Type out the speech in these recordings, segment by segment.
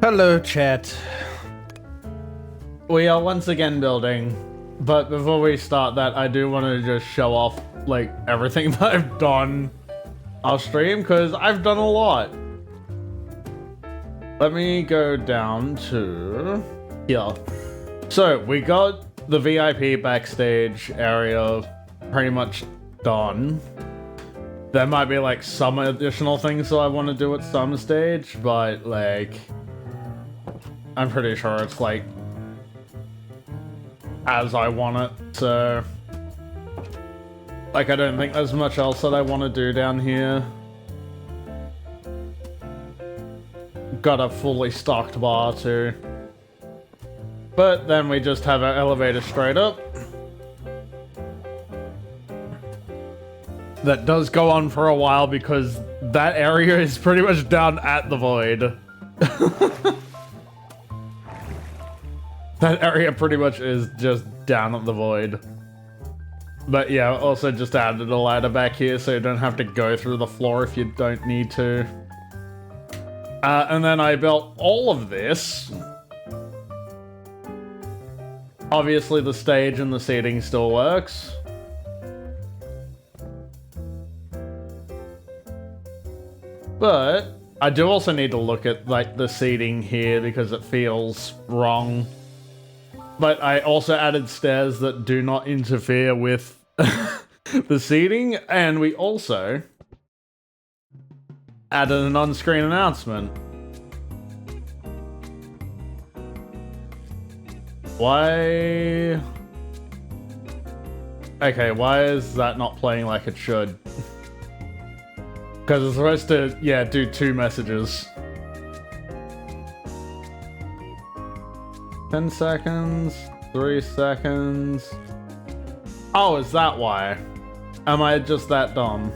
Hello, chat. We are once again building, but before we start that, I do want to just show off, like, everything that I've done off stream, because I've done a lot. Let me go down to here. So, we got the VIP backstage area pretty much done. There might be, like, some additional things that I want to do at some stage, but, like, I'm pretty sure it's, like, as I want it, so... Like, I don't think there's much else that I want to do down here. Got a fully stocked bar, too. But then we just have our elevator straight up. That does go on for a while because that area is pretty much down at the void. That area pretty much is just down at the void. But yeah, also just added a ladder back here so you don't have to go through the floor if you don't need to. And then I built all of this. Obviously the stage and the seating still works. But I do also need to look at, like, the seating here because it feels wrong. But I also added stairs that do not interfere with the seating, and we also added an on-screen announcement. Why? Okay, why is that not playing like it should? Because it's supposed to, yeah, do 2 messages. 10 seconds, 3 seconds. Oh, is that why? Am I just that dumb?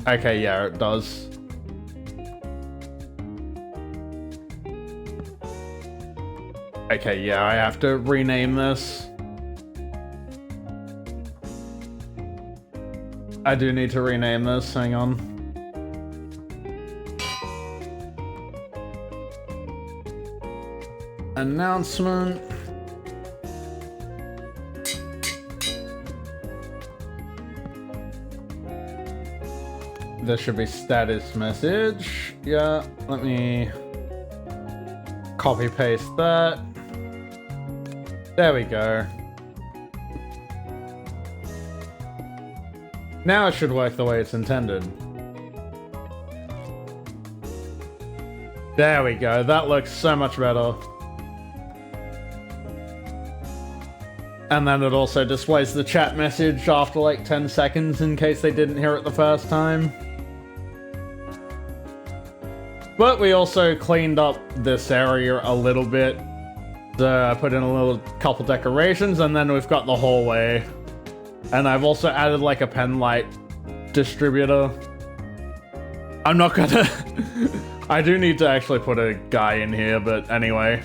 Okay, yeah, it does. Okay, yeah, I have to rename this. I do need to rename this, hang on. Announcement. This should be status message. Yeah, let me copy paste that. There we go. Now it should work the way it's intended. There we go, that looks so much better. And then it also displays the chat message after like 10 seconds in case they didn't hear it the first time. But we also cleaned up this area a little bit. So I put in a little couple decorations, and then we've got the hallway. And I've also added like a pen light distributor. I'm not gonna... I do need to actually put a guy in here, but anyway.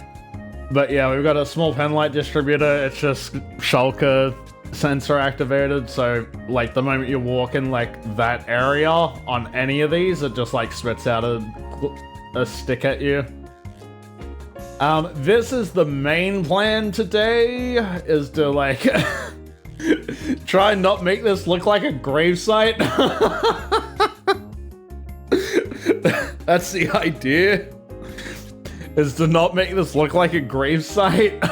But yeah, we've got a small pen light distributor. It's just shulker sensor activated. So like the moment you walk in like that area on any of these, it just like spits out a stick at you. This is the main plan today, is to like... try and not make this look like a gravesite. That's the idea. Is to not make this look like a gravesite.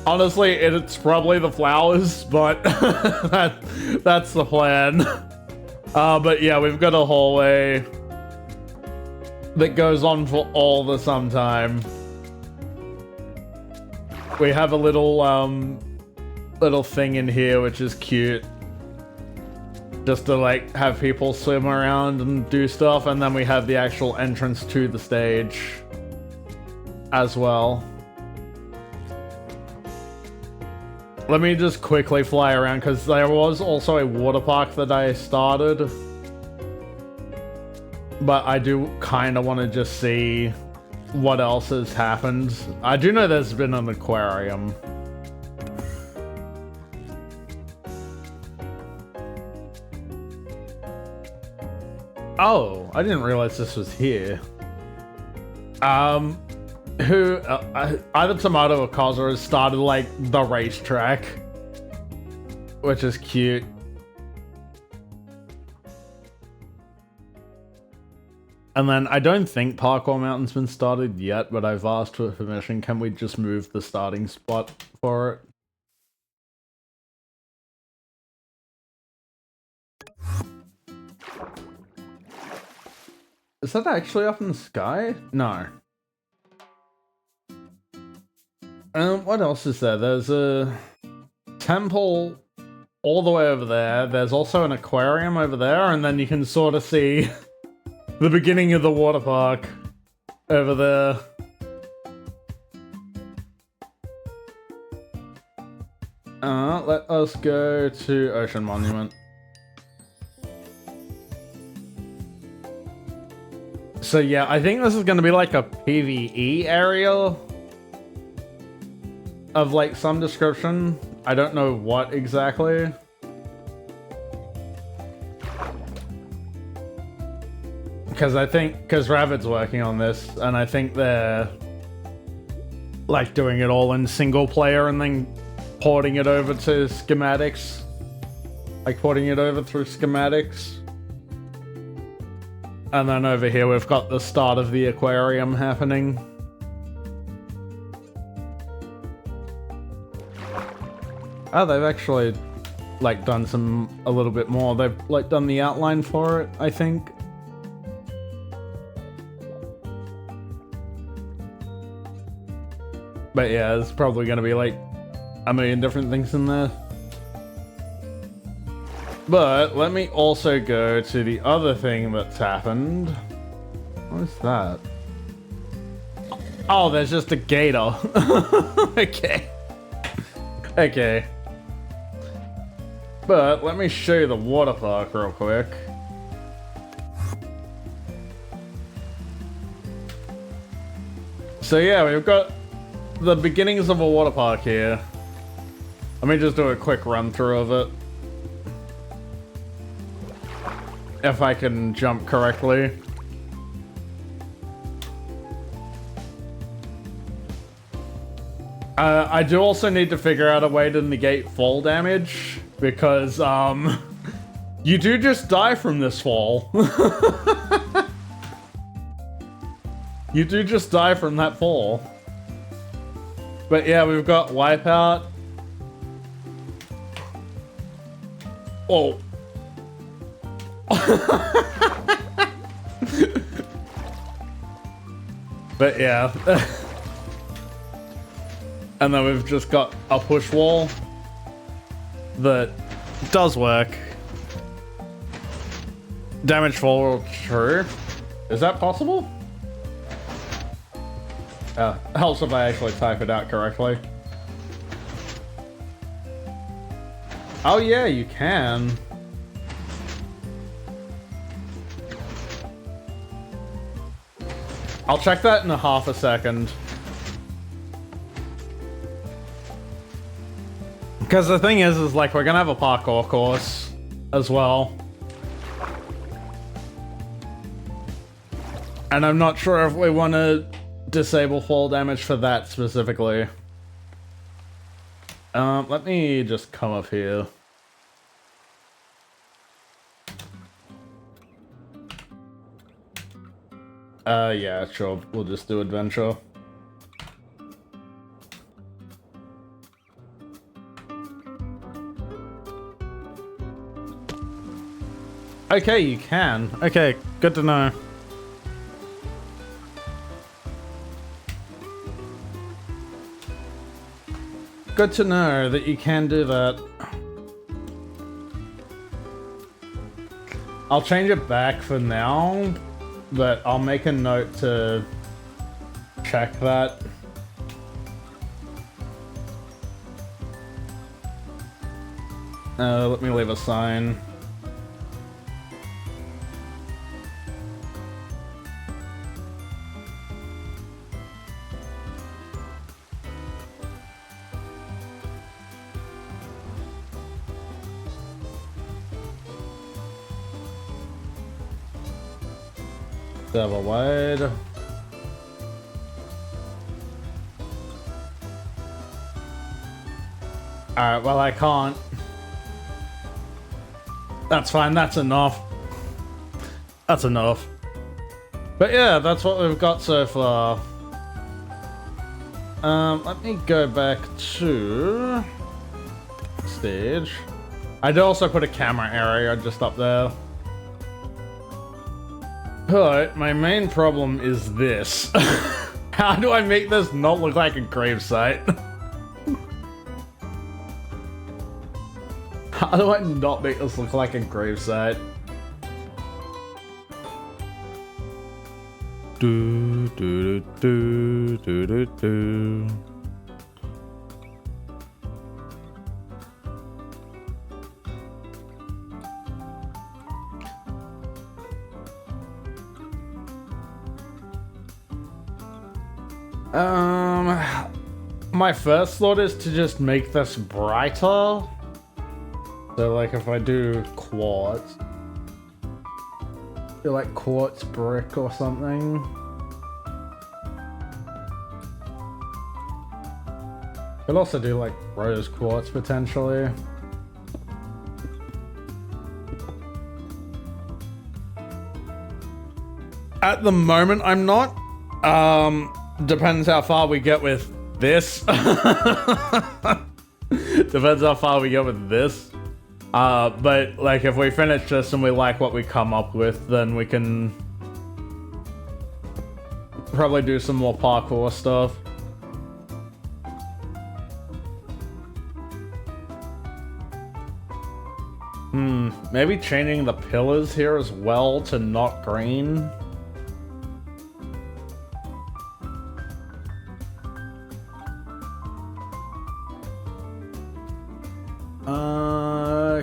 Honestly, it's probably the flowers, but that's the plan. But yeah, we've got a hallway that goes on for all the sometime. We have a little thing in here which is cute, just to like have people swim around and do stuff, and then we have the actual entrance to the stage as well. Let me just quickly fly around because there was also a water park that I started, but I do kind of want to just see what else has happened. I do know there's been an aquarium. Oh, I didn't realize this was here. Either Tomato or Kaza has started like the racetrack, which is cute. And then I don't think Parkour Mountain's been started yet, but I've asked for permission. Can we just move the starting spot for it? Is that actually up in the sky? No. What else is there? There's a temple all the way over there. There's also an aquarium over there, and then you can sort of see the beginning of the water park over there. Let us go to Ocean Monument. So yeah, I think this is going to be like a PvE area of like some description. I don't know what exactly. Because Ravid's working on this, and I think they're like doing it all in single player and then porting it over to schematics. Like porting it over through schematics. And then over here we've got the start of the aquarium happening. Oh, they've actually like done a little bit more. They've like done the outline for it, I think. But yeah, there's probably gonna be like a million different things in there. But let me also go to the other thing that's happened. What is that? Oh, there's just a gator. Okay. Okay. But let me show you the water park real quick. So yeah, we've got the beginnings of a water park here. Let me just do a quick run through of it. If I can jump correctly. I do also need to figure out a way to negate fall damage, because you do just die from this fall. You do just die from that fall. But yeah, we've got Wipeout. Oh. But yeah. And then we've just got a push wall that does work. Damage fall, true. Is that possible? Helps if I actually type it out correctly. Oh yeah, you can. I'll check that in a half a second. Because the thing is like we're gonna have a parkour course as well. And I'm not sure if we want to disable fall damage for that specifically. Let me just come up here. Yeah, sure. We'll just do adventure. Okay, you can. Okay, good to know. Good to know that you can do that. I'll change it back for now, but I'll make a note to check that. Let me leave a sign. Server wide. Alright, well I can't. That's fine, that's enough. That's enough. But yeah, that's what we've got so far. Let me go back to stage. I did also put a camera area just up there. But my main problem is this. How do I make this not look like a gravesite? How do I not make this look like a gravesite? Do do do do do do. My first thought is to just make this brighter. So like if I do quartz, do like quartz brick or something. Could also do like rose quartz potentially. At the moment I'm not. Depends how far we get with this. Depends how far we get with this. But like if we finish this and we like what we come up with, then we can probably do some more parkour stuff. Maybe changing the pillars here as well to not green.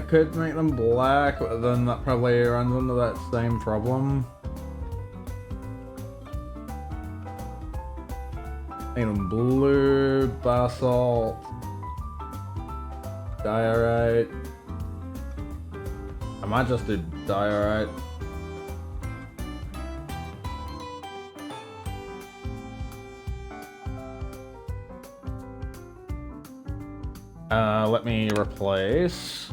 Could make them black, but then that probably runs into that same problem. Make them blue, basalt, diorite. I might just do diorite. Let me replace.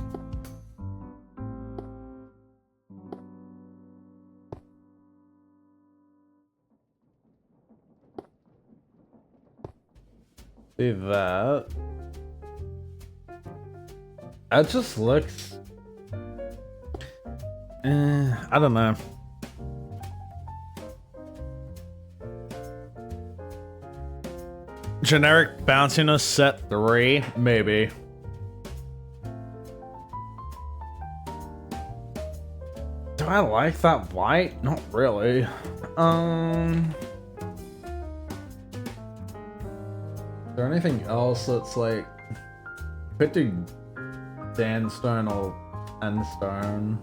See that? That just looks... I don't know. Generic bounciness set 3? Maybe. Do I like that white? Not really. Is there anything else that's like... Could do sandstone or sandstone.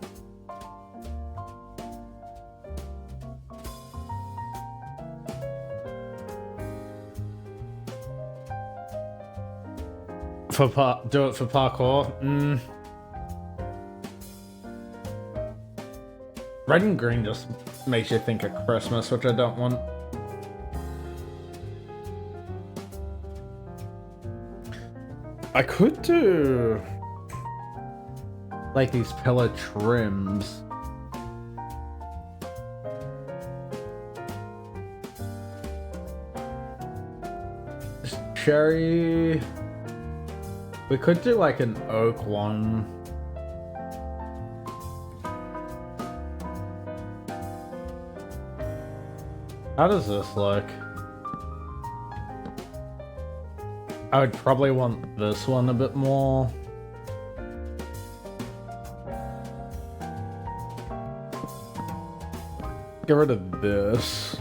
Do it for parkour? Red and green just makes you think of Christmas, which I don't want. I could do like these pillar trims. Cherry. We could do like an oak one. How does this look? I would probably want this one a bit more. Get rid of this.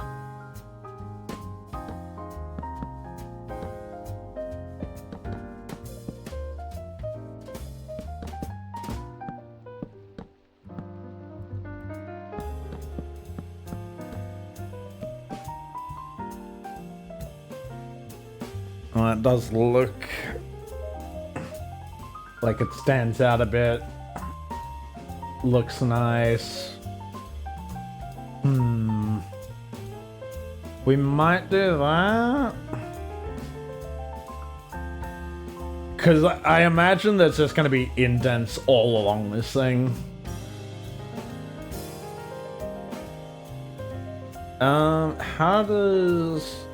Well, it does look like it stands out a bit. Looks nice. We might do that. Because I imagine there's just going to be indents all along this thing. How does...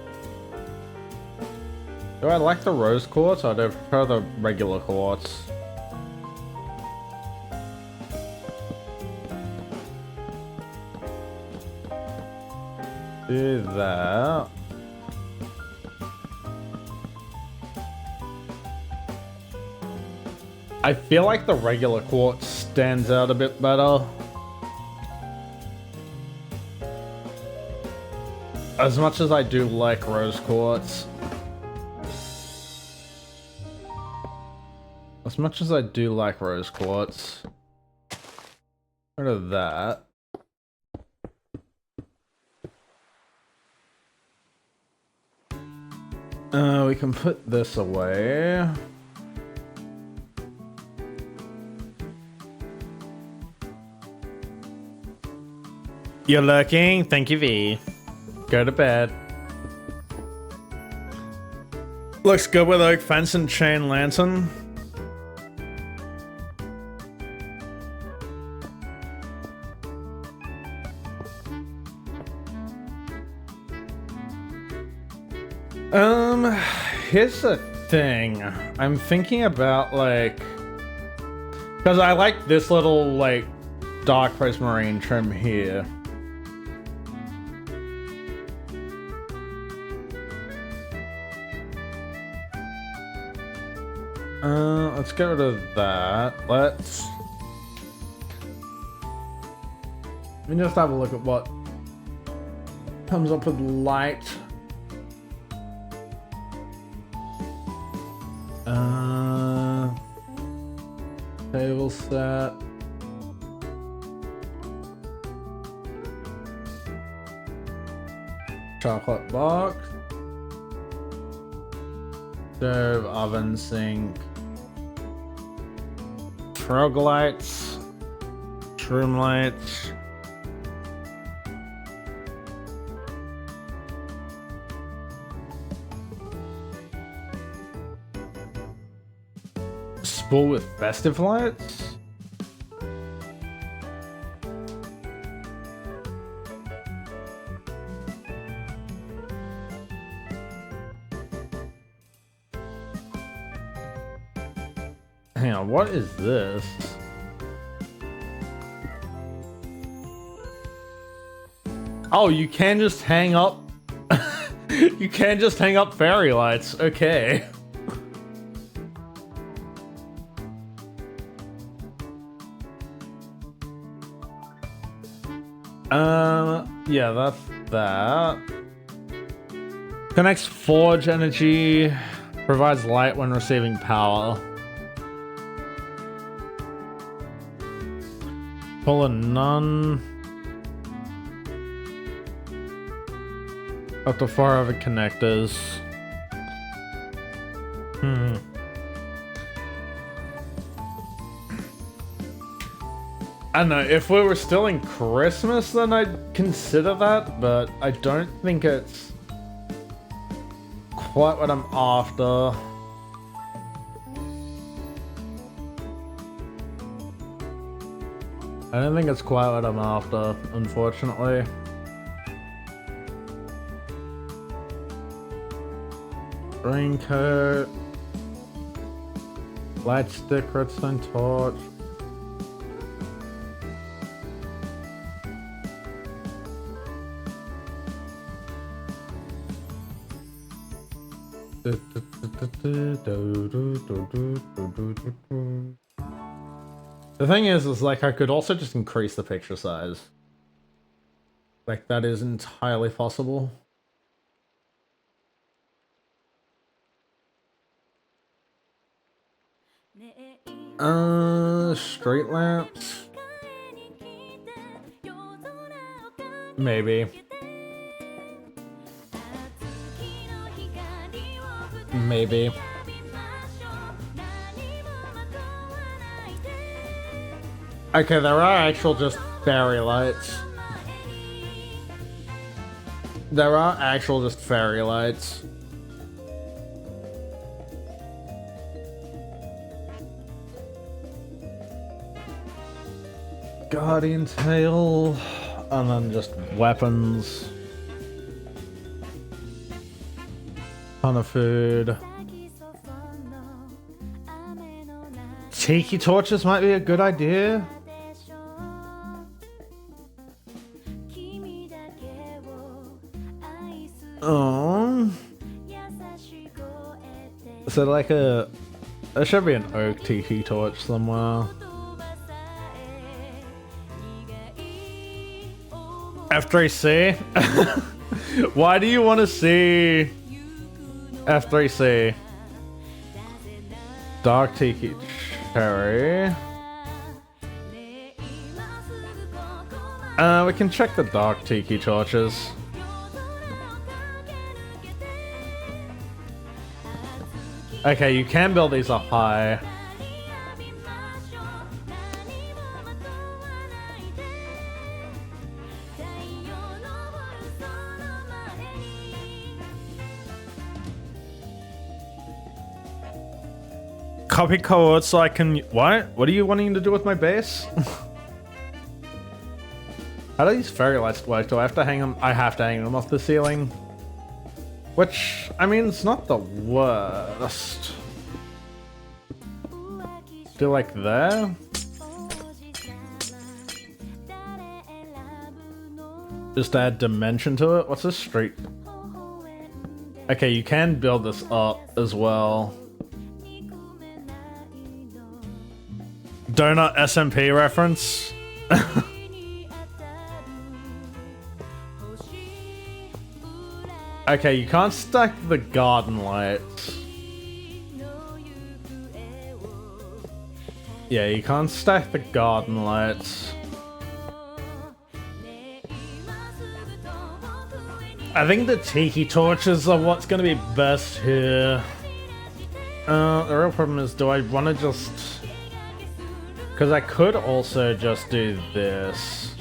Do I like the rose quartz or do I prefer the regular quartz? Do that. I feel like the regular quartz stands out a bit better. As much as I do like rose quartz. As much as I do like rose quartz. Rid of that. We can put this away. You're lurking? Thank you, V. Go to bed. Looks good with oak fence and chain lantern. Here's the thing. I'm thinking about, like... Because I like this little, like, dark prismarine trim here. Let's get rid of that. Let me just have a look at what comes up with light. Table set. Chocolate box. Stove, oven, sink. Frog lights. Shroom lights. Spool with festive lights? Hang on, what is this? Oh, you can just hang up... You can just hang up fairy lights. Okay. Yeah, that's that. Connects forge energy, provides light when receiving power. Pull a none. Up to 4 other connectors. I don't know, if we were still in Christmas, then I'd consider that, but I don't think it's quite what I'm after. I don't think it's quite what I'm after, unfortunately. Raincoat. Light stick, redstone torch. The thing is like I could also just increase the picture size. Like that is entirely possible. Street lamps. Maybe. Maybe. Okay, there are actual just fairy lights. There are actual just fairy lights. Guardian tail, and then just weapons. Ton of food. Tiki torches might be a good idea. Oh. So like there should be an oak tiki torch somewhere. F3C? Why do you want to see F3C? Dark tiki cherry. We can check the dark tiki torches. Okay, you can build these up high. Copy code so I can... What? What are you wanting to do with my base? How do these fairy lights work? Do I have to hang them? I have to hang them off the ceiling. Which, I mean, it's not the worst. Do like there? Just add dimension to it? What's this street? Okay, you can build this up as well. Donut SMP reference? Okay, you can't stack the garden lights. Yeah, you can't stack the garden lights. I think the tiki torches are what's gonna be best here. The real problem is, do I want to just... Because I could also just do this.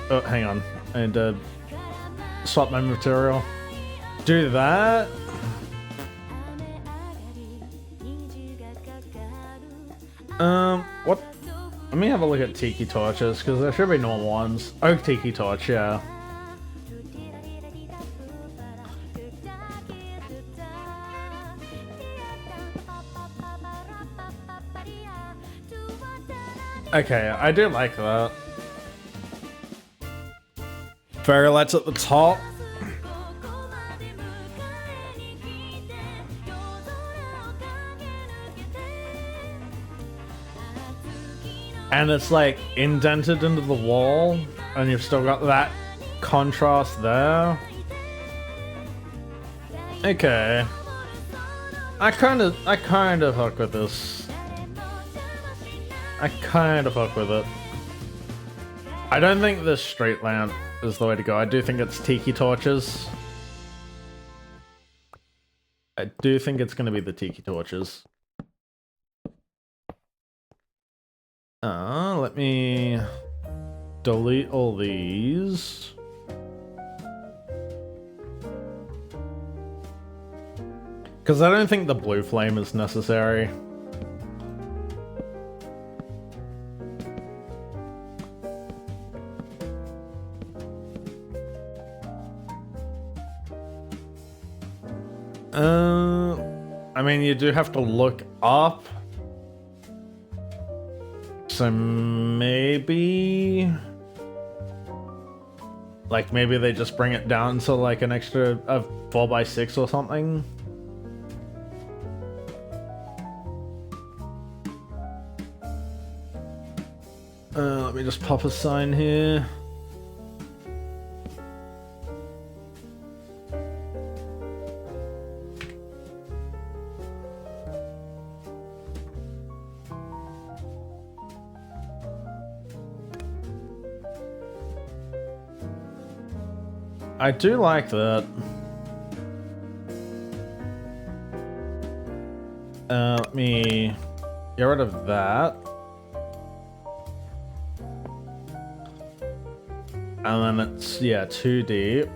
Oh, hang on. I need to swap my material. Do that. What? Let me have a look at tiki torches, because there should be normal ones. Oak tiki torch, yeah. Okay, I do like that. Fairy lights at the top. And it's like indented into the wall, and you've still got that contrast there. Okay. I kind of fuck with this. I kind of fuck with it. I don't think this street lamp is the way to go. I do think it's tiki torches. I do think it's going to be the tiki torches. Let me delete all these. Because I don't think the blue flame is necessary. I mean, you do have to look up. So maybe... Like, maybe they just bring it down to like an extra 4x6 or something. Let me just pop a sign here. I do like that. Let me get rid of that. And then it's, yeah, 2 deep.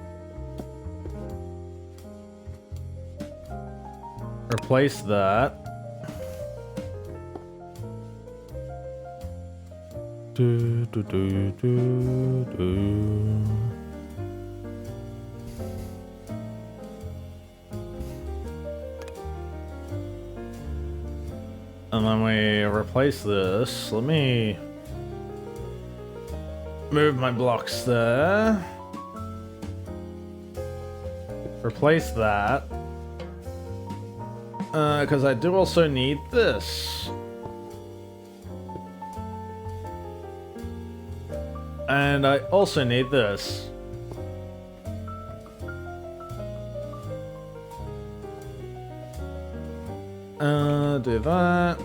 Replace that. Do, do, do, do, do. And then we replace this. Let me move my blocks there. Replace that. Because I do also need this. And I also need this. Do that.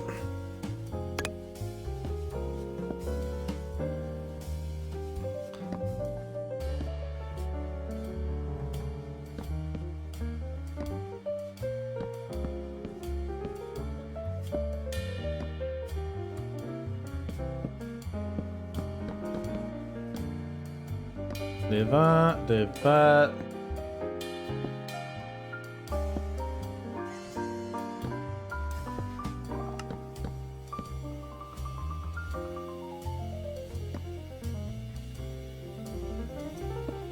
Do that, do that.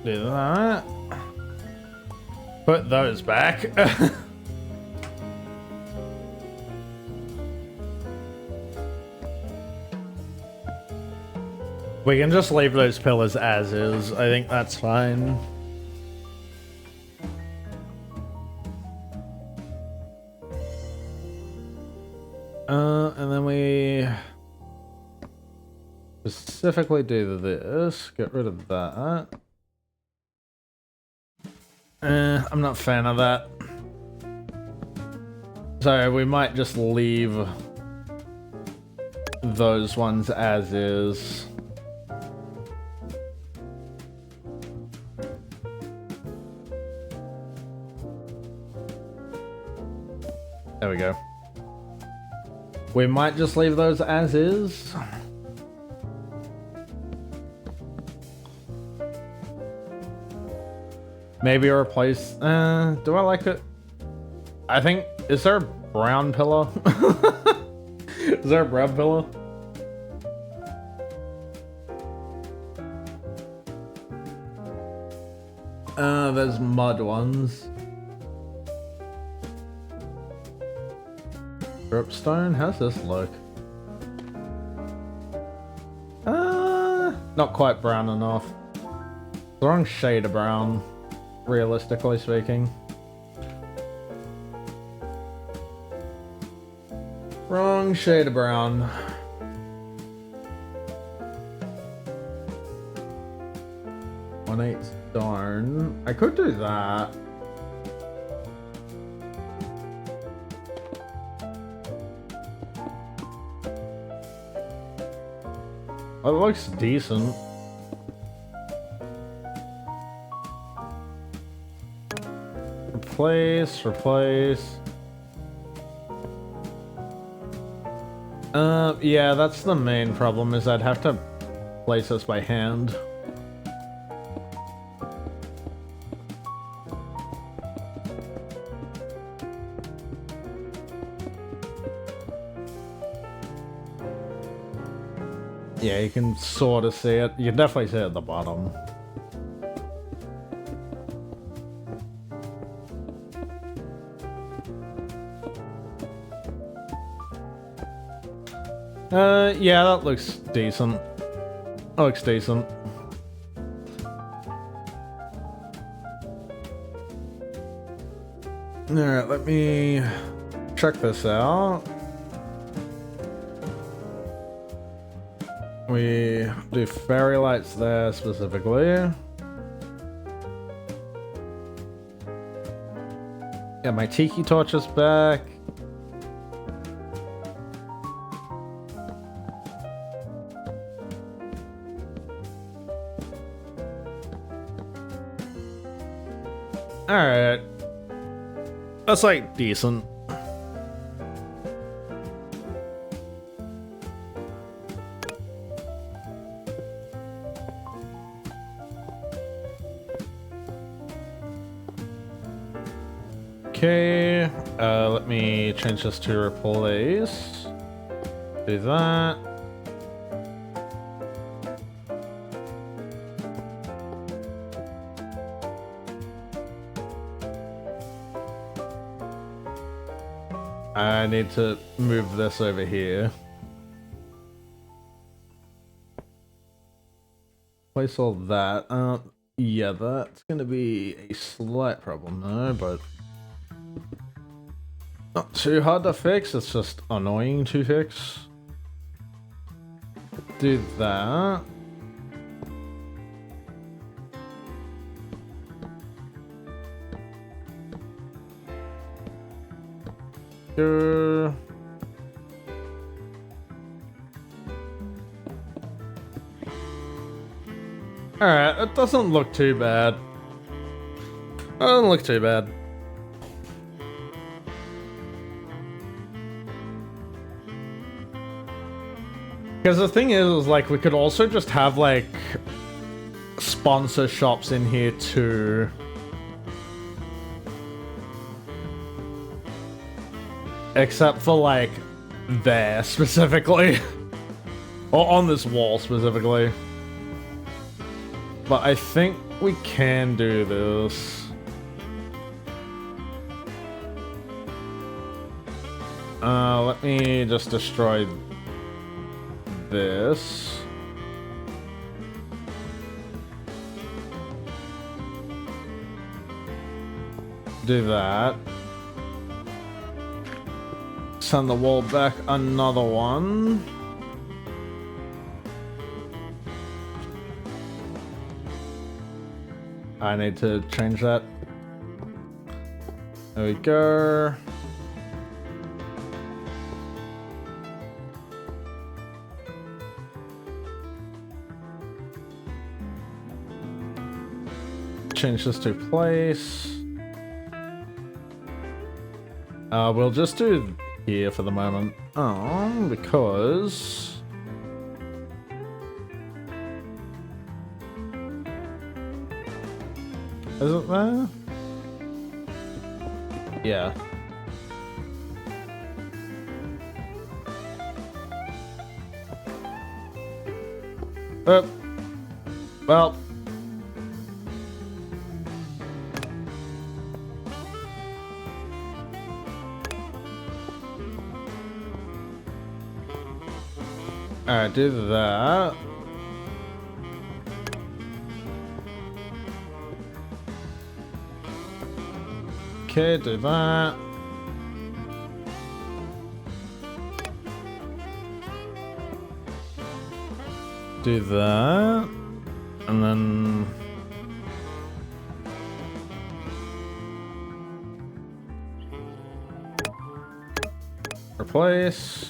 Do that. Put those back. We can just leave those pillars as is. I think that's fine. And then we specifically do this. Get rid of that. I'm not a fan of that. So we might just leave those ones as is. There we go. We might just leave those as is. Maybe replace... do I like it? I think... Is there a brown pillow? Is there a brown pillow? There's mud ones. Dripstone? How's this look? Not quite brown enough. The wrong shade of brown, realistically speaking. Wrong shade of brown. One-eighth darn. I could do that. It looks decent. Replace, replace. Yeah, that's the main problem, is I'd have to place this by hand. Yeah, you can sort of see it. You can definitely see it at the bottom. Yeah, that looks decent. That looks decent. Alright, let me check this out. We do fairy lights there specifically. Get my tiki torches back. Alright. That's like decent. Okay, let me change this to replace. Do that. I need to move this over here. Place all that. Yeah, that's gonna be a slight problem though, but not too hard to fix. It's just annoying to fix. Do that. Sure. Alright, it doesn't look too bad. It doesn't look too bad. Because the thing is like, we could also just have, like, sponsor shops in here too. Except for, like, there specifically. Or on this wall specifically. But I think we can do this. Let me just destroy this. Do that. Send the wall back another one. I need to change that. There we go. Change this to place. We'll just do here for the moment. Oh, because... Is it there? Yeah. Well. Alright, do that. Okay, do that. Do that. And then... Replace.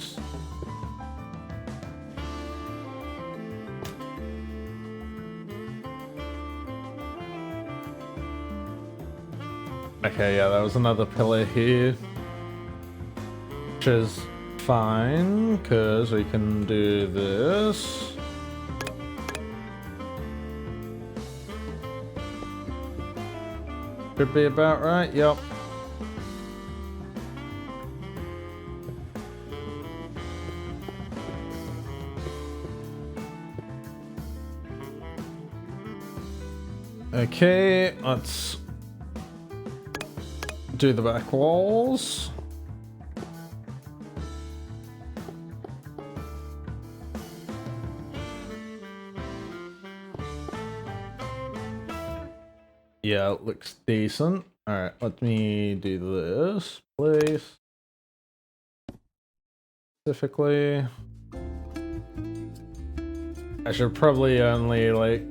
Okay, yeah, that was another pillar here. Which is fine, because we can do this. Should be about right, yep. Okay, let's do the back walls. Yeah, it looks decent. Alright, let me do this, please. Specifically. I should probably only, like...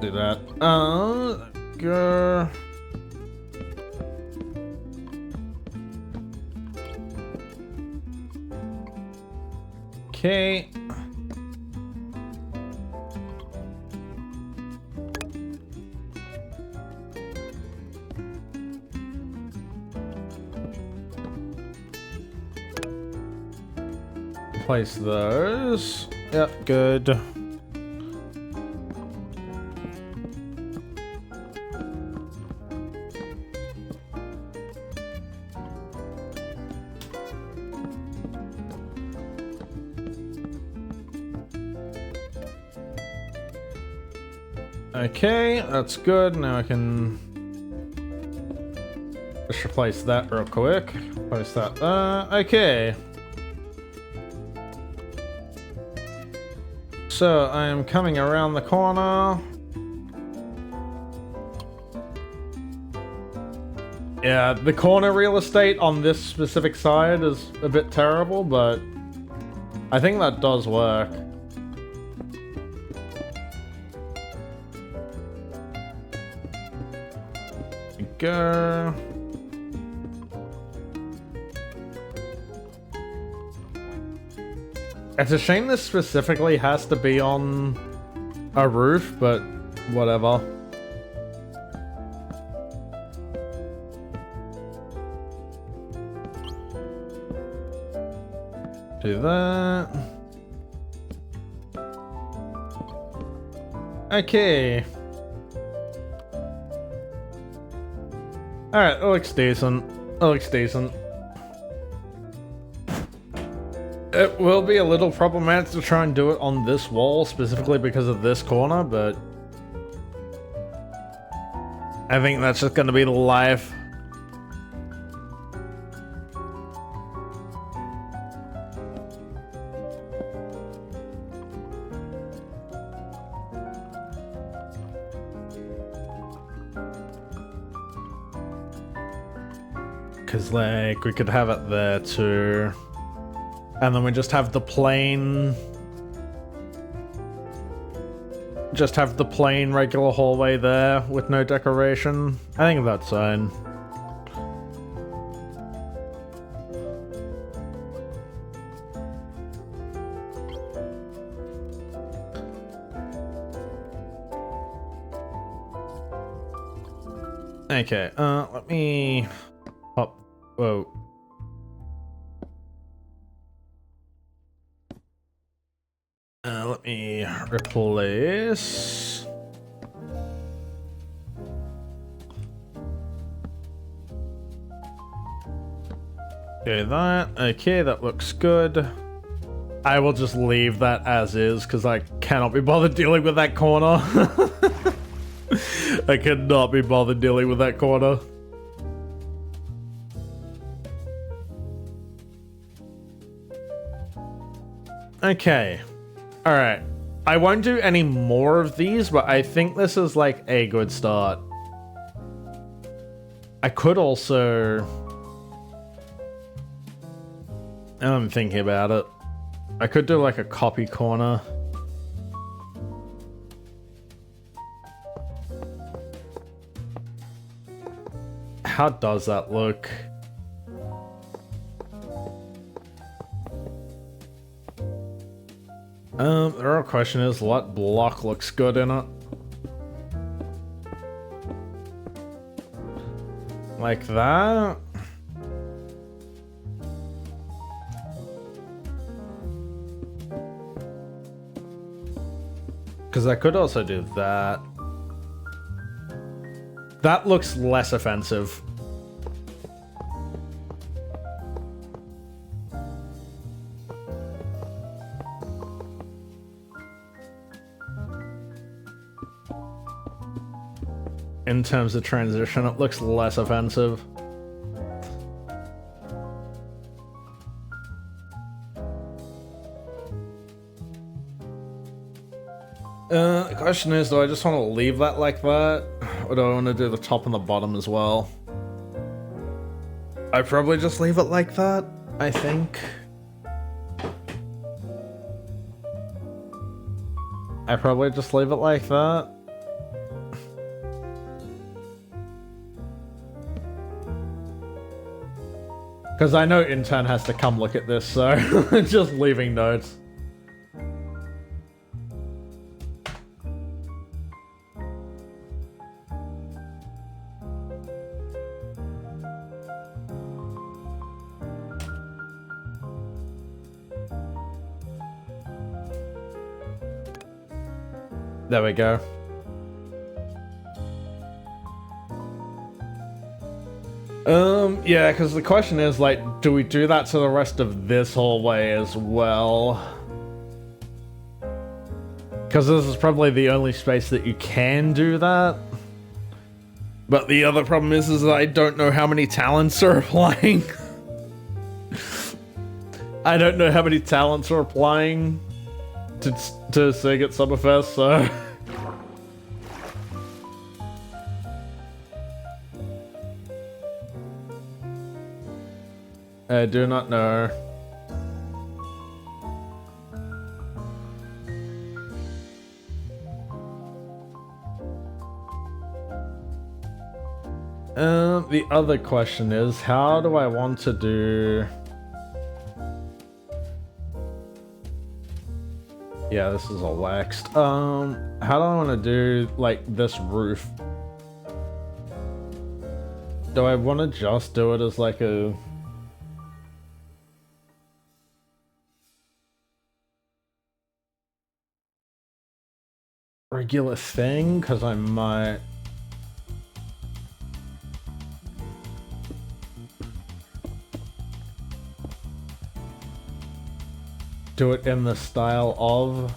do that. Go. Okay. Place those. Yep, good. Okay, that's good. Now I can just replace that real quick. Place that there. Okay. So I am coming around the corner. Yeah, the corner real estate on this specific side is a bit terrible, but I think that does work. There we go. It's a shame this specifically has to be on a roof, but whatever. Do that. Okay. Alright, that looks decent. That looks decent. It will be a little problematic to try and do it on this wall, specifically because of this corner, but I think that's just going to be the life. Because, like, we could have it there too. And then we just have the plain... Just have the plain regular hallway there with no decoration. I think that's fine. Okay, let me... Pop... Whoa. Let me replace... Okay, that. Okay, that looks good. I will just leave that as is, because I cannot be bothered dealing with that corner. I cannot be bothered dealing with that corner. Okay. Alright. I won't do any more of these, but I think this is like a good start. I could also... I'm thinking about it. I could do like a copy corner. How does that look? The real question is, what block looks good in it? Like that? Because I could also do that. That looks less offensive. In terms of transition, it looks less offensive. The question is, do I just want to leave that like that? Or do I want to do the top and the bottom as well? I probably just leave it like that, I think. I probably just leave it like that. Because I know intern has to come look at this, so just leaving notes. There we go. Yeah, because the question is, like, do we do that to the rest of this hallway as well? Because this is probably the only space that you can do that. But the other problem is that I don't know how many talents are applying. I don't know how many talents are applying to Sig at Summerfest, so... I do not know. The other question is, how do I want to do... Yeah, this is all waxed. How do I want to do, like, this roof? Do I want to just do it as, like, a... regular thing? Because I might... do it in the style of...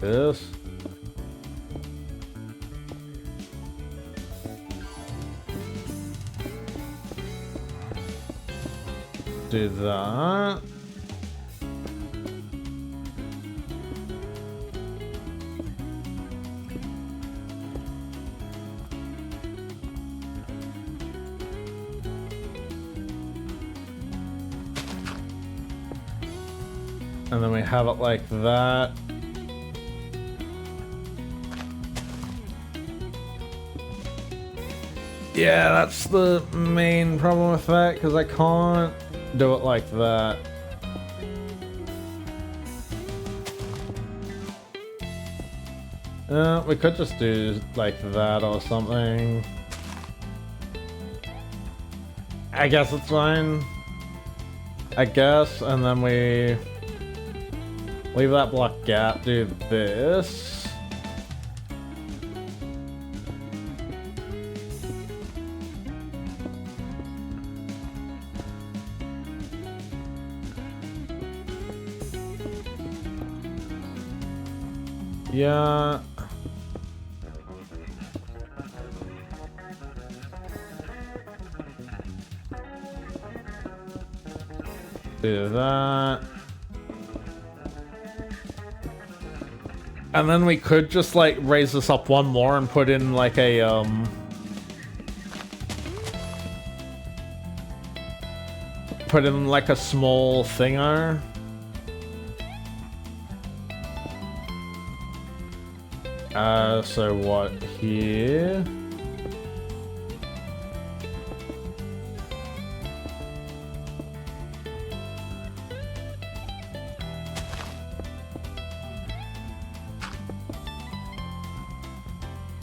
this. Do that. And then we have it like that. Yeah, that's the main problem with that, because I can't do it like that. We could just do like that or something. I guess it's fine. I guess, and then we leave that block gap, do this. Yeah. Do that. And then we could just like raise this up one more and put in like a put in like a small thinger. So what here?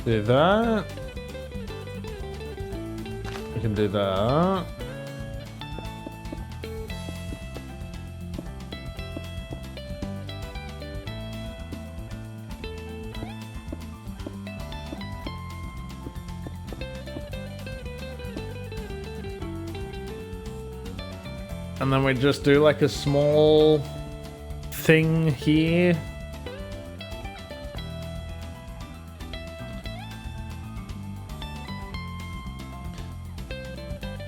Do that. We can do that. And then we just do like a small thing here.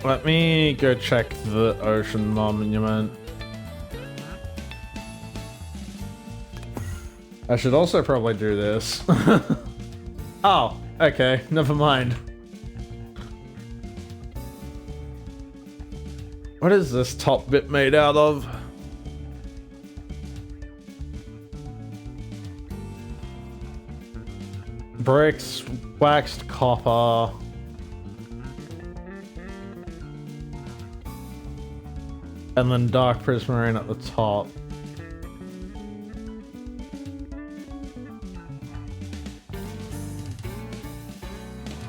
Let me go check the ocean monument. I should also probably do this. Oh, okay, never mind. What is this top bit made out of? Bricks, waxed copper. And then dark prismarine at the top.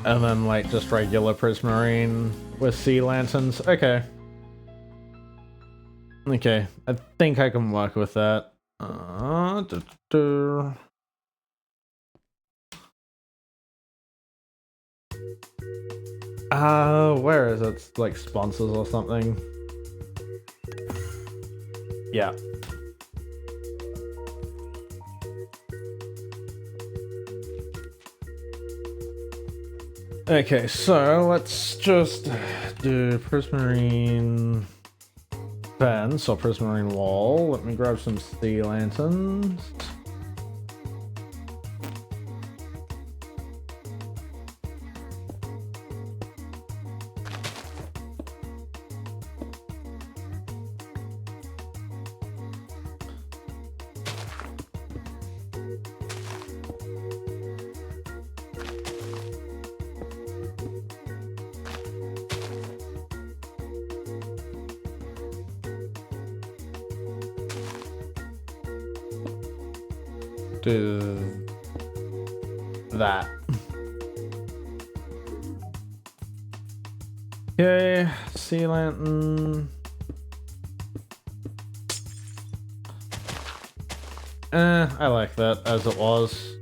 And then like just regular prismarine with sea lanterns. Okay. Okay, I think I can work with that. Where is it? It's like sponsors or something. Yeah. Okay, so let's just do Prismarine fence or Prismarine wall. Let me grab some sea lanterns. Do that. Okay, sea lantern. I like that as it was.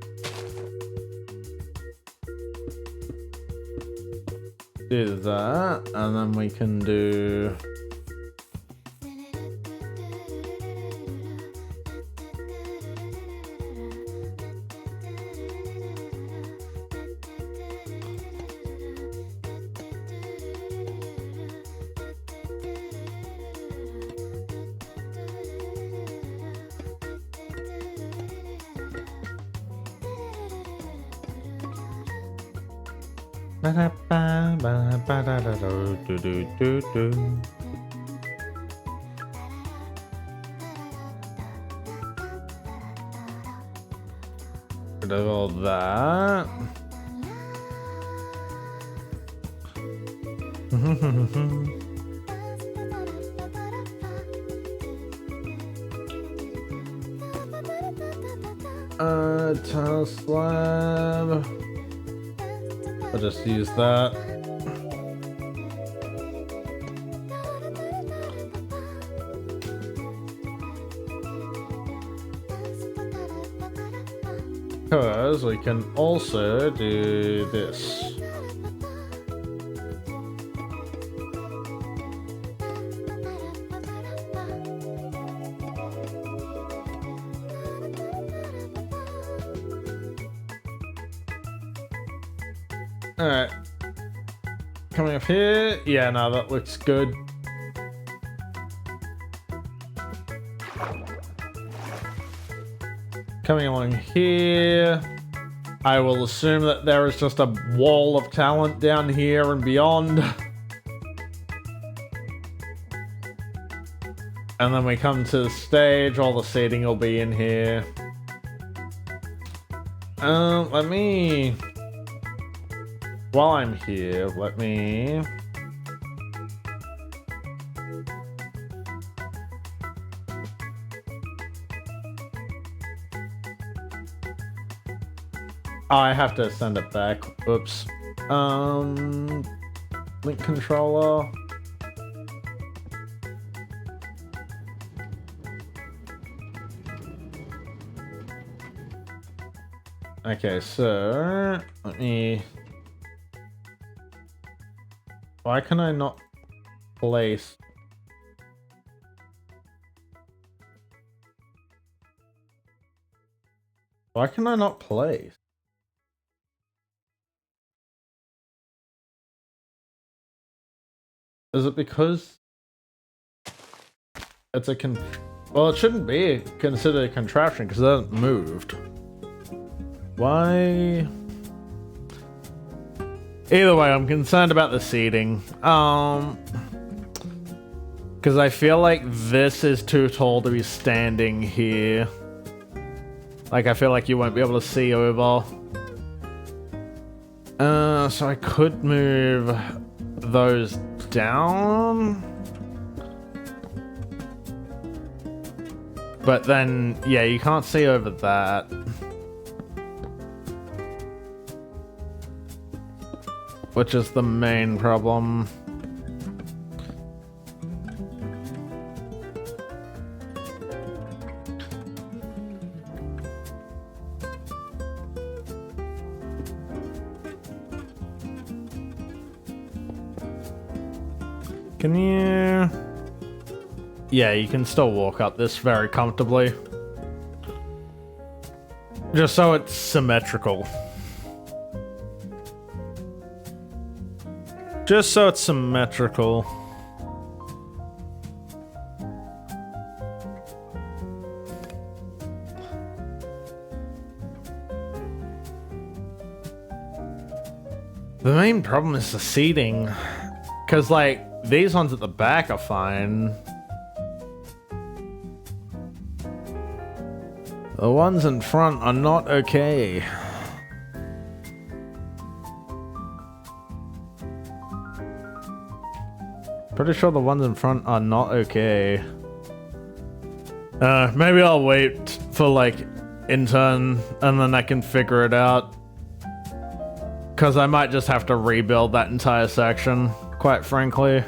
Do that, and then we can do... Rid of all that. Tile slab. I'll just use that. Because we can also do this. Alright. Coming up here. Yeah, no, that looks good. Coming along here. I will assume that there is just a wall of talent down here and beyond. And then we come to the stage, all the seating will be in here. Let me... While I'm here, let me... Oh, I have to send it back. Oops. Link controller. Okay, so let me... Why can I not place... Why can I not place? Is it because it's a well, it shouldn't be considered a contraption because it hasn't moved. Why? Either way, I'm concerned about the seating. Because I feel like this is too tall to be standing here. Like, I feel like you won't be able to see over. So I could move those down. But then, yeah, you can't see over that. Which is the main problem. Can you... Yeah, you can still walk up this very comfortably. Just so it's symmetrical. Just so it's symmetrical. The main problem is the seating. Because, like, these ones at the back are fine. The ones in front are not okay. Pretty sure the ones in front are not okay. Maybe I'll wait for, like, intern, and then I can figure it out. Because I might just have to rebuild that entire section, quite frankly.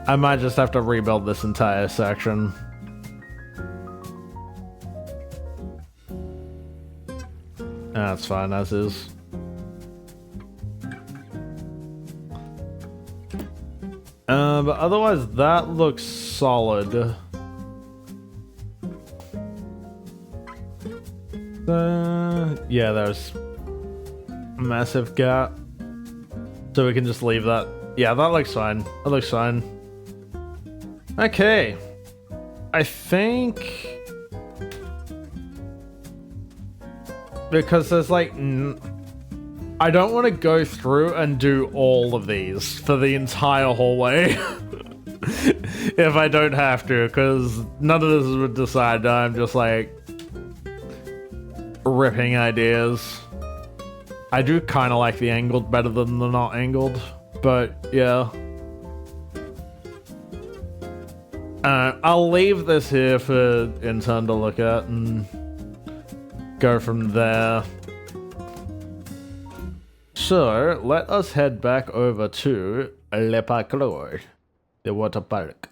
I might just have to rebuild this entire section. That's fine, as is. But otherwise, that looks solid. Yeah, there's a massive gap. So we can just leave that. Yeah, that looks fine. That looks fine. Okay. I think... Because there's like... I don't want to go through and do all of these for the entire hallway. If I don't have to, because none of this would decide. I'm just like... ripping ideas. I do kind of like the angled better than the not angled, but yeah. I'll leave this here for intern to look at and go from there. So let us head back over to Le Parc, the water park.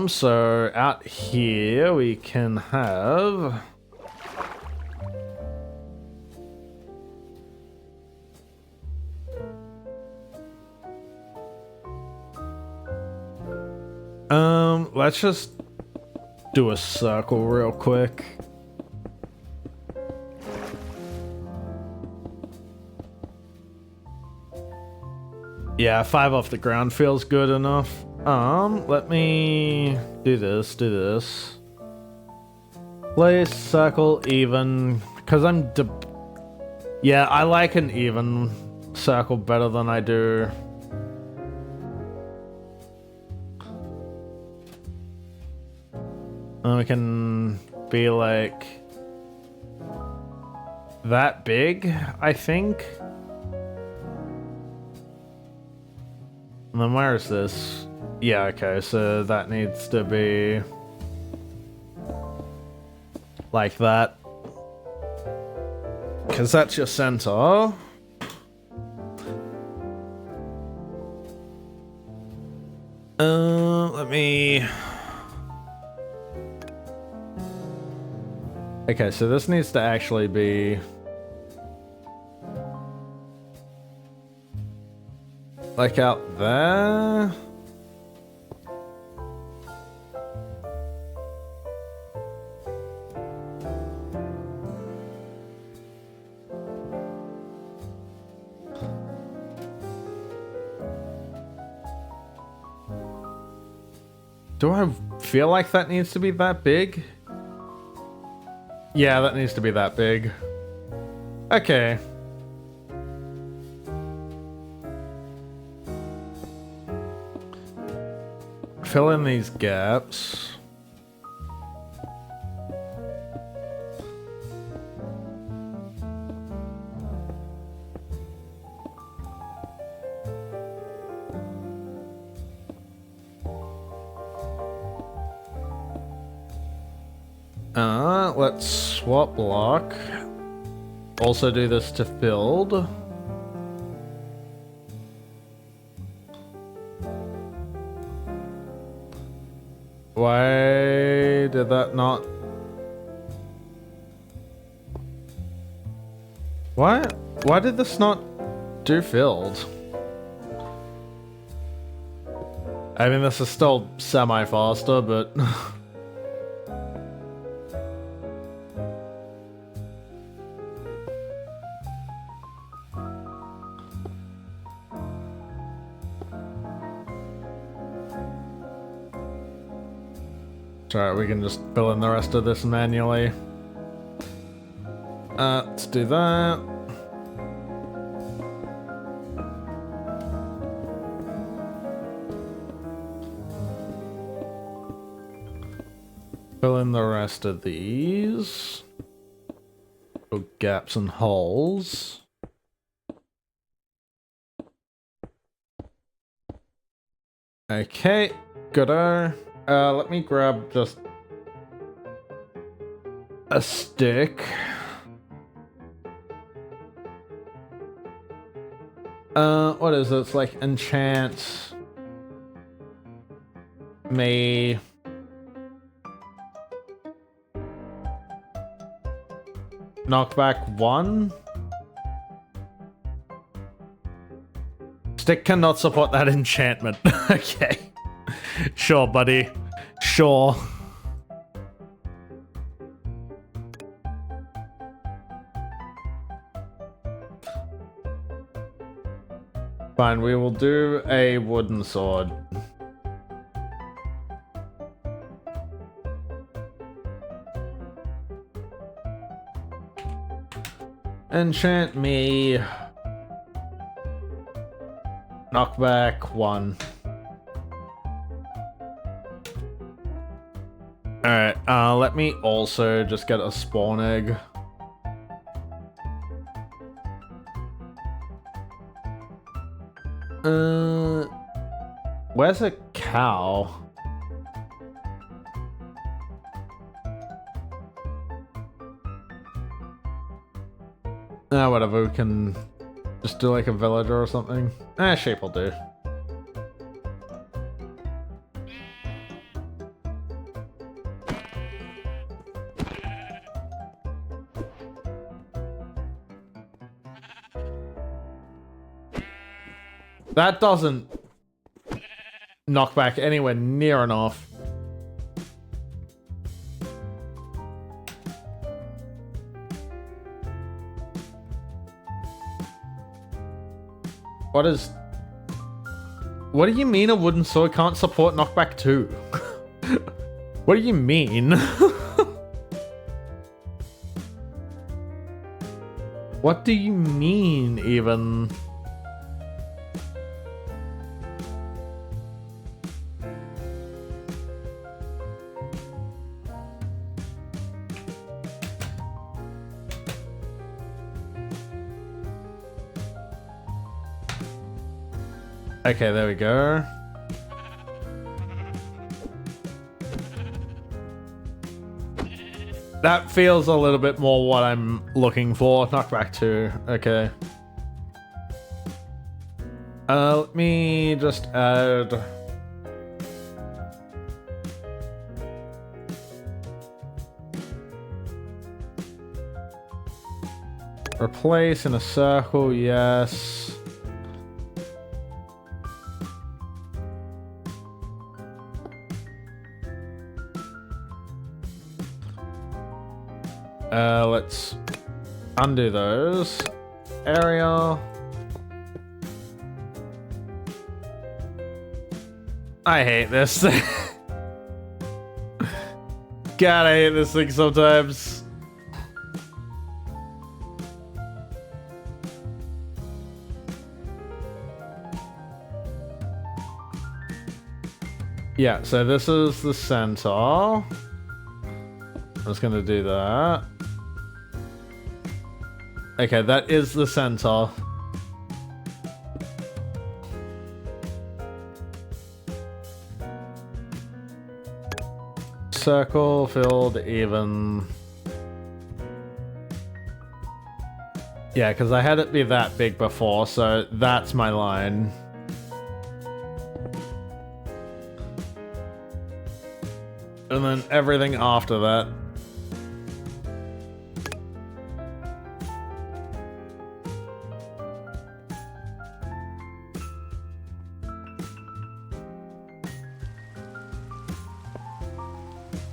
So out here we can have... let's just do a circle real quick. Yeah, 5 off the ground feels good enough. Let me do this. Place, circle, even, because yeah, I like an even circle better than I do. And we can be like that big, I think. And then where is this? Yeah, okay, so that needs to be like that. Because that's your center. Let me... Okay, so this needs to actually be... like out there? Do I feel like that needs to be that big? Yeah, that needs to be that big. Okay. Fill in these gaps. Let's swap block. Also do this to filled. Why did that not... Why? Why did this not do filled? I mean, this is still semi-faster, but... Alright, we can just fill in the rest of this manually. Let's do that. Fill in the rest of these. Fill gaps and holes. Okay, goodo. Let me grab just a stick. What is it? It's like enchant me knockback 1. Stick cannot support that enchantment. Okay. Sure, buddy. Sure. Fine, we will do a wooden sword. Enchant me. Knockback 1. Alright, let me also just get a spawn egg. Where's a cow? Whatever, we can just do like a villager or something. Sheep will do. That doesn't knock back anywhere near enough. What do you mean a wooden sword can't support knockback 2? What do you mean? What do you mean, even? Okay, there we go. That feels a little bit more what I'm looking for. Knockback 2. Okay. Let me just add... Replace in a circle, yes. Let's undo those. Area. I hate this. God, I hate this thing sometimes. Yeah, so this is the center. I'm just gonna do that. Okay, that is the center. Circle, filled, even. Yeah, because I had it be that big before, so that's my line. And then everything after that.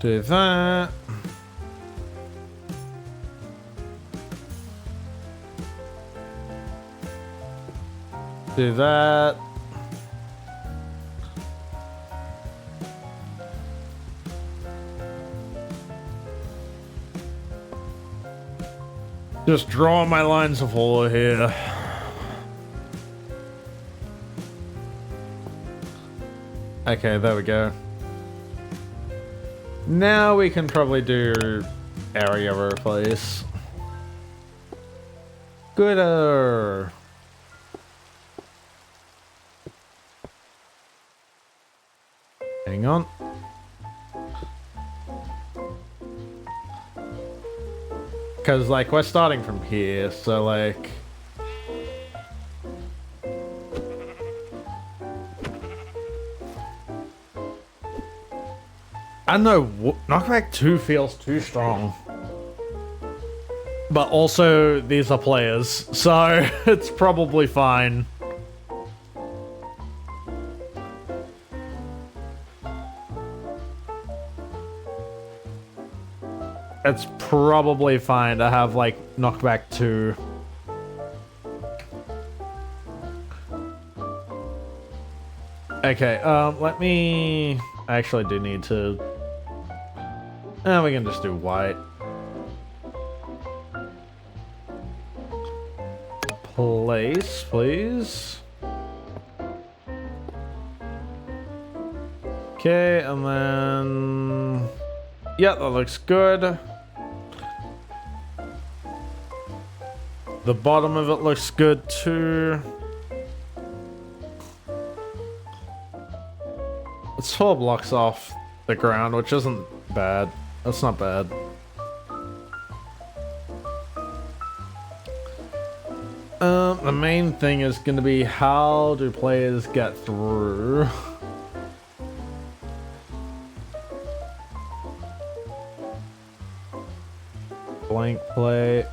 Do that. Do that. Just draw my lines of water here. Okay, there we go. Now we can probably do area replace. Gooder. Hang on. Because, like, we're starting from here, so, like... I don't know, Knockback 2 feels too strong. But also, these are players, so it's probably fine. It's probably fine to have, like, Knockback 2. Okay, let me... I actually do need to... we can just do white. Place, please. Okay, and then... Yeah, that looks good. The bottom of it looks good too. It's 4 blocks off the ground, which isn't bad. That's not bad. The main thing is going to be how do players get through? Blank plate.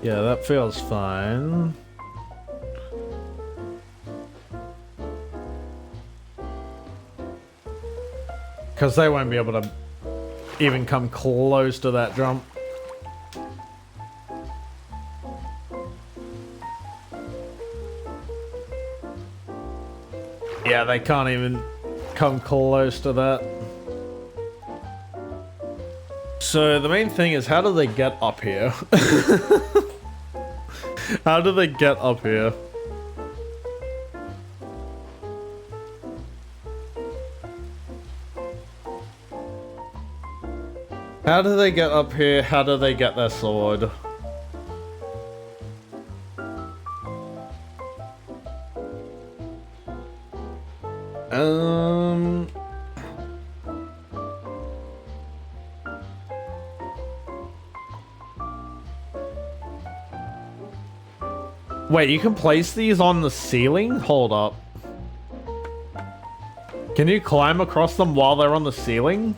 Yeah, that feels fine. Because they won't be able to even come close to that jump. Yeah, they can't even come close to that. So the main thing is, how do they get up here? How do they get up here? How do they get up here? How do they get their sword? Wait, you can place these on the ceiling? Hold up. Can you climb across them while they're on the ceiling?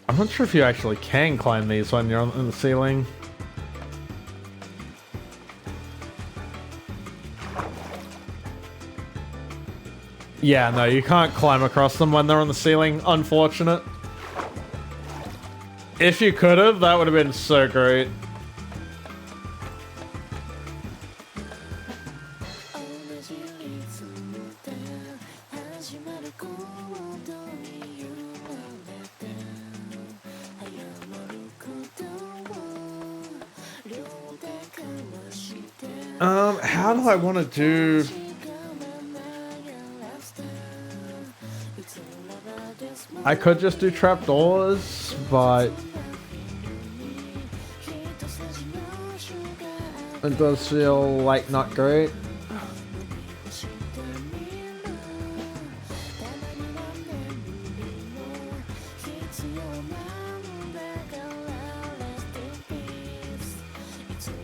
I'm not sure if you actually can climb these when you're on the ceiling. Yeah, no, you can't climb across them when they're on the ceiling. Unfortunate. If you could have, that would have been so great. How do I want to do... I could just do trapdoors, but... it does feel like not great.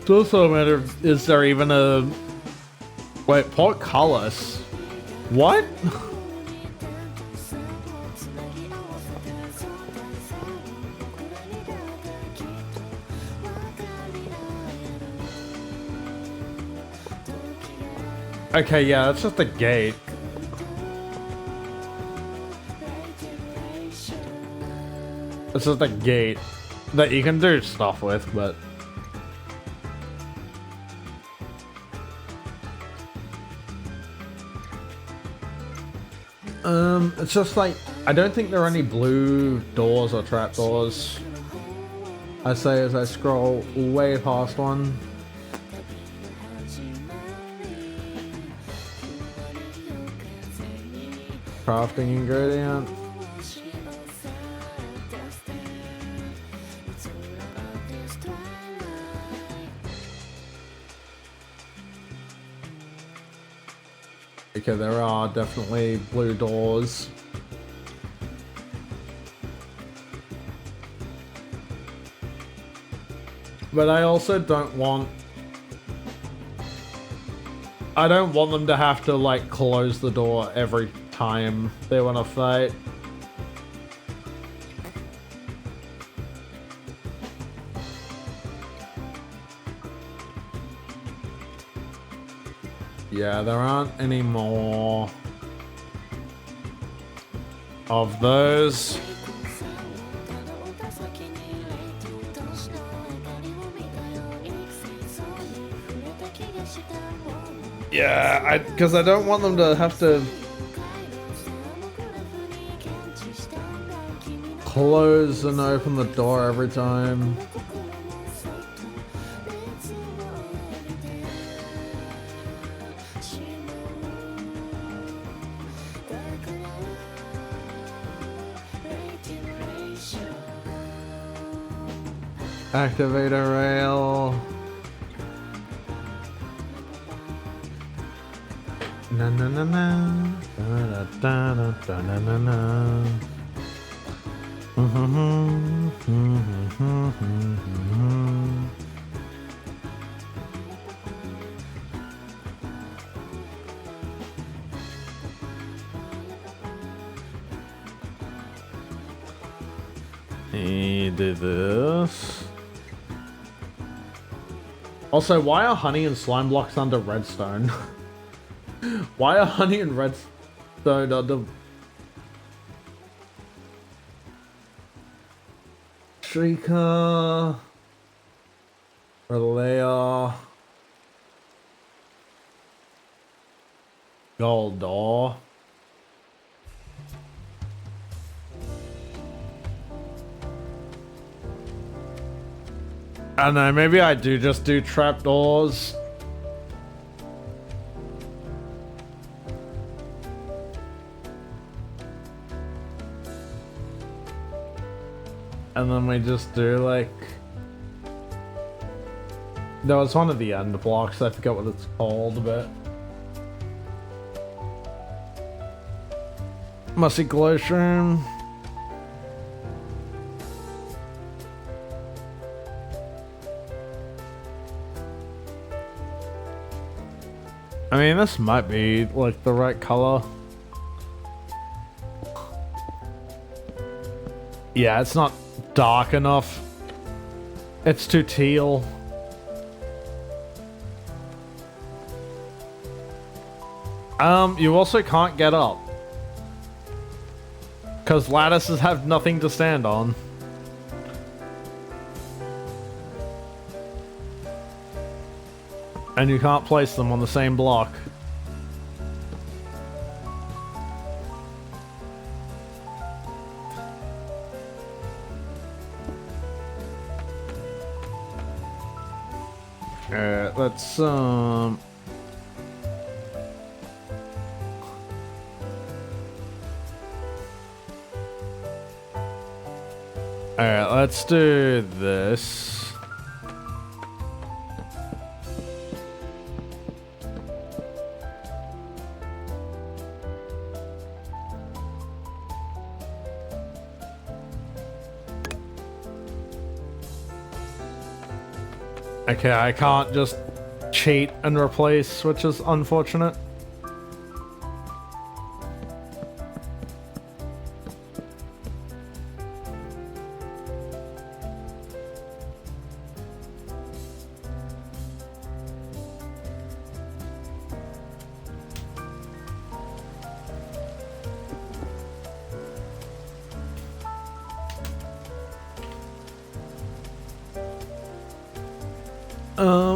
It's also a matter of, is there even a... Wait, portcullis? What? Okay, yeah, that's just a gate. It's just a gate that you can do stuff with, but... It's just like, I don't think there are any blue doors or trapdoors. I say as I scroll way past one. Crafting ingredient. Okay, there are definitely blue doors. But I also don't want... I don't want them to have to, like, close the door every time they want to fight. Yeah, there aren't any more of those. Yeah, because I don't want them to have to close and open the door every time. Activate a rail. Na na na na. Da da da da na na na. He did this. Also, why are honey and slime blocks under redstone? Why are honey and redstone under... Shrieker... Relaya... Goldor... I don't know, maybe I do just do trapdoors. And then we just do like... There was one of the end blocks, I forget what it's called, but... Musty Glowstone. I mean, this might be like the right color. Yeah, it's not dark enough. It's too teal. You also can't get up. Because lattices have nothing to stand on. And you can't place them on the same block. Alright, let's Alright, let's do this. Okay, I can't just cheat and replace, which is unfortunate.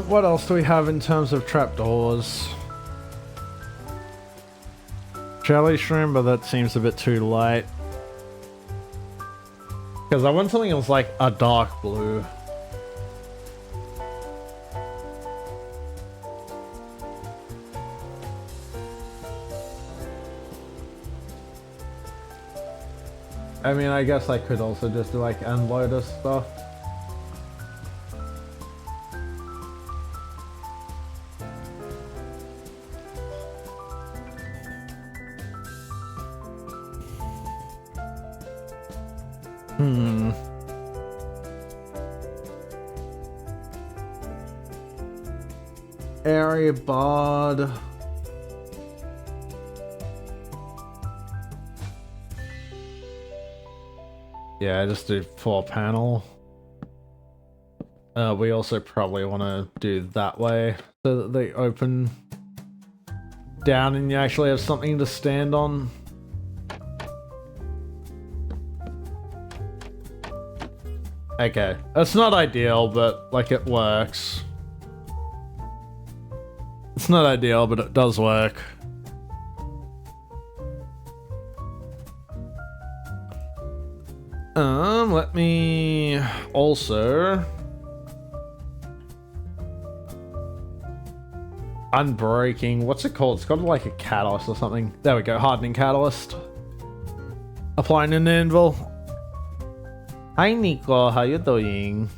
What else do we have in terms of trapdoors? Jelly shroom, but that seems a bit too light. Because I want something that was like a dark blue. I mean, I guess I could also just do like End Lotus stuff. Area Bard. Yeah, just do 4 panel. We also probably want to do that way so that they open down and you actually have something to stand on. Okay, that's not ideal, but like it works. It's not ideal, but it does work. Let me also unbreaking. What's it called? It's got like a catalyst or something. There we go. Hardening catalyst. Applying an anvil. Hi Nico, how you doing?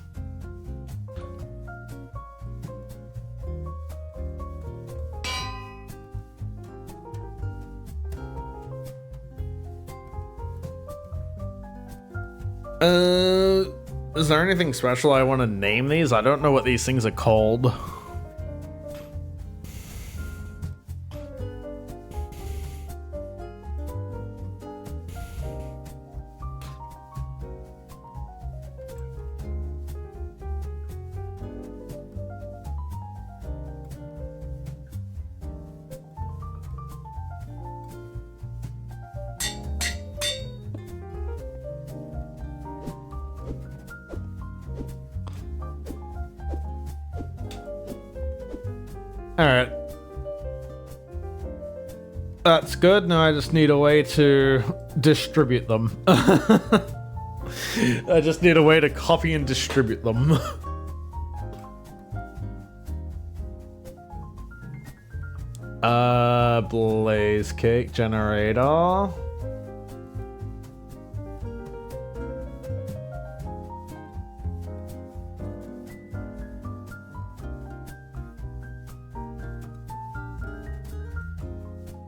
Is there anything special I want to name these? I don't know what these things are called. Alright. That's good. Now I just need a way to distribute them. I just need a way to copy and distribute them. Blaze cake generator.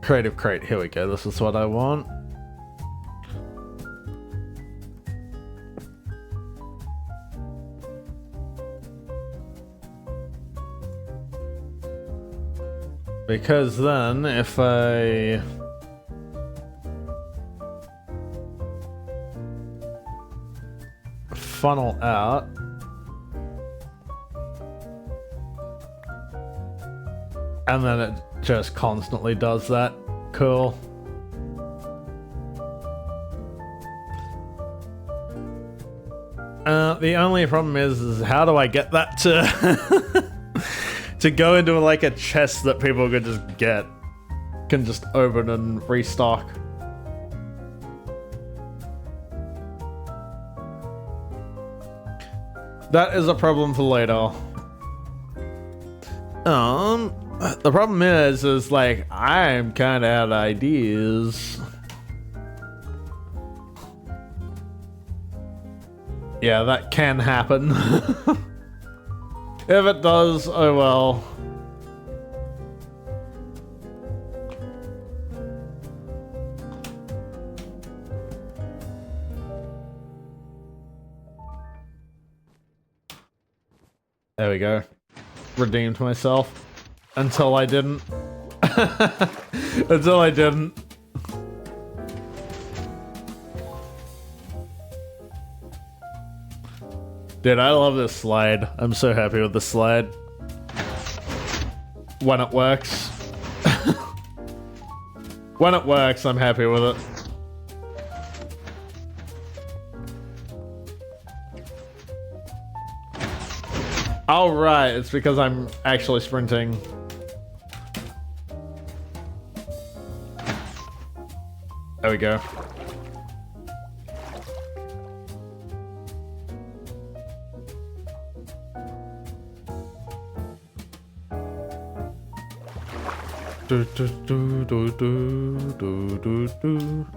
Creative crate, here we go, this is what I want. Because then, if I... funnel out... and then it just constantly does that. Cool. The only problem is how do I get that to to go into like a chest that people could just get, can just open and restock. That is a problem for later. The problem is like, I'm kind of out of ideas. Yeah, that can happen. If it does, oh well. There we go. redeemed myself. Until I didn't. Until I didn't. Dude, I love this slide. I'm so happy with the slide. When it works. When it works, I'm happy with it. Oh, right. It's because I'm actually sprinting. There we go.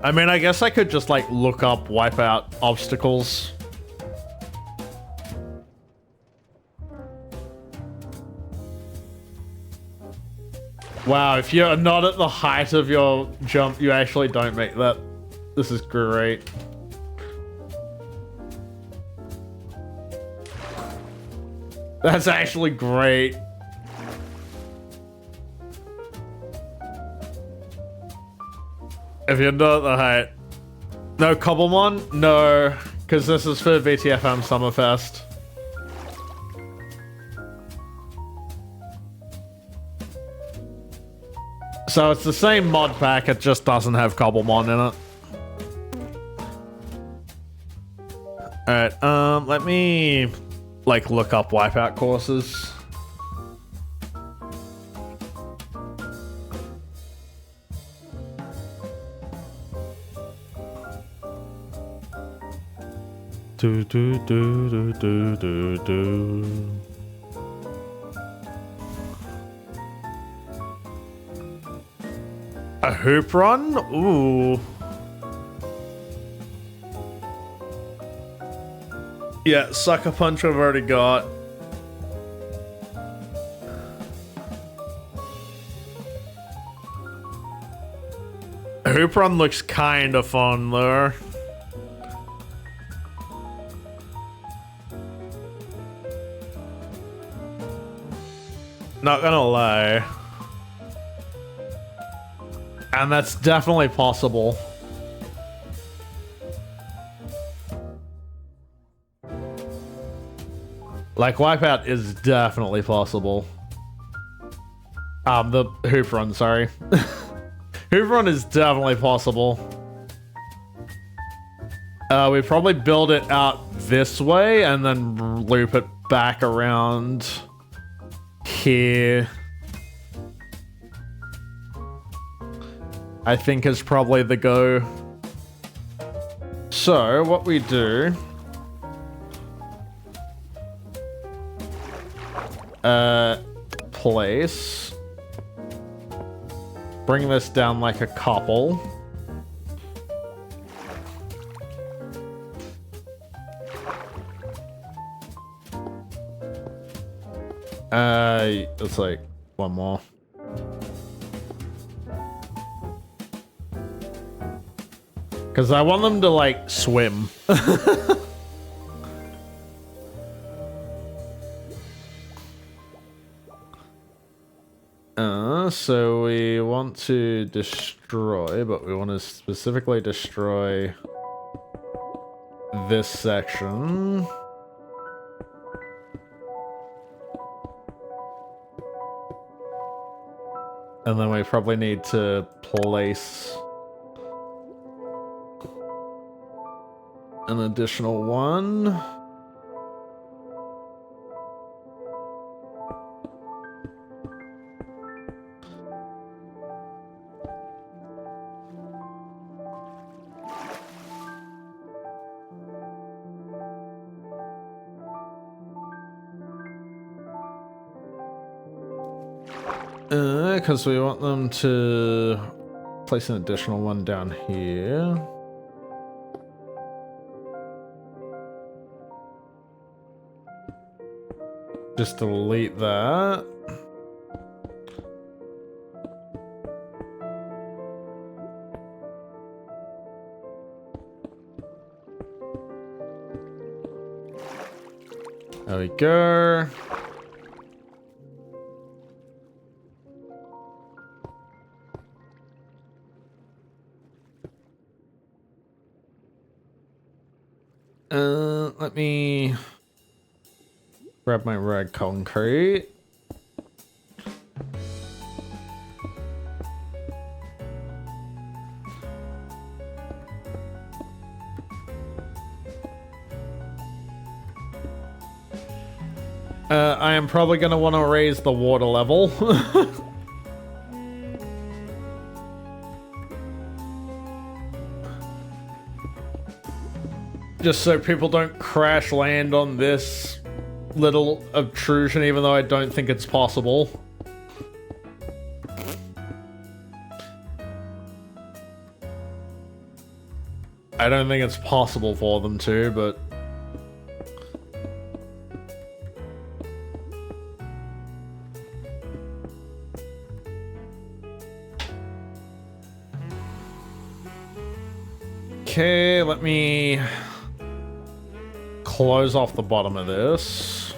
I mean, I guess I could just like look up wipeout obstacles. Wow, if you're not at the height of your jump, you actually don't make that. This is great. That's actually great. If you're not at the height. No, Cobblemon? No, because this is for VTFM Summerfest. So it's the same mod pack, it just doesn't have Cobblemon in it. Alright, let me, like, look up wipeout courses. Do do do do do do do. A hoop run? Ooh. Yeah, Sucker Punch I've already got. A hoop run looks kinda fun though. Not gonna lie. And that's definitely possible. Like, wipeout is definitely possible. The hoop run, sorry. Hoop run is definitely possible. We probably build it out this way and then loop it back around here. I think is probably the go. So what we do, place, bring this down like a couple. It's like one more. Because I want them to, like, swim. So we want to destroy, but we want to specifically destroy this section. And then we probably need to place an additional one. Because we want them to place an additional one down here. Just delete that. There we go. Let me grab my red concrete. I am probably going to want to raise the water level. Just so people don't crash land on this little obtrusion, even though I don't think it's possible. I don't think it's possible for them to, but... Okay, let me close off the bottom of this.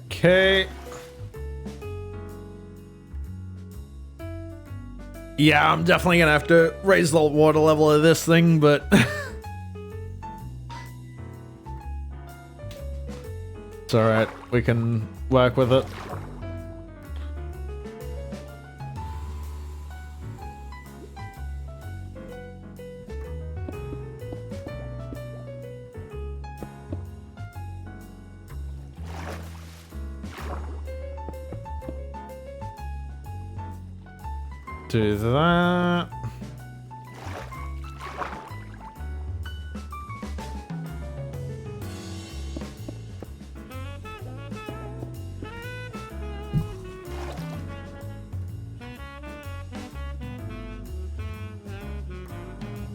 Okay. Yeah, I'm definitely gonna have to raise the water level of this thing, but... It's alright, we can work with it. Do that.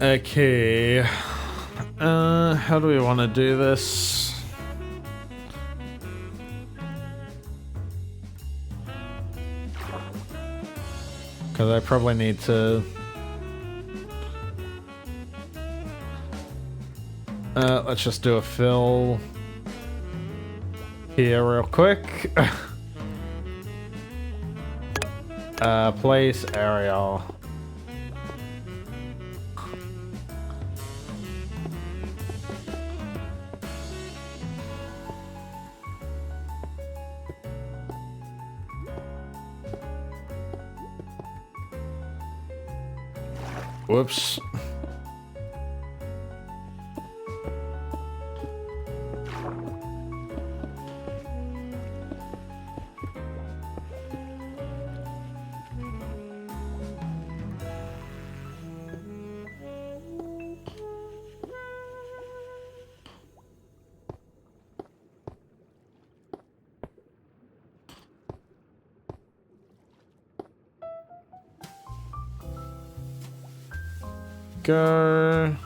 Okay. How do we want to do this? Because I probably need to... let's just do a fill here real quick. Place area. Whoops. Go.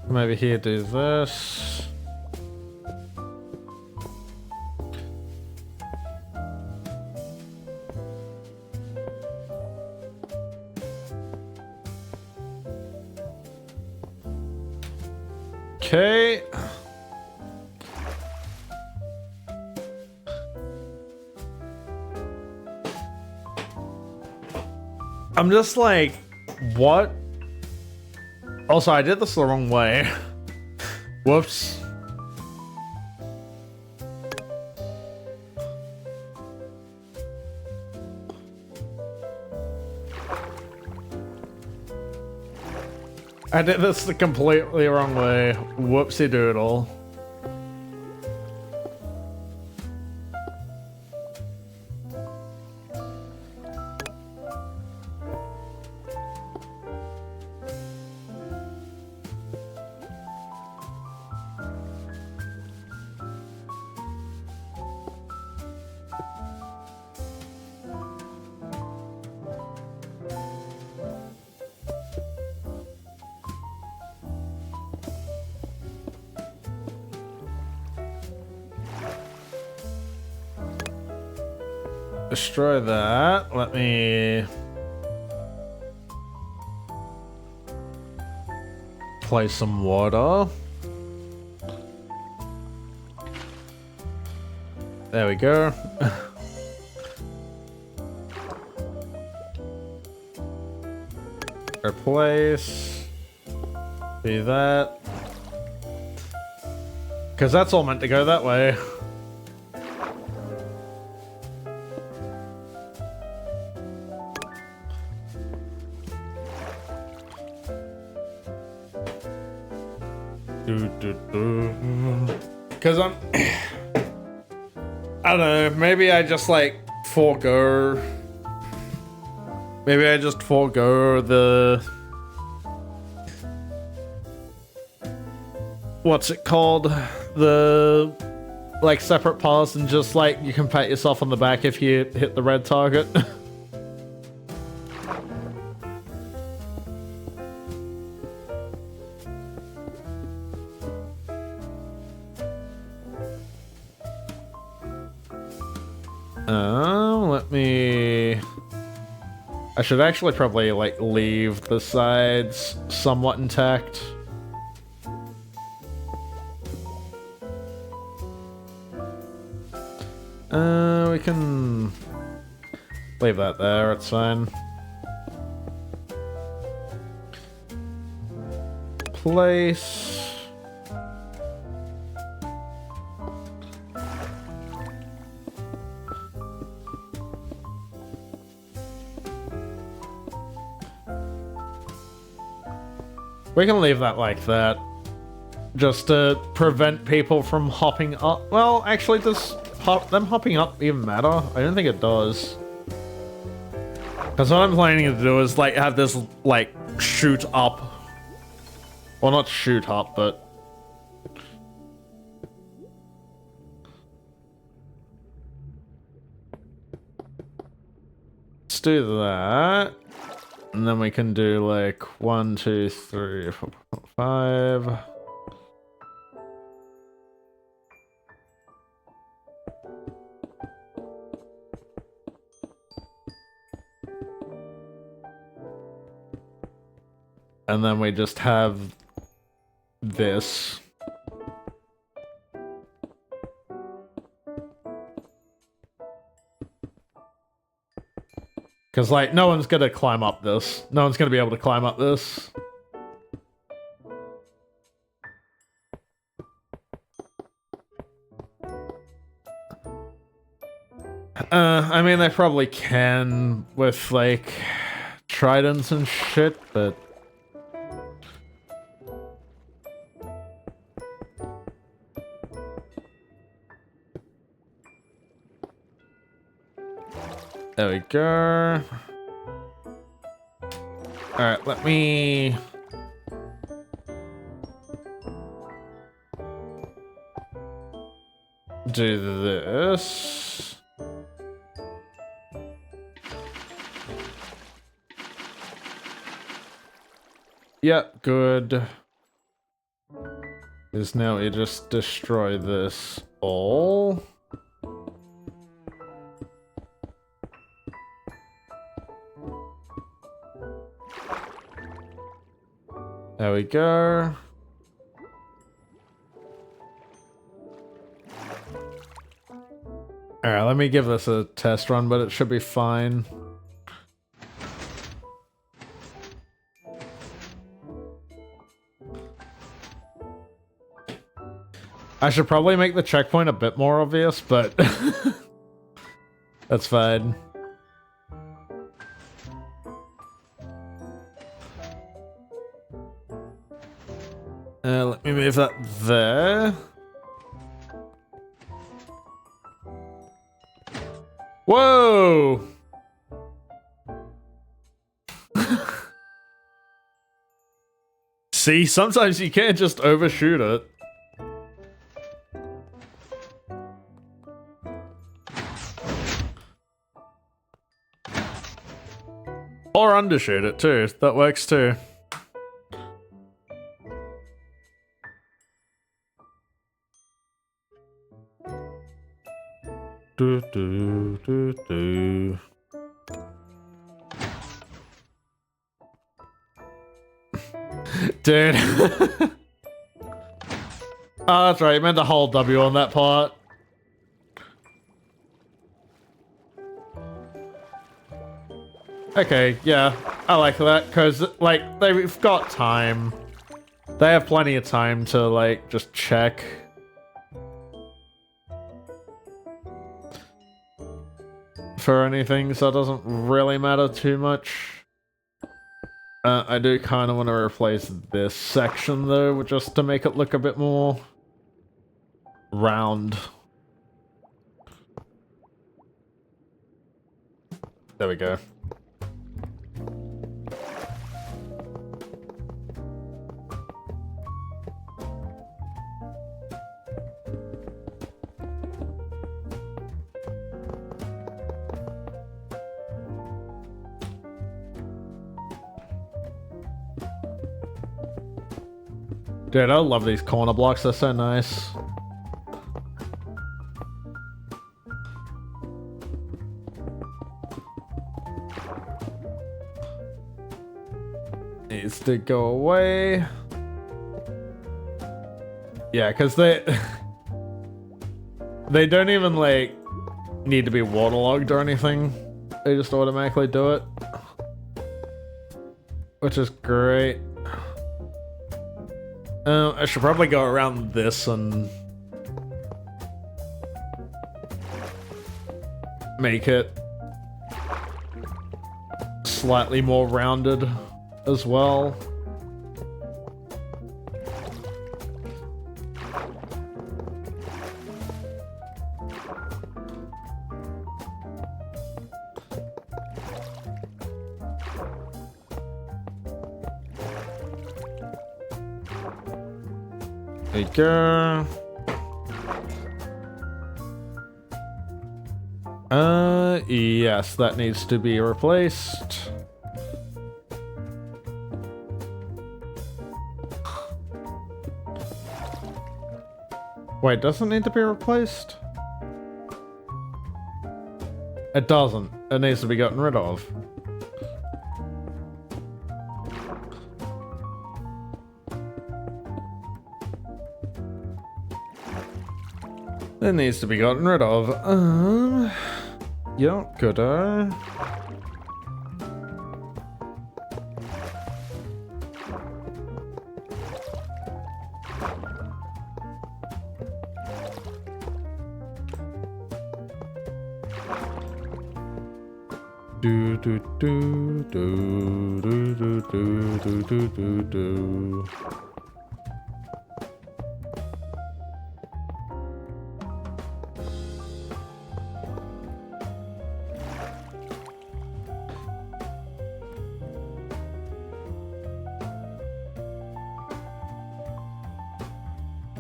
Come over here, do this. Okay. I'm just like, what? Also, I did this the wrong way. Whoops. I did this the completely wrong way. Whoopsie doodle. Destroy that. Let me place some water. There we go. Replace. Do that. Because that's all meant to go that way. Because I'm... I don't know, maybe I just like forego... Maybe I just forego the... What's it called? The... like separate paths, and just like you can pat yourself on the back if you hit the red target. Let me... I should actually probably, like, leave the sides somewhat intact. We can... leave that there, it's fine. Place... We can leave that like that. Just to prevent people from hopping up. Well, actually, does them hopping up even matter? I don't think it does. Because what I'm planning to do is, like, have this, like, shoot up. Well, not shoot up, but... Let's do that. And then we can do like 1, 2, 3, 4, 5. And then we just have this. Because, like, no one's gonna climb up this. No one's gonna be able to climb up this. I mean, they probably can with, like, tridents and shit, but... There we go. Alright, let me... do this. Yep, good. Is now we just destroy this all. There we go. Alright, let me give this a test run, but it should be fine. I should probably make the checkpoint a bit more obvious, but that's fine. Let me move that there. Whoa! See, sometimes you can't just overshoot it. Or undershoot it too, that works too. Do, do, do, do. Dude. Oh, that's right. You meant to hold W on that part. Okay, yeah. I like that, because, like, they've got time. They have plenty of time to, like, just check. For anything, so it doesn't really matter too much. I do kind of want to replace this section, though, just to make it look a bit more round. There we go. Dude, I love these corner blocks, they're so nice. Needs to go away. Yeah, because they don't even, like, need to be waterlogged or anything. They just automatically do it. Which is great. I should probably go around this and make it slightly more rounded as well. There you go. Yes, that needs to be replaced. Wait, doesn't need to be replaced? It doesn't. It needs to be gotten rid of. It needs to be gotten rid of. Yeah, gooder. Do do do do do do do do do do.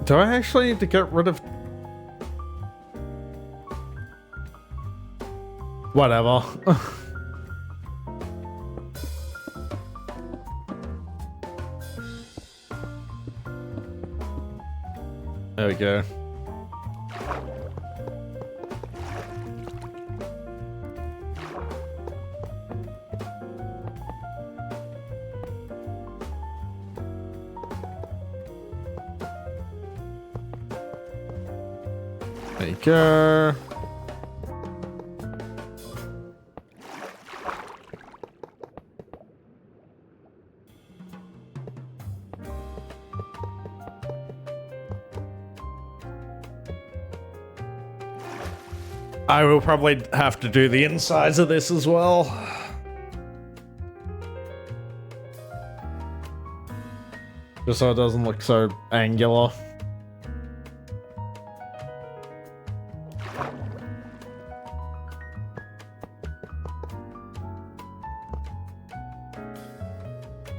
Do I actually need to get rid of... Whatever. There we go. There you go. I will probably have to do the insides of this as well. Just so it doesn't look so angular.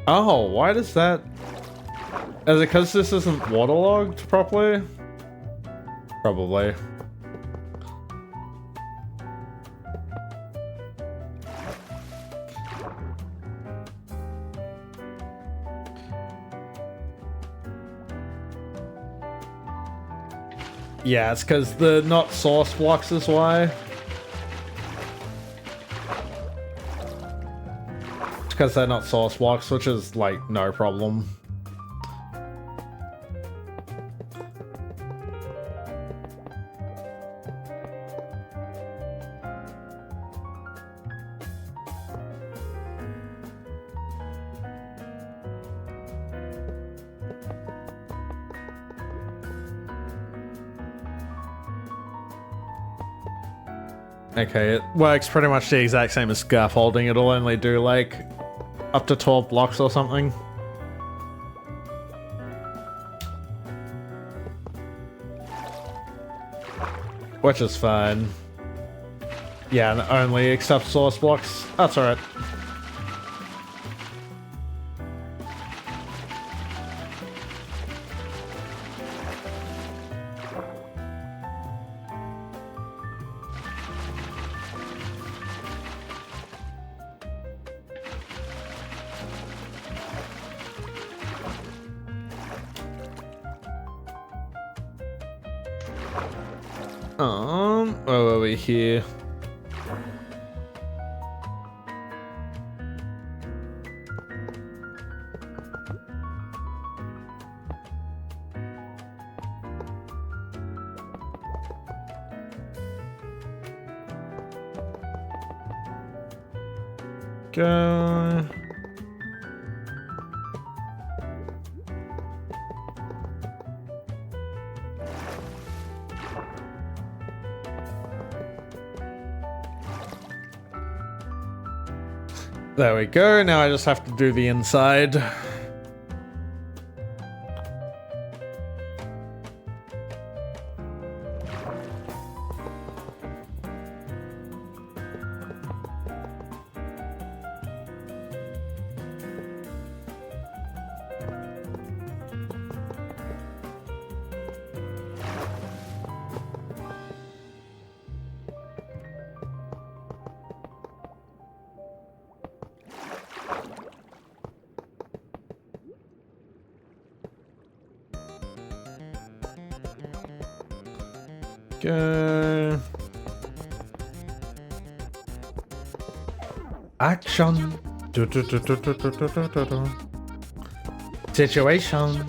Oh, why does that... Is it because this isn't waterlogged properly? Probably. Yeah, it's because the not source blocks is why. It's because they're not source blocks, which is, like, no problem. Okay, it works pretty much the exact same as scaffolding. It'll only do like up to 12 blocks or something. Which is fine. Yeah, and only accept source blocks. That's alright. Where were we here? Go. There we go. Now I just have to do the inside. Go. Action. Situation.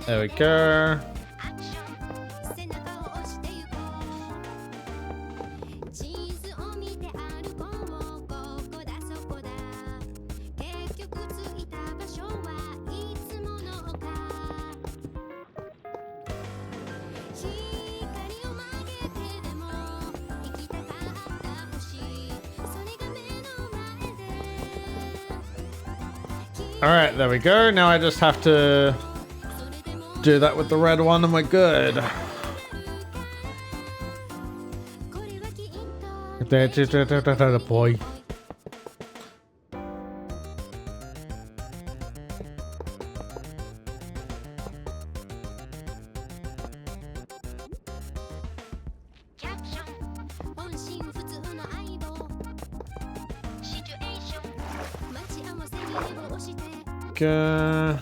There we go. Alright, there we go. Now I just have to do that with the red one and we're good. Boy. Okay.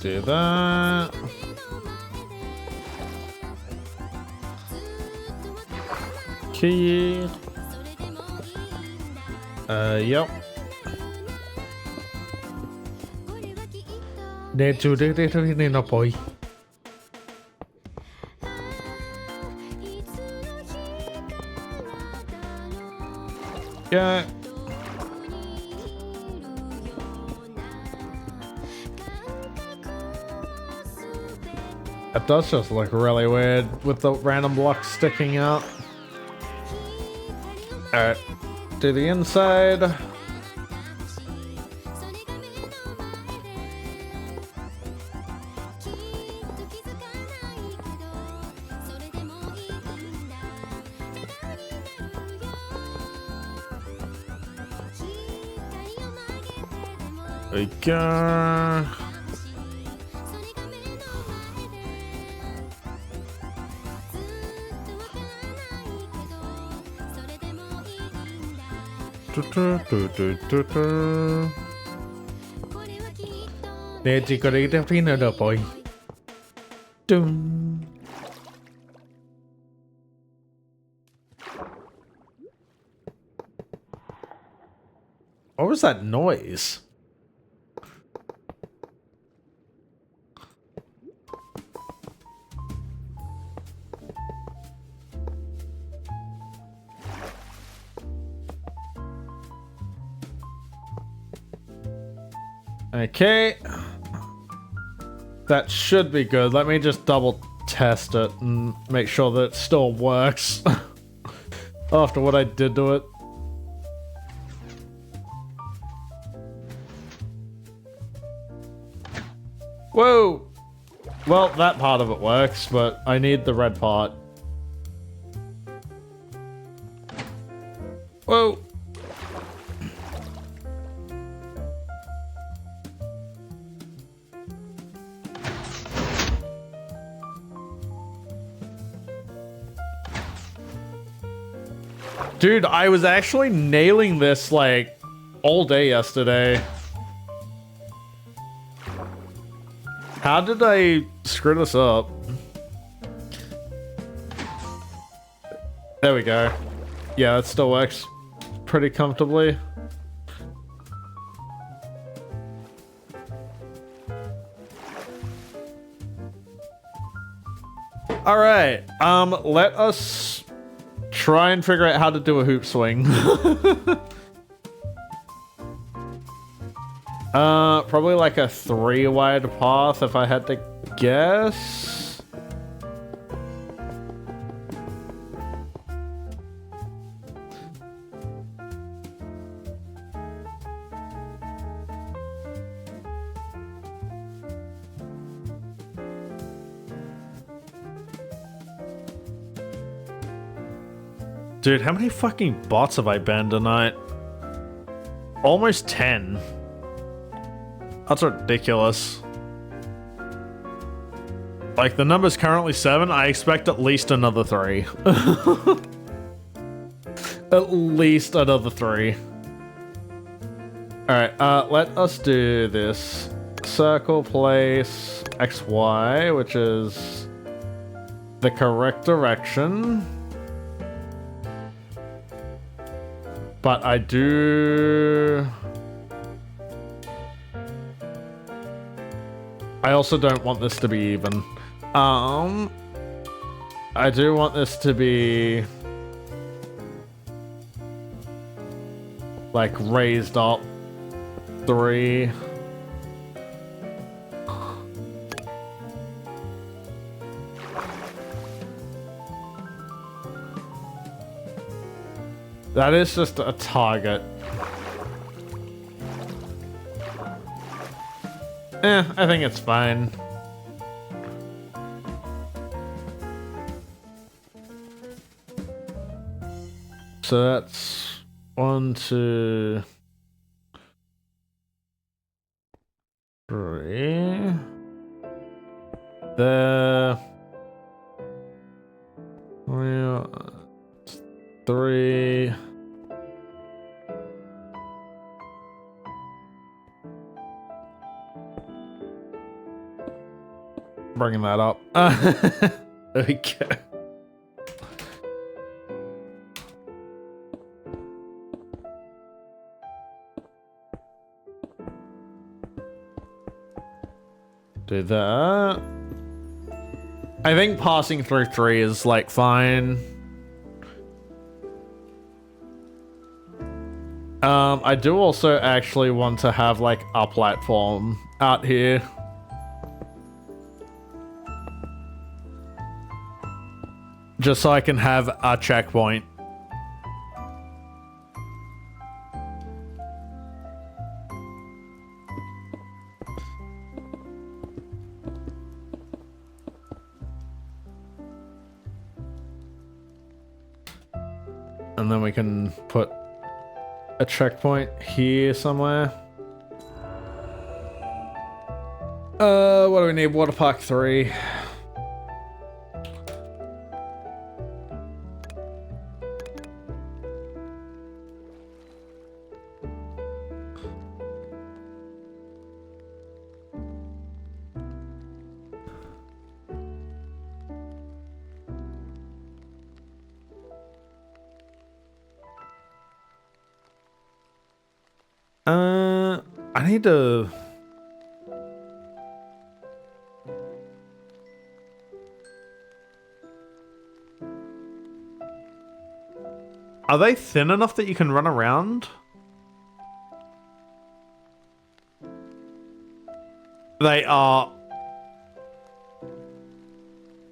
Do that. Key. Yep. No boy. Yeah. It does just look really weird with the random blocks sticking out. Alright, do the inside. we go. Để chỉ có đi theo phim nữa được rồi. What was that noise? Okay. That should be good. Let me just double test it and make sure that it still works after what I did to it. Whoa! Well, that part of it works, but I need the red part. Whoa! Dude, I was actually nailing this like all day yesterday. How did I screw this up? There we go. Yeah, it still works pretty comfortably. All right, let us try and figure out how to do a hoop swing. Probably like a 3-wide path if I had to guess. Dude, how many fucking bots have I banned tonight? Almost 10. That's ridiculous. Like, the number's currently 7. I expect at least another 3. At least another 3. Alright, let us do this. Circle, place, XY, which is the correct direction. But I do... I also don't want this to be even. I do want this to be like raised up 3. That is just a target. I think it's fine. So that's 1, 2, 3. There. 3. Bringing that up. There we go. Do that. I think passing through 3 is like fine. I do also actually want to have like a platform out here. Just so I can have a checkpoint. And then we can put a checkpoint here somewhere. What do we need? Water Park 3. I need to... Are they thin enough that you can run around? They are...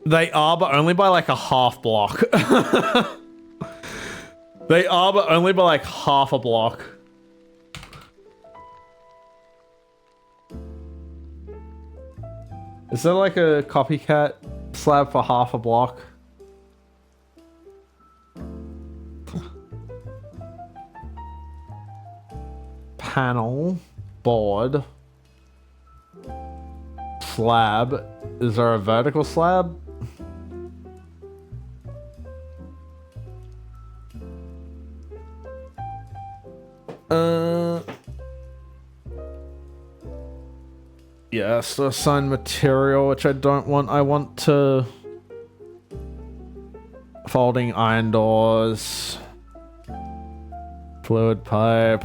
They are, but only by like a half block. They are, but only by like half a block. Is there like a copycat slab for half a block? Panel, board, slab. Is there a vertical slab? Yes, assign material, which I don't want. I want to... Folding iron doors. Fluid pipe.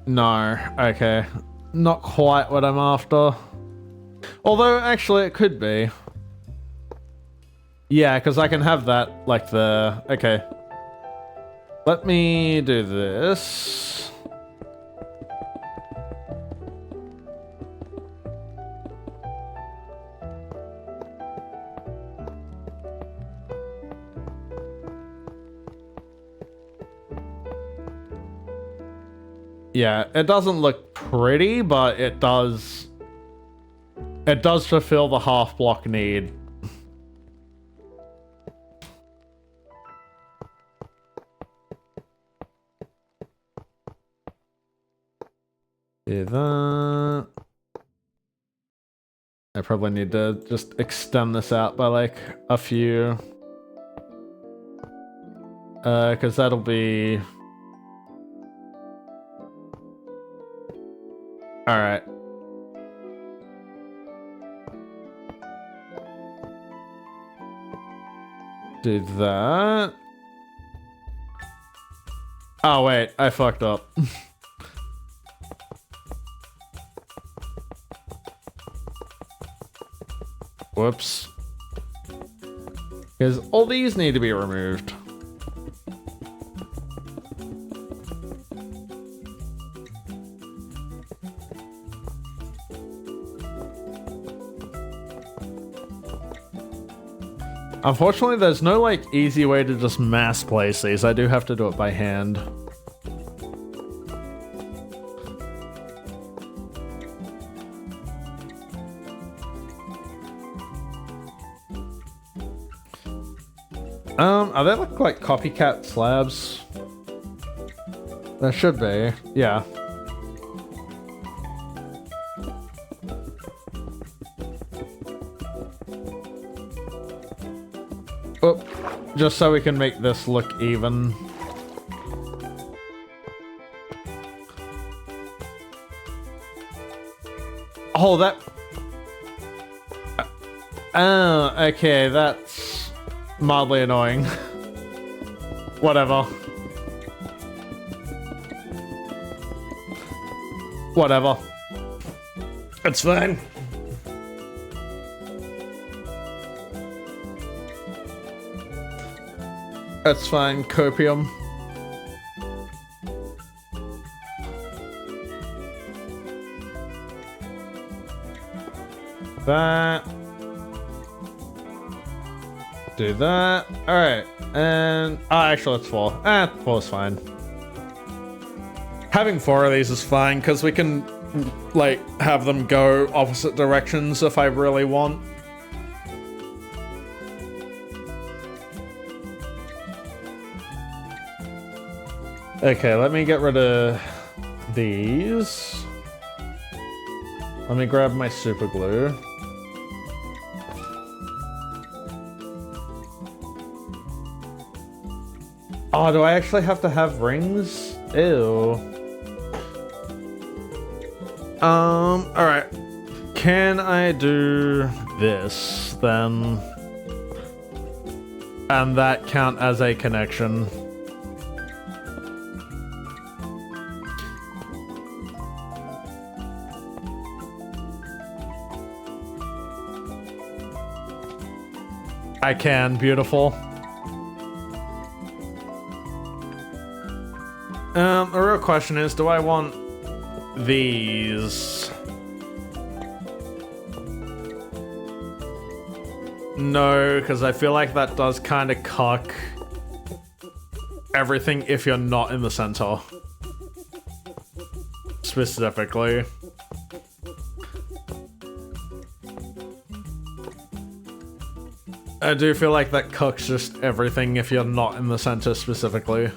No, okay. Not quite what I'm after. Although, actually, it could be. Yeah, because I can have that, like, there. Okay. Let me do this. Yeah, it doesn't look pretty, but it does... It does fulfill the half block need. Do that. I probably need to just extend this out by like a few. Because that'll be... Alright. Do that. Oh wait, I fucked up. Whoops. Because all these need to be removed. Unfortunately, there's no like easy way to just mass place these. I do have to do it by hand. Are there like copycat slabs? There should be, yeah. Oh, just so we can make this look even. Oh, that... Oh, okay, that's mildly annoying. Whatever. Whatever. It's fine. That's fine, copium. That. Do that. Alright. And... Oh, actually, it's 4. 4 is fine. Having 4 of these is fine, because we can, like, have them go opposite directions if I really want. Okay, let me get rid of these. Let me grab my super glue. Oh, do I actually have to have rings? Ew. Alright. Can I do this then? And that count as a connection? I can, beautiful. The real question is, do I want these? No, because I feel like that does kind of cuck everything if you're not in the center. Specifically. I do feel like that cucks just everything if you're not in the center specifically.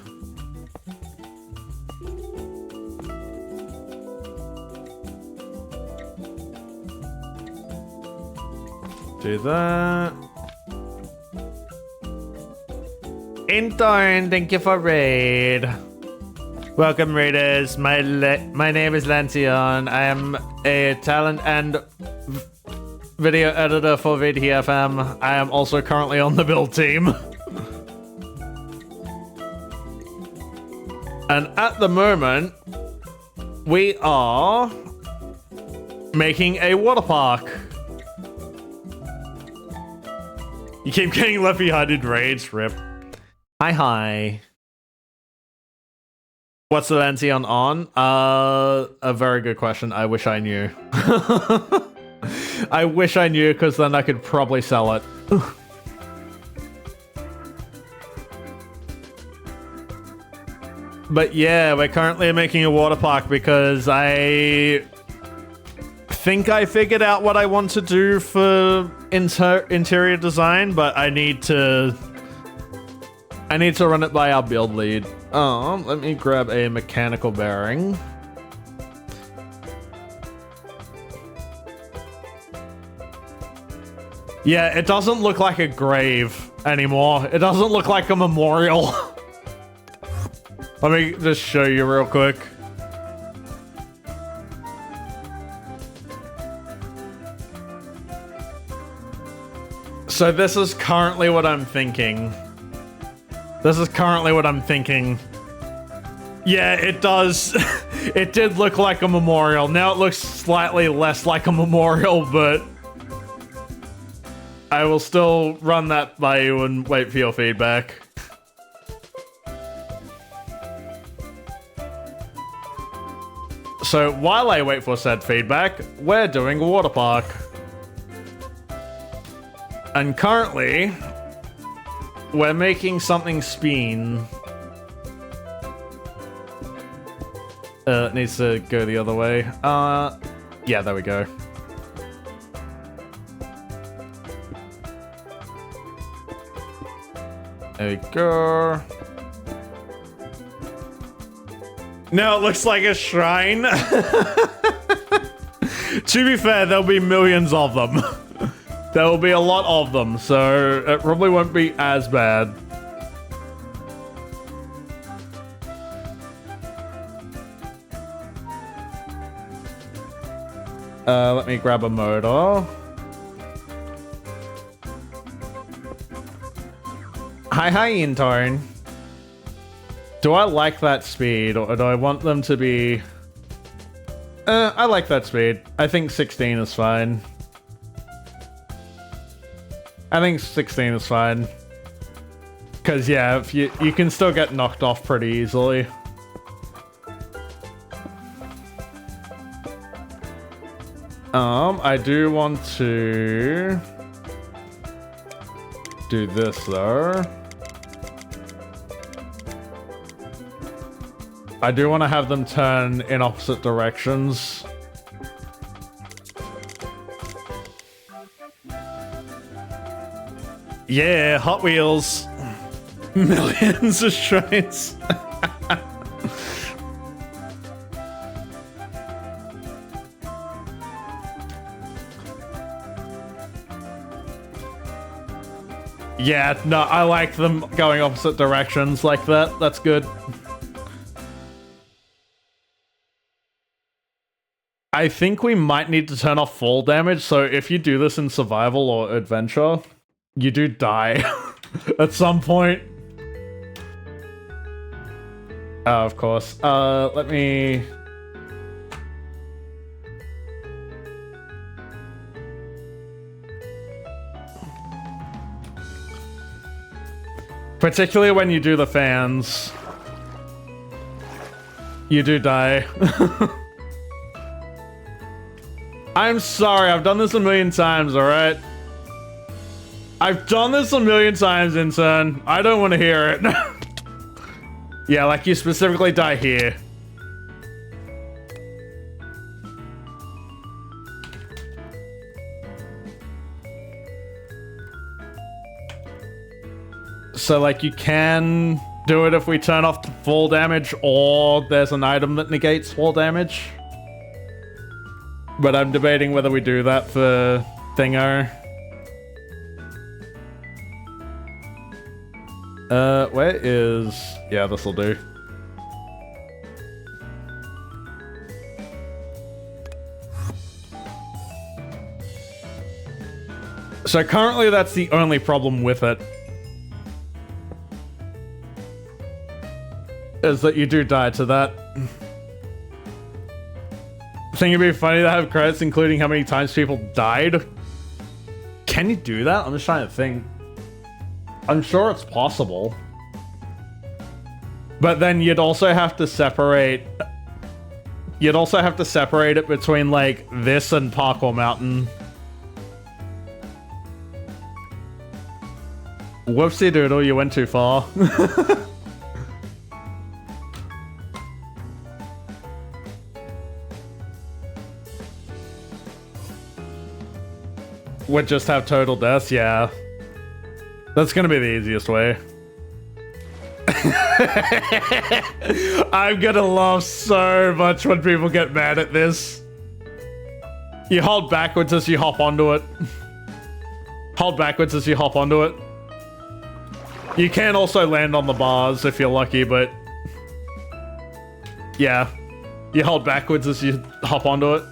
Do that. Intern, thank you for raid. Welcome, raiders. My name is Lanceon. I am a talent and video editor for VTFM. I am also currently on the build team. And at the moment, we are making a water park. You keep getting left behind in raids, rip. Hi. What's the Lanceon on? A very good question. I wish I knew. I wish I knew, because then I could probably sell it. But yeah, we're currently making a water park because I think I figured out what I want to do for interior design, but I need to run it by our build lead. Let me grab a mechanical bearing. Yeah, it doesn't look like a grave anymore. It doesn't look like a memorial. Let me just show you real quick. So this is currently what I'm thinking. Yeah, it does. It did look like a memorial. Now it looks slightly less like a memorial, but I will still run that by you and wait for your feedback. So while I wait for said feedback, we're doing a water park. And currently, we're making something spin. It needs to go the other way. Yeah, there we go. There we go. Now it looks like a shrine. To be fair, there'll be millions of them. There will be a lot of them, so it probably won't be as bad. Let me grab a motor. Hi, intern. Do I like that speed, or do I want them to be... I like that speed. I think 16 is fine. I think 16 is fine. Because, yeah, if you can still get knocked off pretty easily. I do want to do this, though. I do want to have them turn in opposite directions. Yeah, Hot Wheels. Millions of shrines. Yeah, no, I like them going opposite directions like that. That's good. I think we might need to turn off fall damage, so if you do this in survival or adventure, you do die at some point. Of course. Let me... Particularly when you do the fans. You do die. I'm sorry, I've done this a million times, alright? I've done this a million times, intern. I don't want to hear it. Yeah, like you specifically die here. So, like, you can do it if we turn off the fall damage, or there's an item that negates fall damage. But I'm debating whether we do that for Thingo. Where is... Yeah, this'll do. So currently that's the only problem with it. Is that you do die to that. I think it'd be funny to have credits including how many times people died. Can you do that? I'm just trying to think. I'm sure it's possible. But then you'd also have to separate... You'd also have to separate it between, like, this and Parkour Mountain. Whoopsie doodle, you went too far. Would just have total deaths, yeah. That's gonna be the easiest way. I'm gonna laugh so much when people get mad at this. You hold backwards as you hop onto it. Hold backwards as you hop onto it. You can also land on the bars if you're lucky, but... Yeah. You hold backwards as you hop onto it.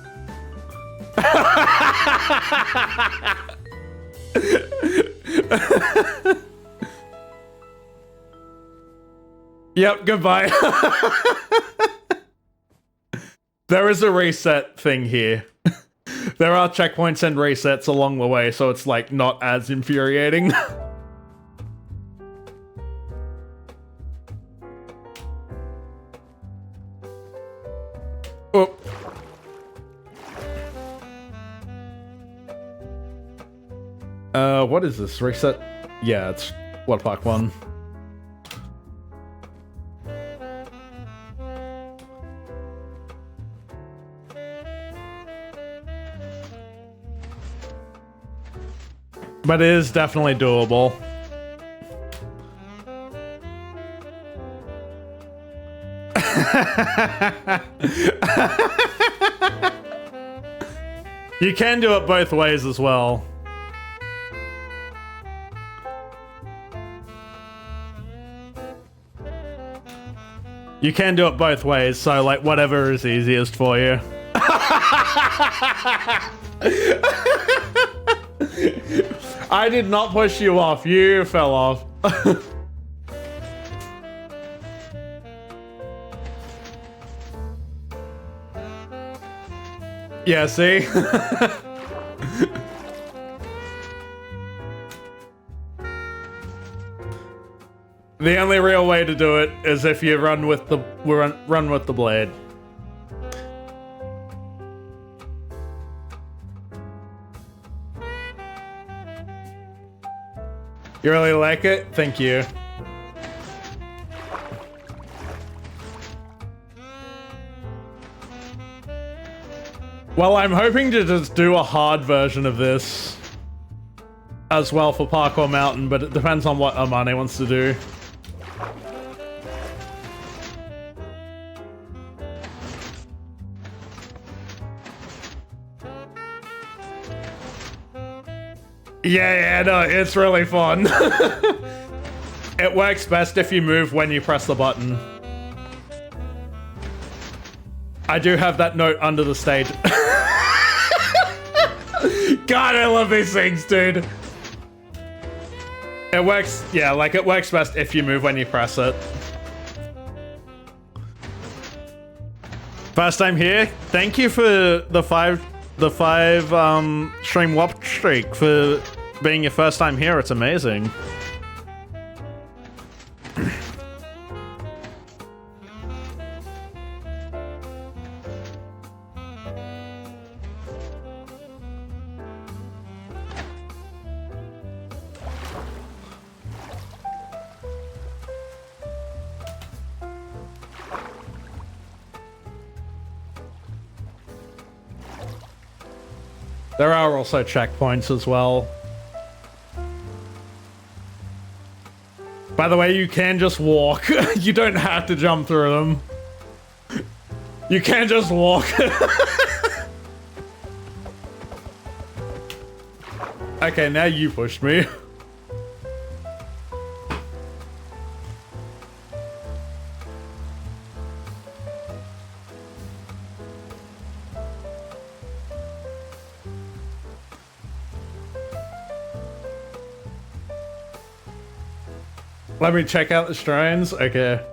Yep, goodbye. There is a reset thing here. There are checkpoints and resets along the way, so it's like not as infuriating. Oh. What is this? Reset? Yeah, it's What Park 1. But it is definitely doable. You can do it both ways as well. You can do it both ways, so like whatever is easiest for you. I did not push you off, you fell off. Yeah, see? The only real way to do it is if you run with the run with the blade. You really like it? Thank you. Well, I'm hoping to just do a hard version of this as well for Parkour Mountain, but it depends on what Amane wants to do. Yeah, no, it's really fun. It works best if you move when you press the button. I do have that note under the stage. God, I love these things, dude. It works, yeah, like it works best if you move when you press it. First time here, thank you for the five stream watch streak for being your first time here. It's amazing. There are also checkpoints as well. By the way, you can just walk. You don't have to jump through them. You can just walk. Okay, now you pushed me. Let me check out the shrines. Okay.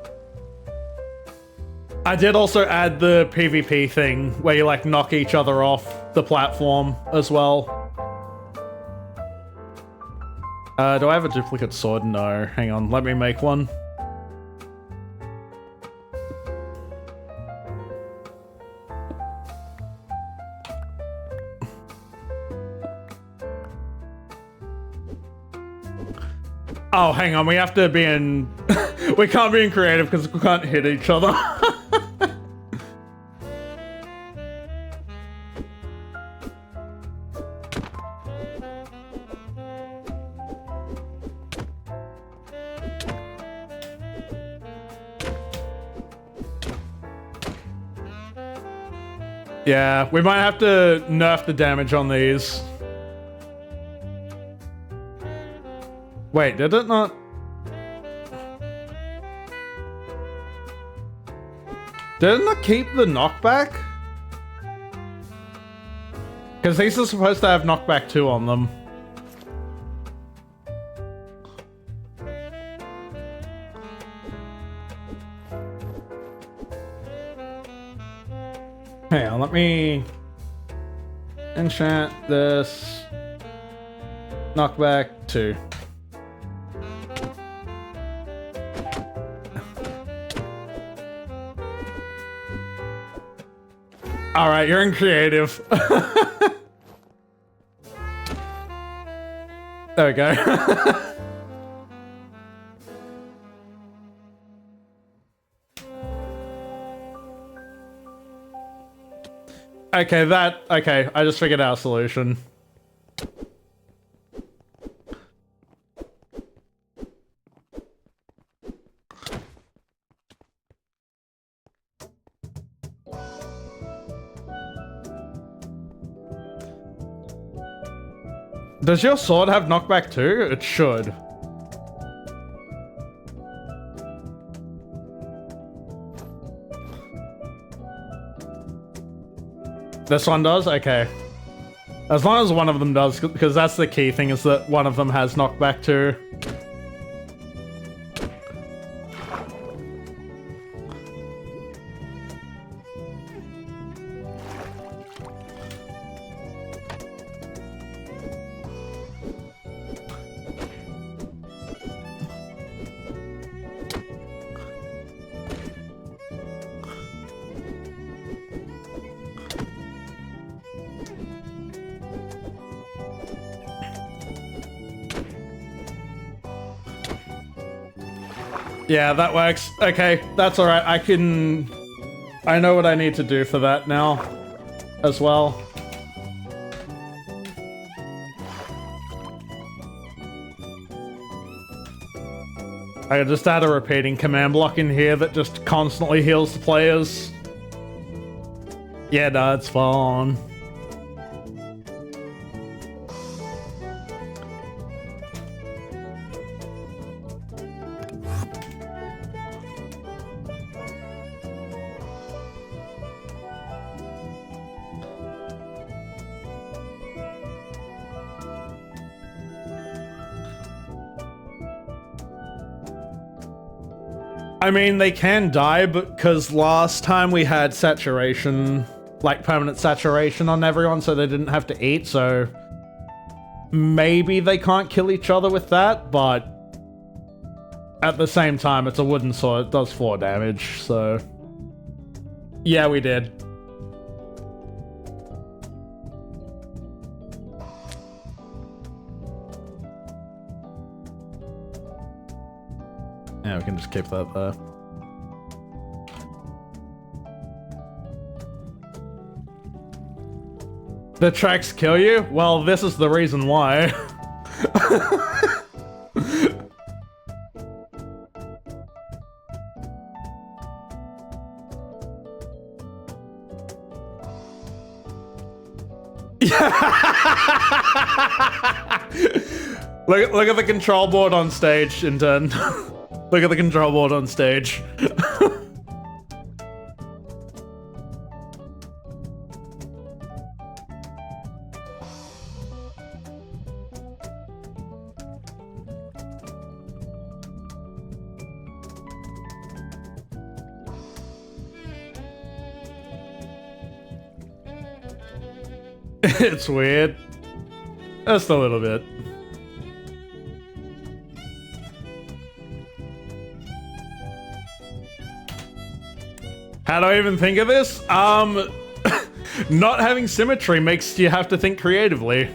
I did also add the PvP thing where you like knock each other off the platform as well. Do I have a duplicate sword? No. Hang on, let me make one. Oh, hang on, we have to be in... We can't be in creative because we can't hit each other. Yeah, we might have to nerf the damage on these. Wait, did it not? Did it not keep the knockback? Because these are supposed to have knockback 2 on them. Hang on, let me enchant this. Knockback 2. All right, you're in creative. There we go. Okay, I just figured out a solution. Does your sword have knockback too? It should. This one does? Okay. As long as one of them does, because that's the key thing, is that one of them has knockback too. Yeah, that works. Okay, that's alright. I know what I need to do for that now as well. I just add a repeating command block in here that just constantly heals the players. Yeah, no, it's fun. I mean, they can die, because last time we had saturation, like permanent saturation on everyone, so they didn't have to eat, so maybe they can't kill each other with that, but at the same time, it's a wooden sword. It does 4 damage, so yeah, we did. Yeah, we can just keep that there. The tracks kill you? Well, this is the reason why. Look at the control board on stage, intern. Look at the control board on stage. It's weird. Just a little bit. How do I even think of this? Not having symmetry makes you have to think creatively.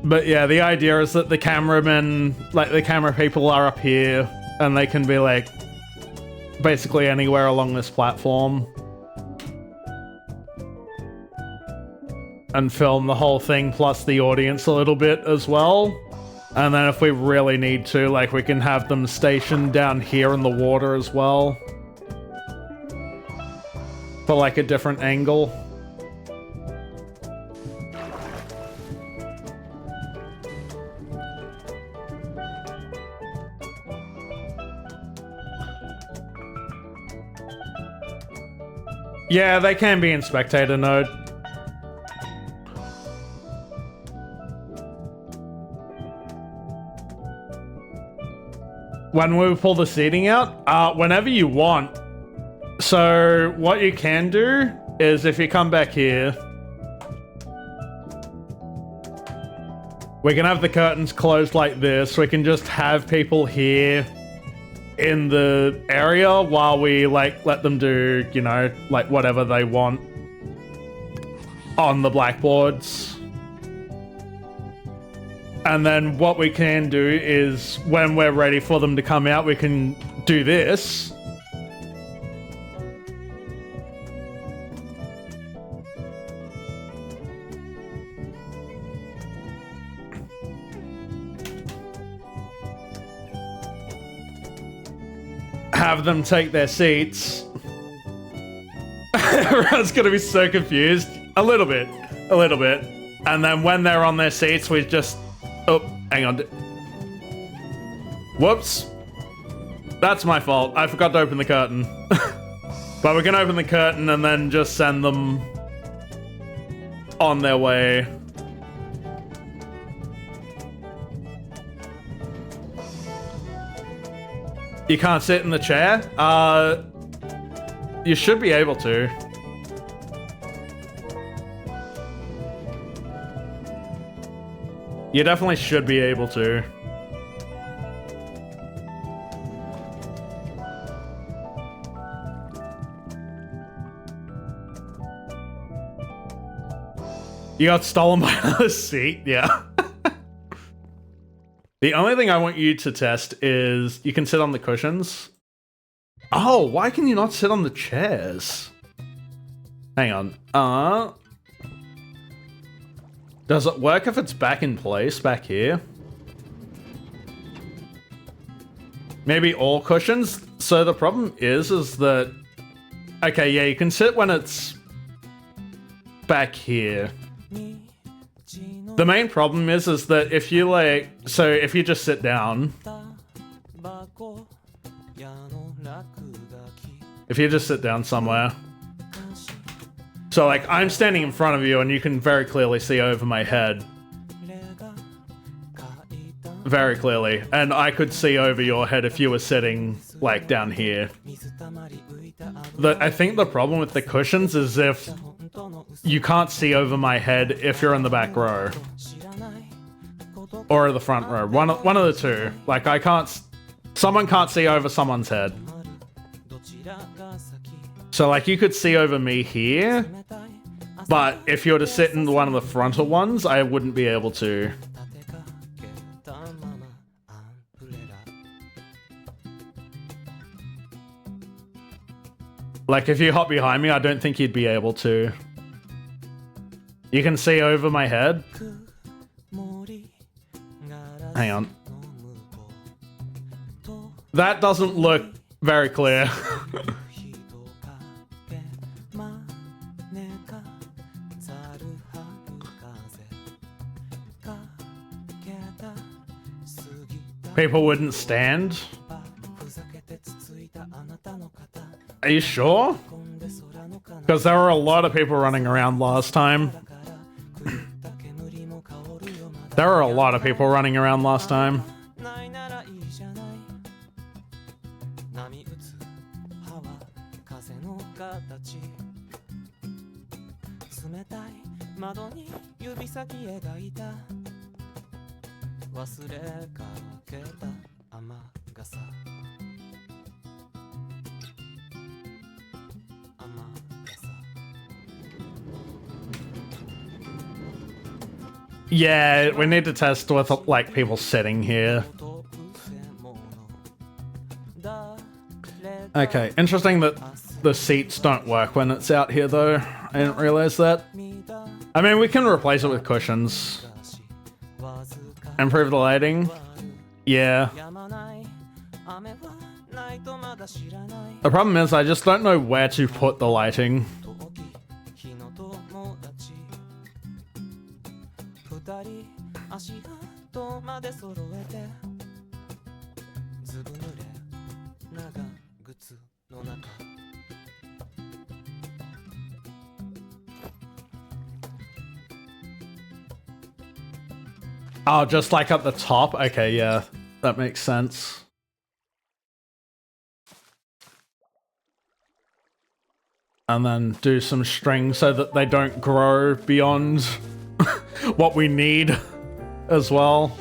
But yeah, the idea is that the cameramen, like the camera people, are up here, and they can be like basically anywhere along this platform and film the whole thing plus the audience a little bit as well. And then if we really need to, like, we can have them stationed down here in the water as well for like a different angle. Yeah, they can be in spectator mode. When we pull the seating out, whenever you want. So what you can do is if you come back here, we can have the curtains closed like this. We can just have people here in the area while we like let them do, you know, like whatever they want on the blackboards. And then what we can do is when we're ready for them to come out, we can do this. Have them take their seats. Everyone's gonna be so confused. A little bit. And then when they're on their seats, we just... Oh, hang on. Whoops. That's my fault. I forgot to open the curtain. But we can open the curtain and then just send them on their way. You can't sit in the chair? You should be able to. You definitely should be able to. You got stolen by another seat? Yeah. The only thing I want you to test is you can sit on the cushions. Oh, why can you not sit on the chairs? Hang on. Does it work if it's back in place, back here? Maybe all cushions? So the problem is that... Okay, yeah, you can sit when it's back here. The main problem is that if you like... So if you just sit down... If you just sit down somewhere... So like, I'm standing in front of you and you can very clearly see over my head. very clearly, and I could see over your head if you were sitting, like, down here. I think the problem with the cushions is if you can't see over my head if you're in the back row. Or the front row. One of the two. Like, I can't... Someone can't see over someone's head. So, like, you could see over me here, but if you were to sit in one of the frontal ones, I wouldn't be able to. Like, if you hop behind me, I don't think you'd be able to. You can see over my head. Hang on. That doesn't look very clear. People wouldn't stand? Are you sure? Because there were a lot of people running around last time. There were a lot of people running around last time. Yeah, we need to test with, like, people sitting here. Okay, interesting that the seats don't work when it's out here, though. I didn't realize that. I mean, we can replace it with cushions. Improve the lighting? Yeah. The problem is, I just don't know where to put the lighting. Oh, just like at the top? Okay, yeah, that makes sense. And then do some strings so that they don't grow beyond what we need as well.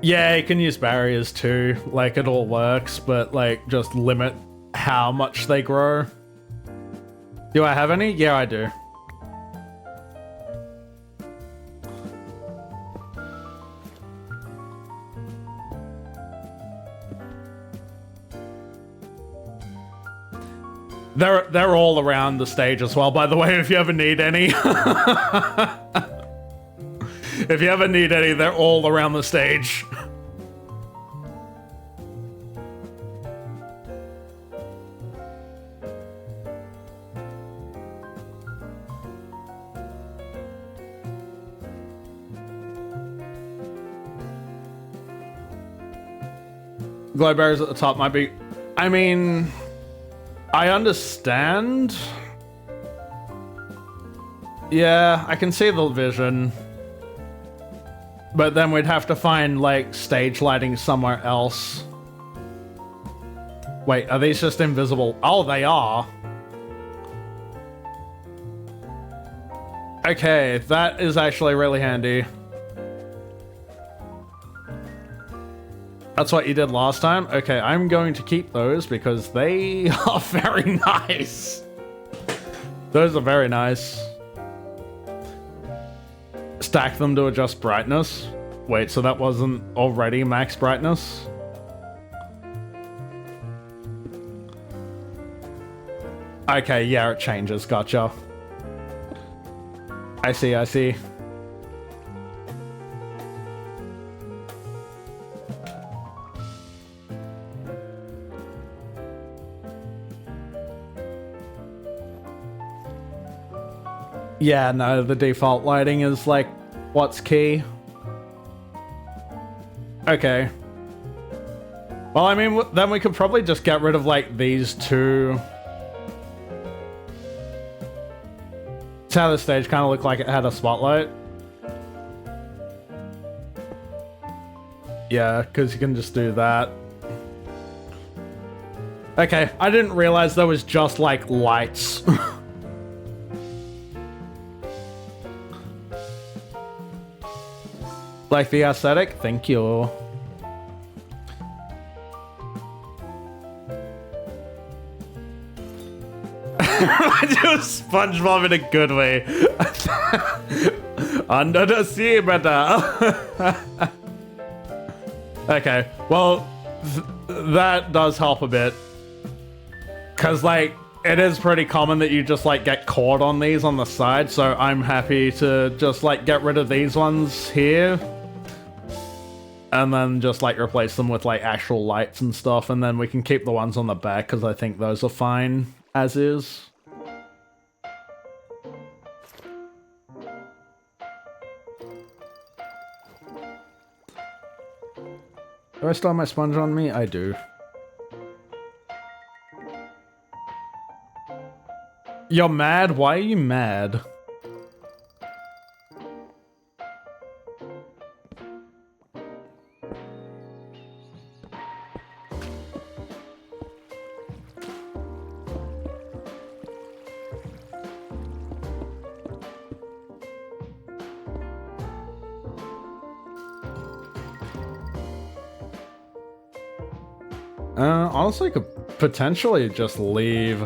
Yeah, you can use barriers too, like it all works, but like just limit how much they grow. Do I have any? Yeah, I do. They're all around the stage as well, by the way, if you ever need any. If you ever need any, they're all around the stage. Glow barriers at the top might be... I mean... I understand. Yeah, I can see the vision. But then we'd have to find, like, stage lighting somewhere else. Wait, are these just invisible? Oh, they are. Okay, that is actually really handy. That's what you did last time? Okay, I'm going to keep those because they are very nice. Those are very nice. Stack them to adjust brightness. Wait, so that wasn't already max brightness? Okay, yeah, it changes. Gotcha. I see, I see. Yeah, no, the default lighting is like what's key. Okay. Well, I mean, then we could probably just get rid of, like, these two. That's how the stage kind of looked like it had a spotlight. Yeah, because you can just do that. Okay, I didn't realize there was just, like, lights. Like the aesthetic? Thank you. I do SpongeBob in a good way. Under the sea, better. Okay, well, that does help a bit. Because, like, it is pretty common that you just, like, get caught on these on the side, so I'm happy to just, like, get rid of these ones here. And then just, like, replace them with, like, actual lights and stuff, and then we can keep the ones on the back, because I think those are fine as is. Do I still have my sponge on me? I do. You're mad? Why are you mad? Honestly, I could potentially just leave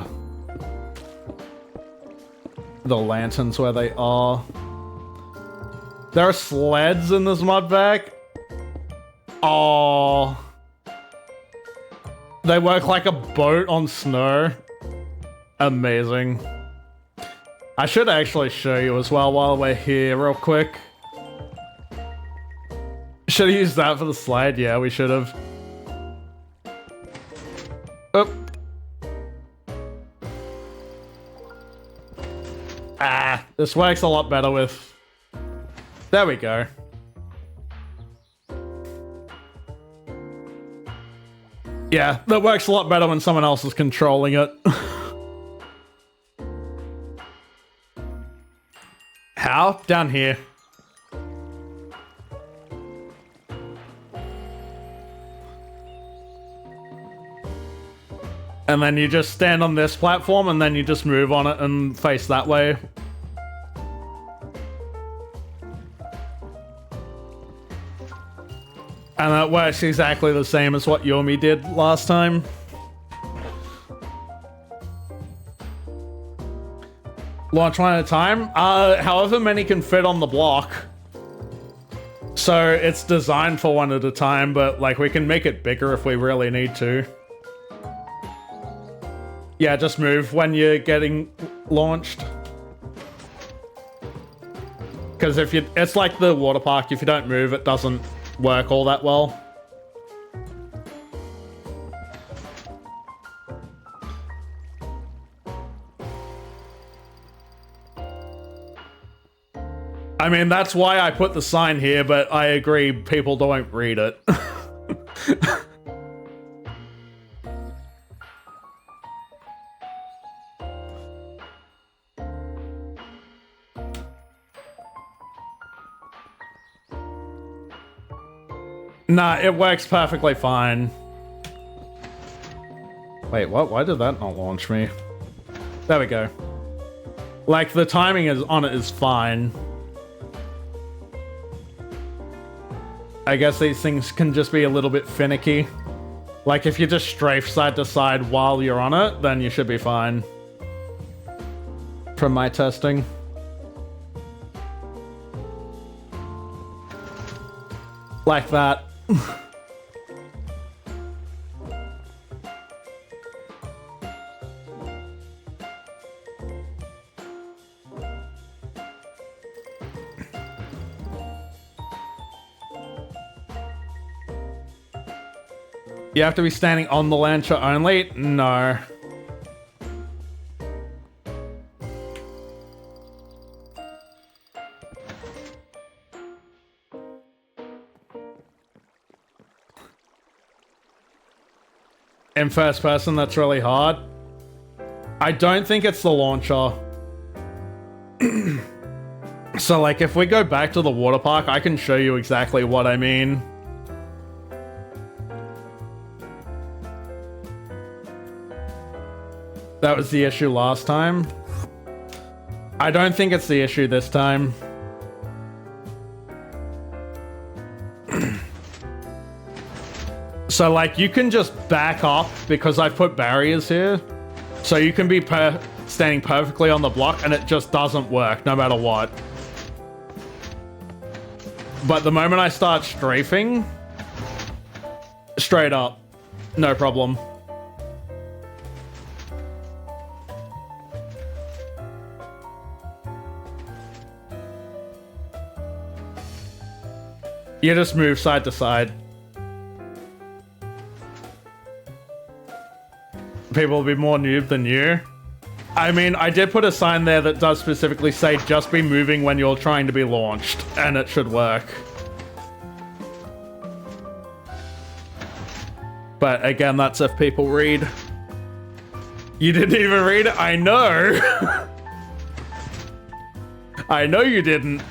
the lanterns where they are. There are sleds in this mod pack. Oh, they work like a boat on snow. Amazing. I should actually show you as well while we're here real quick. Should have used that for the slide. Yeah, we should have. Oh. Ah, this works a lot better with... There we go. Yeah, that works a lot better when someone else is controlling it. How? Down here. And then you just stand on this platform and then you just move on it and face that way. And that works exactly the same as what Yomi did last time. Launch one at a time? However many can fit on the block. So it's designed for one at a time, but like we can make it bigger if we really need to. Yeah, just move when you're getting launched. Because if you, it's like the water park, if you don't move, it doesn't work all that well. I mean, that's why I put the sign here, but I agree, people don't read it. Nah, it works perfectly fine. Wait, what? Why did that not launch me? There we go. Like, the timing is on it is fine. I guess these things can just be a little bit finicky. Like, if you just strafe side to side while you're on it, then you should be fine. From my testing. Like that. You have to be standing on the launcher only? No. In first person, that's really hard. I don't think it's the launcher. So, like, if we go back to the water park, I can show you exactly what I mean. That was the issue last time. I don't think it's the issue this time. So, like, you can just back up because I put barriers here. So you can be standing perfectly on the block and it just doesn't work no matter what. But the moment I start strafing, straight up, no problem. You just move side to side. People will be more noob than you. I mean, I did put a sign there that does specifically say just be moving when you're trying to be launched, and it should work. But again, that's if people read. You didn't even read it? I know! I know you didn't.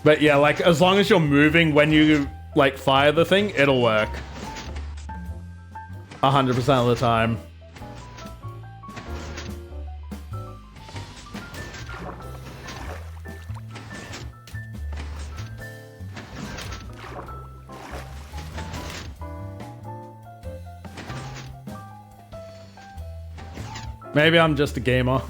But yeah, like, as long as you're moving when you, like, fire the thing, it'll work. 100% of the time. Maybe I'm just a gamer.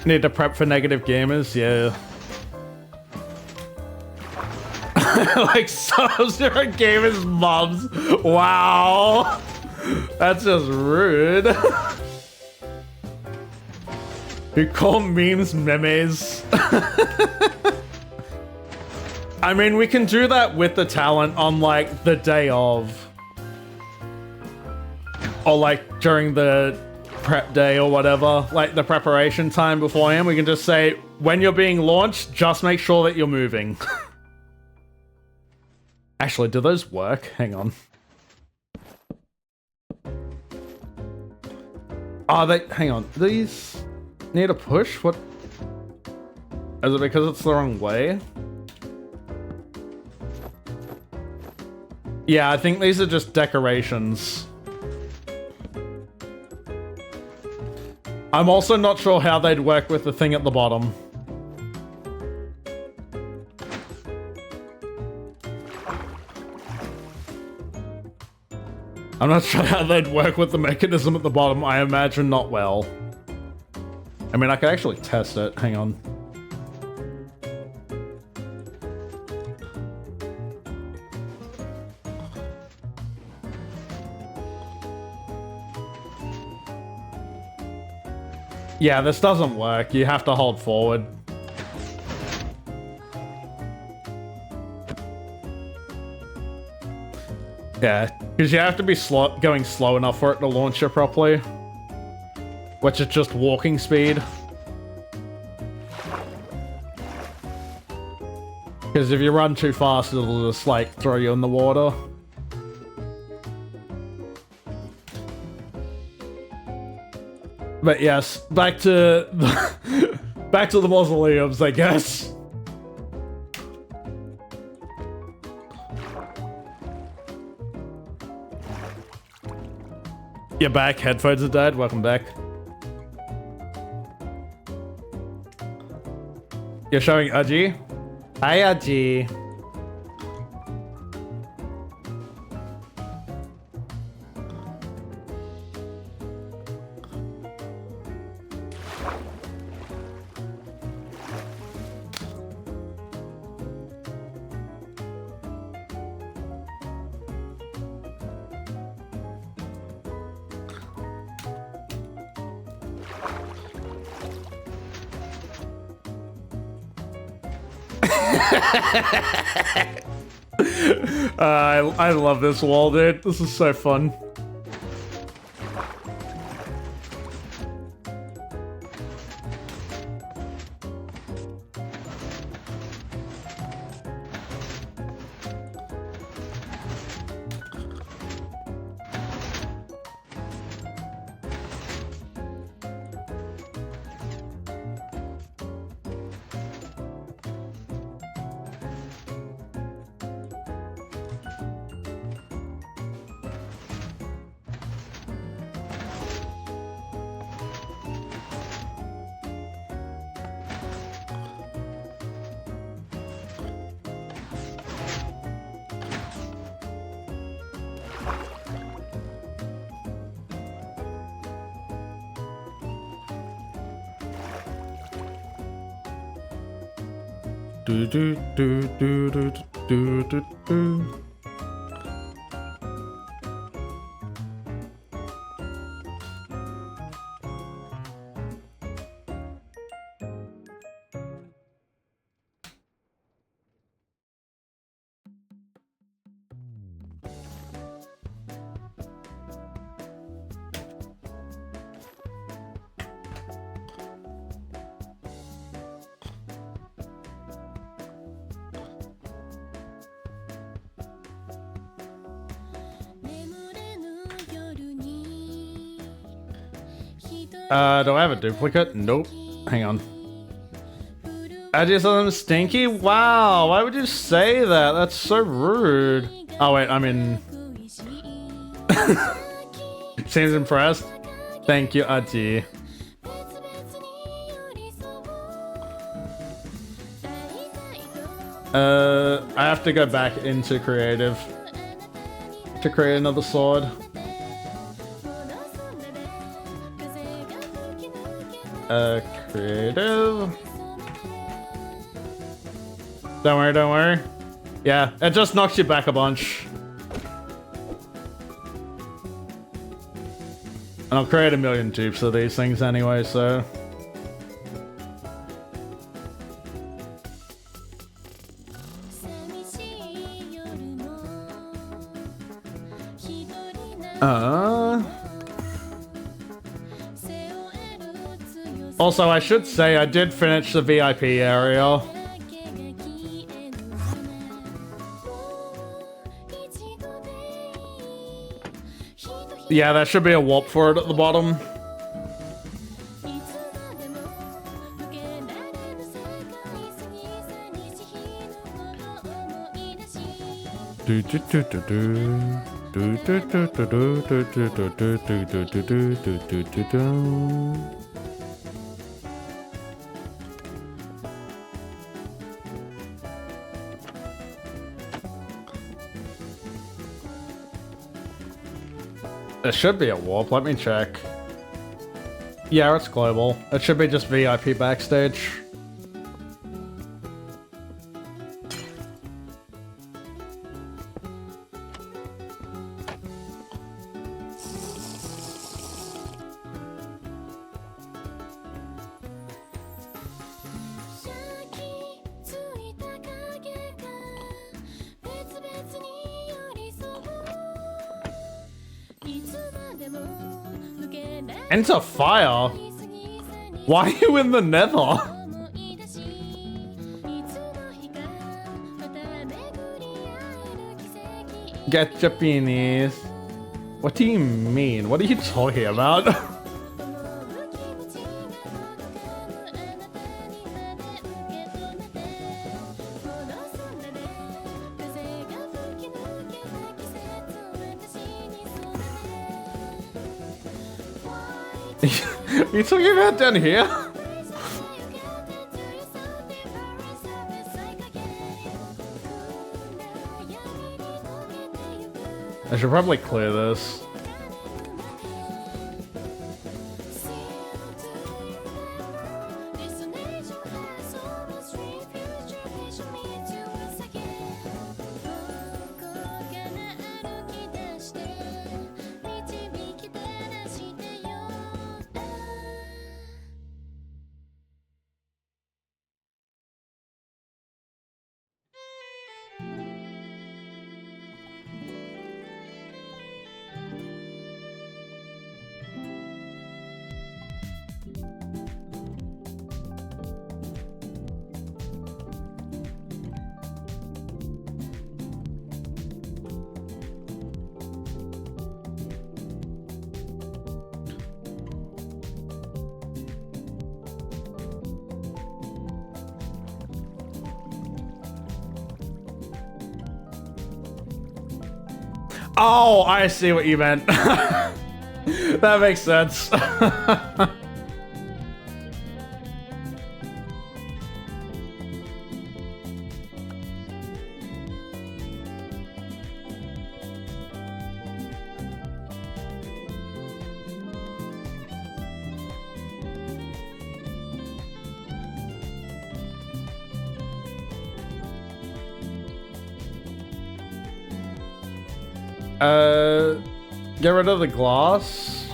Need to prep for negative gamers, yeah. Like Sub-Zero gamers moms. Wow. That's just rude. You call memes memes. I mean, we can do that with the talent on like the day of. Or like during the prep day or whatever, like the preparation time beforehand. We can just say, when you're being launched, just make sure that you're moving. Actually, do those work? Hang on. Are they? Hang on. These need a push? What? Is it because it's the wrong way? Yeah, I think these are just decorations. I'm also not sure how they'd work with the thing at the bottom. I'm not sure how they'd work with the mechanism at the bottom. I imagine not well. I mean, I could actually test it. Hang on. Yeah, this doesn't work. You have to hold forward. Yeah, because you have to be going slow enough for it to launch you properly. Which is just walking speed. Because if you run too fast, it'll just, like, throw you in the water. But yes, back to the mausoleums, I guess. You're back. Headphones are dead. Welcome back. You're showing Aji? Hi, Aji. I love this wall, dude. This is so fun. Do do do do do do do do. Do I have a duplicate? Nope. Hang on. I just saw them stinky? Wow, why would you say that? That's so rude. Oh wait, I mean... Seems impressed. Thank you, Aji. I have to go back into creative to create another sword. Creative. Don't worry, don't worry. Yeah, it just knocks you back a bunch. And I'll create a million dupes of these things anyway, so... Also, I should say I did finish the VIP area. Yeah, there should be a warp for it at the bottom. Do do do do do. Do do do do do do do do do do do do do do. There should be a warp, let me check. Yeah, it's global. It should be just VIP backstage. Enter fire? Why are you in the nether? Get Japanese. What do you mean? What are you talking about? Are you talking about down here? I should probably clear this. Oh, I see what you meant. That makes sense. Get rid of the glass.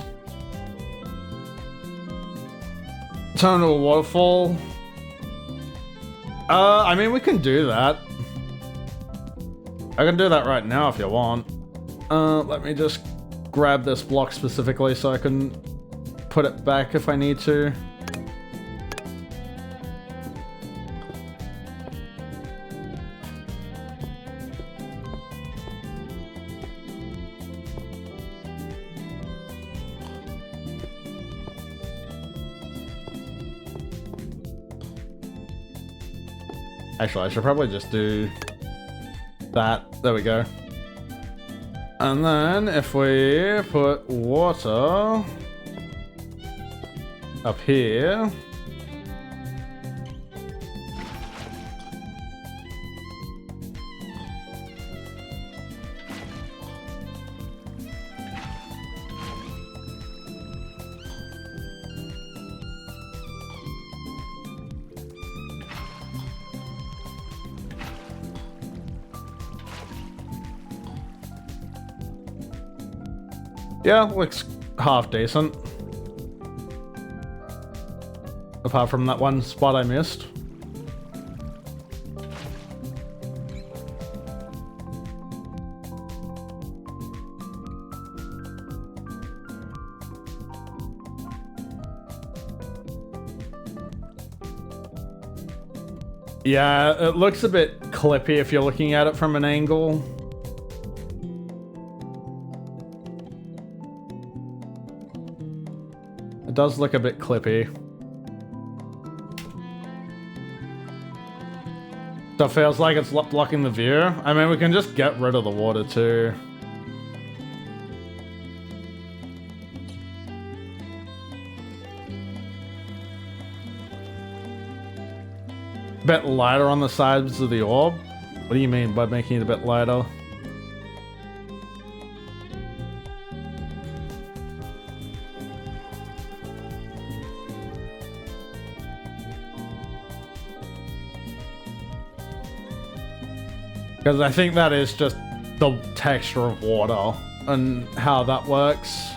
Turn to a waterfall. I mean, we can do that. I can do that right now if you want. Let me just grab this block specifically so I can put it back if I need to. Actually, I should probably just do that. There we go. And then if we put water up here. Yeah, looks half decent. Apart from that one spot I missed. Yeah, it looks a bit clippy if you're looking at it from an angle. It does look a bit clippy. So it feels like it's blocking the view. I mean, we can just get rid of the water too. Bit lighter on the sides of the orb? What do you mean by making it a bit lighter? Because I think that is just the texture of water and how that works.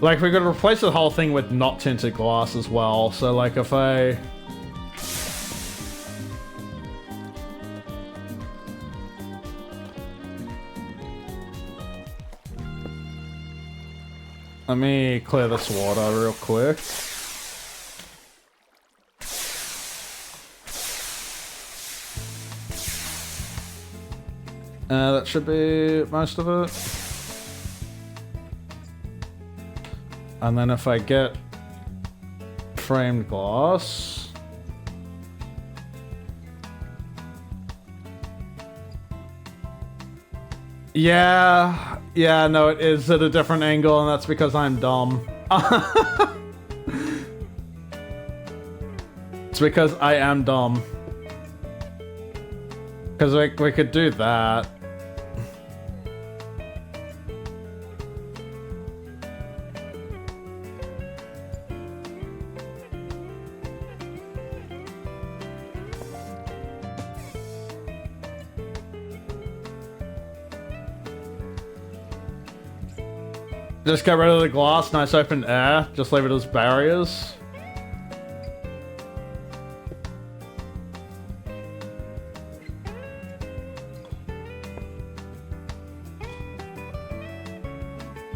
Like, we could replace the whole thing with not tinted glass as well. So, like, if I... Let me clear this water real quick. That should be most of it. And then if I get framed glass. Yeah, no, it is at a different angle, and that's because I'm dumb. It's because I am dumb. Because we could do that. Just get rid of the glass, nice open air, just leave it as barriers.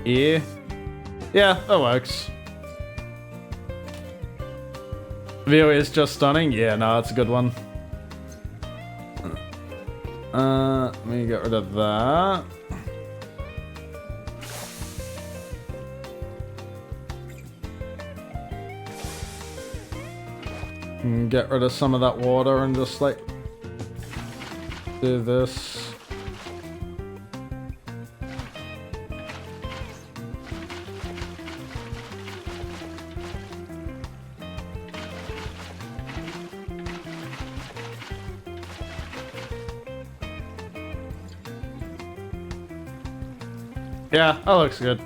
Yeah. Yeah, that works. View is just stunning. Yeah, no, it's a good one. Let me get rid of that. And get rid of some of that water and just like... do this. Yeah, that looks good.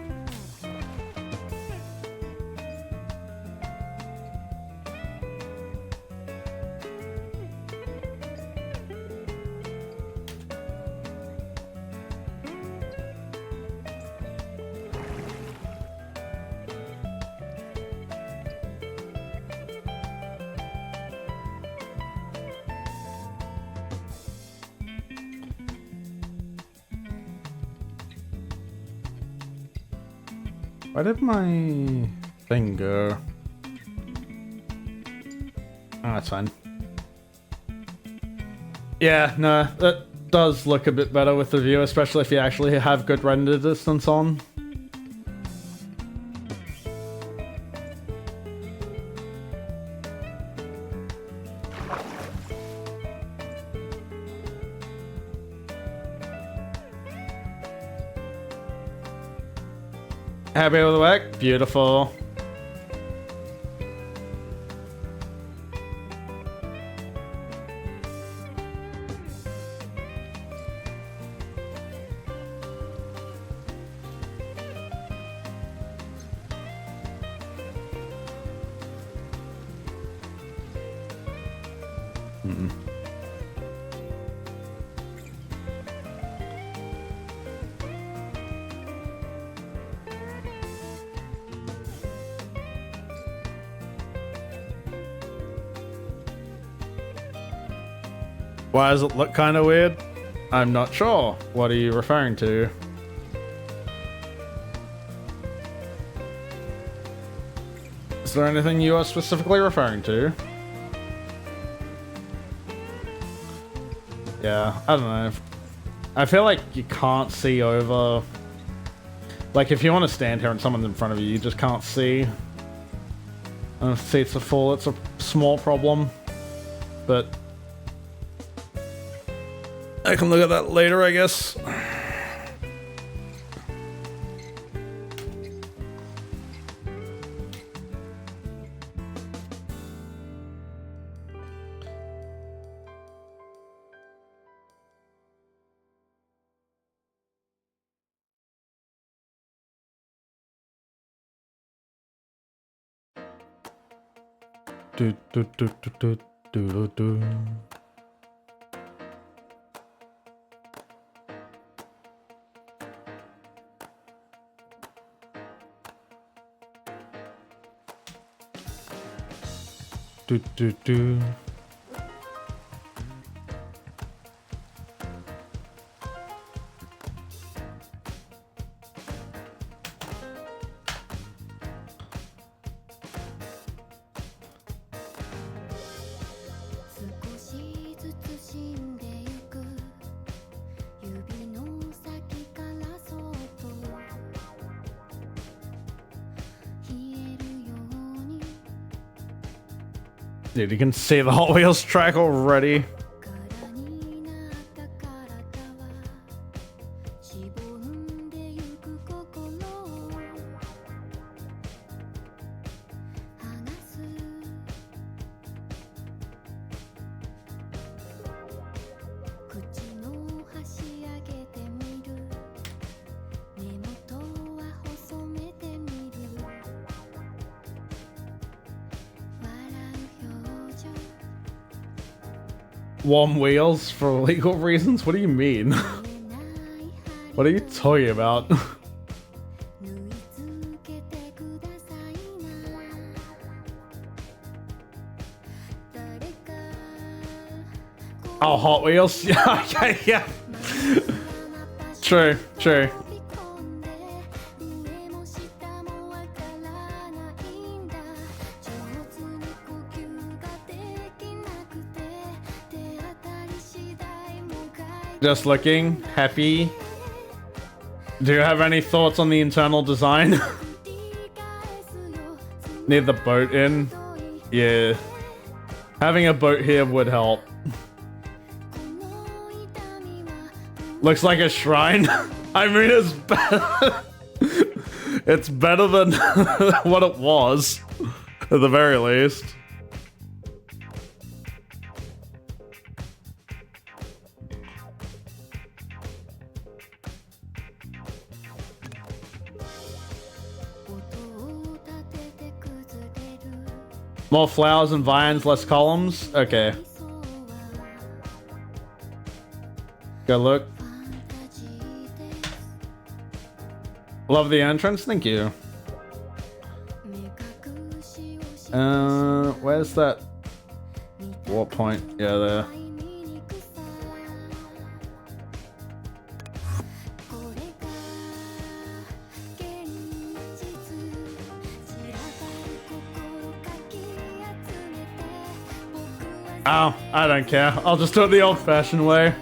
Where did my thing go? Oh, that's fine. Yeah, no, that does look a bit better with the view, especially if you actually have good render distance on. Happy with the work? Beautiful. Why does it look kind of weird? I'm not sure. What are you referring to? Is there anything you are specifically referring to? Yeah, I don't know. I feel like you can't see over... Like, if you want to stand here and someone's in front of you, you just can't see. And if seats are full, it's a small problem. But... I can look at that later, I guess. Do do do do do do do. Do do do. Dude, you can see the Hot Wheels track already. Warm wheels for legal reasons? What do you mean? What are you talking about? Oh, Hot Wheels? Yeah, okay, yeah. True, true. Just looking happy. Do you have any thoughts on the internal design? Need the boat in? Yeah. Having a boat here would help. Looks like a shrine. I mean, it's better. It's better than what it was, at the very least. More flowers and vines, less columns? Okay. Go look. Love the entrance, thank you. Where's that? What point? Yeah, there. Oh, I don't care. I'll just do it the old-fashioned way.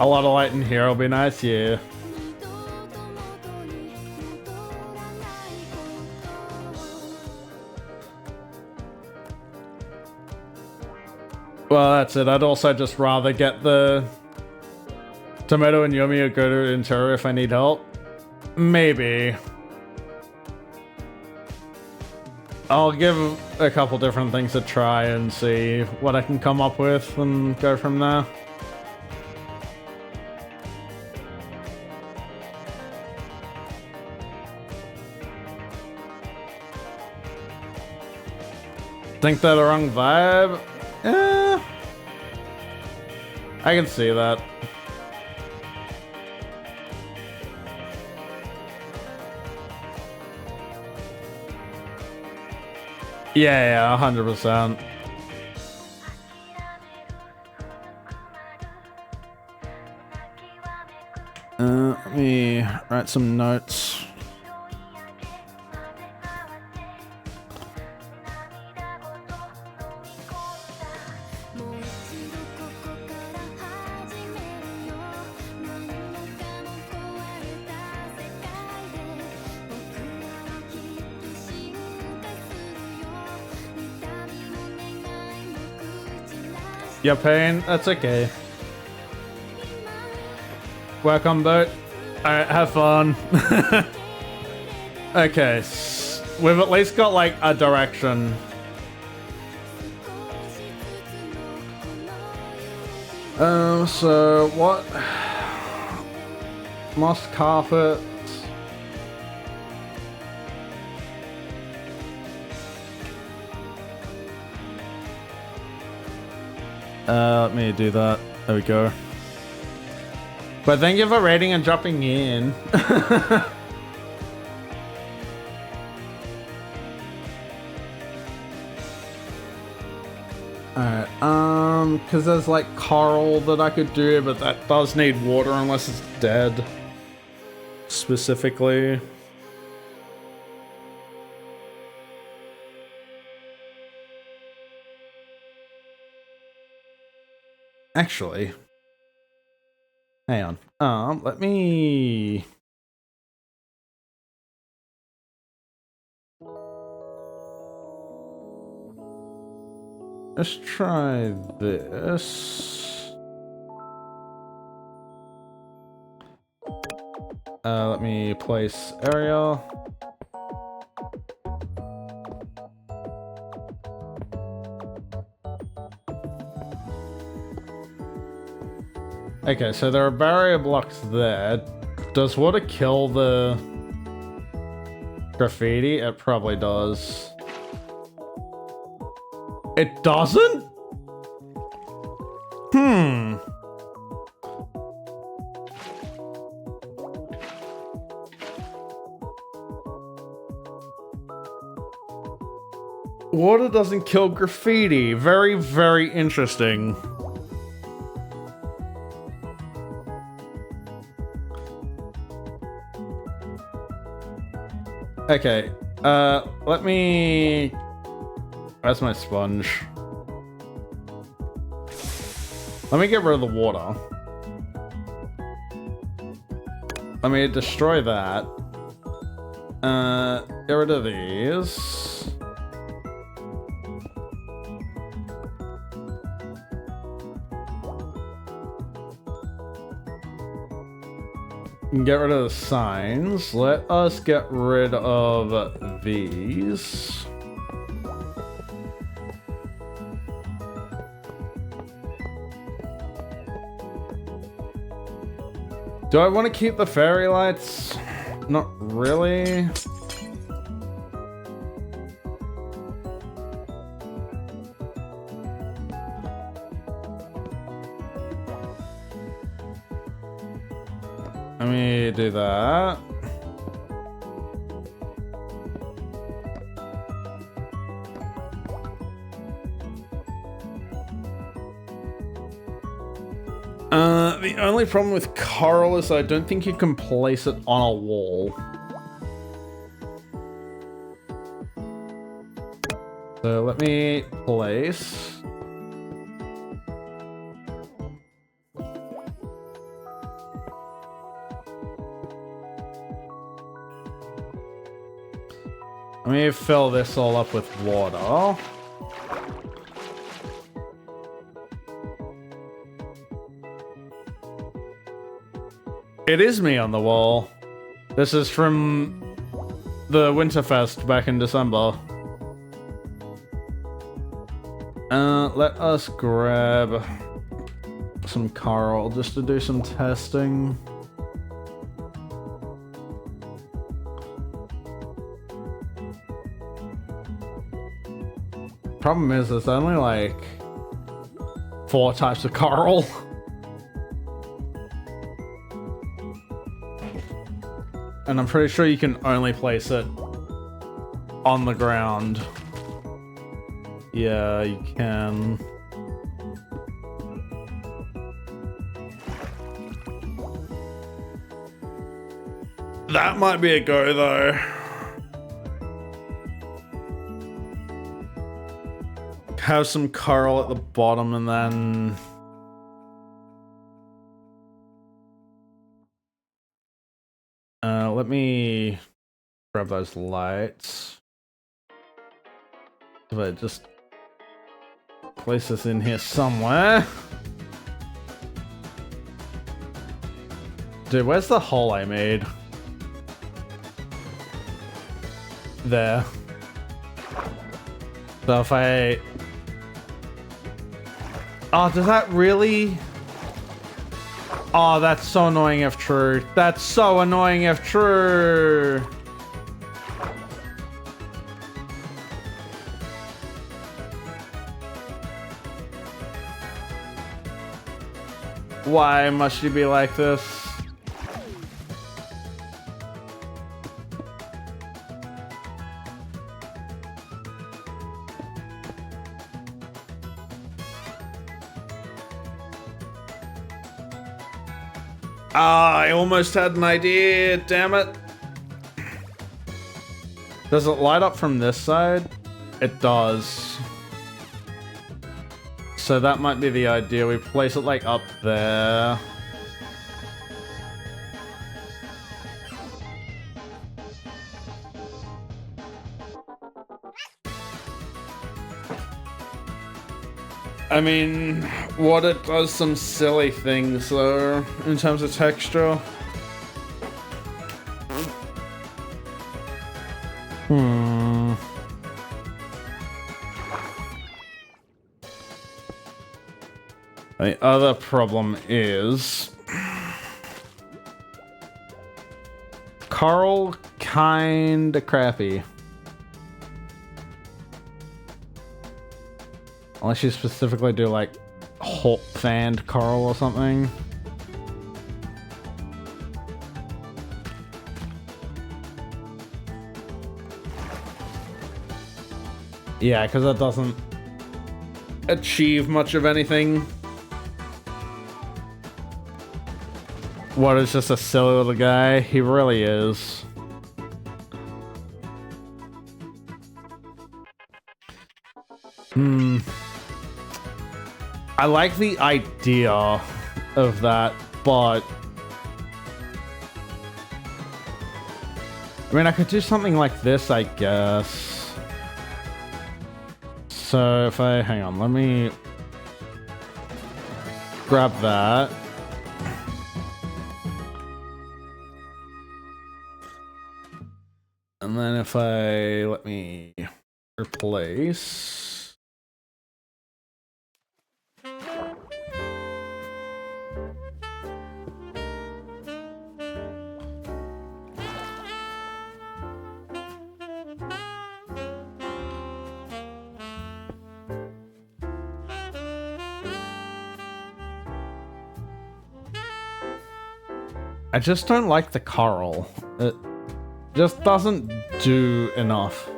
A lot of light in here will be nice, yeah. Well, that's it. I'd also just rather get the Tomato and Yumi or go to interior if I need help. Maybe. I'll give a couple different things a try and see what I can come up with and go from there. Think they're the wrong vibe? I can see that. Yeah, 100%. Let me write some notes. Your pain? That's okay. Welcome, boat. Alright, have fun. Okay, we've at least got like a direction. So what? Moss carpet. Let me do that. There we go. But thank you for rating and dropping in. Alright, because there's like coral that I could do, but that does need water unless it's dead. Specifically. Actually, hang on. Let me. Let's try this. Let me place area. Okay, so there are barrier blocks there. Does water kill the graffiti? It probably does. It doesn't? Water doesn't kill graffiti. Very, very interesting. Okay, let me... Where's my sponge? Let me get rid of the water. Let me destroy that. Get rid of these. Get rid of the signs. Let us get rid of these. Do I want to keep the fairy lights? Not really. Let me do that. The only problem with coral is I don't think you can place it on a wall. So let me place. Let me fill this all up with water. It is me on the wall. This is from the Winterfest back in December. Let us grab some coral just to do some testing. Problem is, there's only like 4 types of coral. And I'm pretty sure you can only place it on the ground. Yeah, you can. That might be a go, though. Have some coral at the bottom and then... let me grab those lights. If I just place this in here somewhere. Dude, where's the hole I made? There. So if I... Oh, does that really... Oh, that's so annoying if true. That's so annoying if true. Why must you be like this? Ah, I almost had an idea, damn it. Does it light up from this side? It does. So that might be the idea. We place it like up there. I mean, water does some silly things though, in terms of texture. The other problem is... coral kinda crappy. Unless you specifically do like hot fanned coral or something. Yeah, because that doesn't achieve much of anything. What is just a silly little guy? He really is. I like the idea of that, but I mean, I could do something like this, I guess. So if I, hang on, let me grab that. And then if I, let me replace. I just don't like the coral. It just doesn't do enough.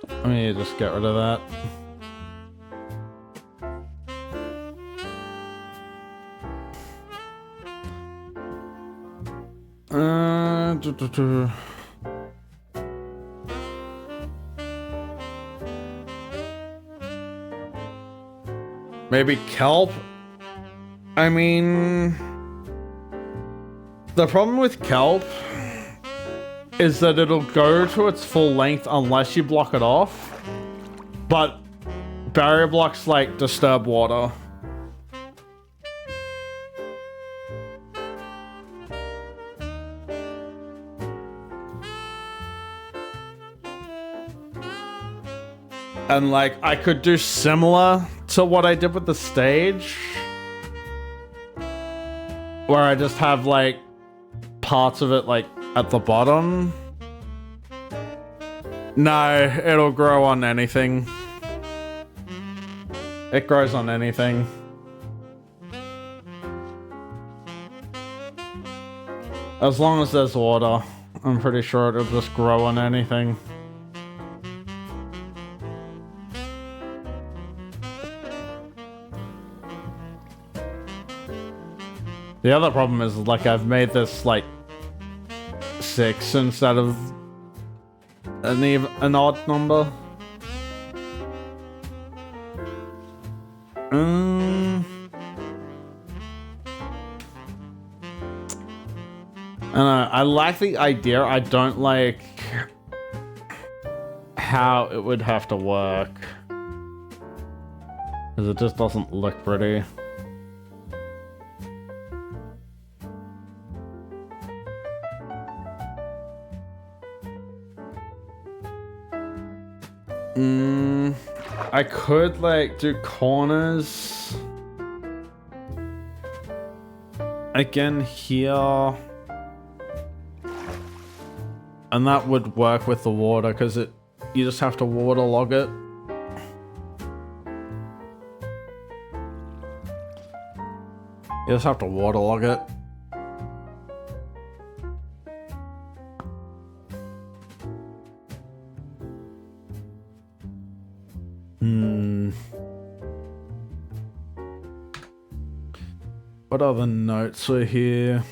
Let me just get rid of that. Maybe kelp? I mean, the problem with kelp is that it'll go to its full length unless you block it off. But barrier blocks like disturb water. And like, I could do similar to what I did with the stage, where I just have like parts of it like at the bottom. No, it'll grow on anything. It grows on anything. As long as there's water, I'm pretty sure it'll just grow on anything. The other problem is, like, I've made this, like, 6 instead of an odd number. I like the idea. I don't like how it would have to work, because it just doesn't look pretty. I could like do corners again here, and that would work with the water because you just have to waterlog it. You just have to waterlog it. What other notes are here?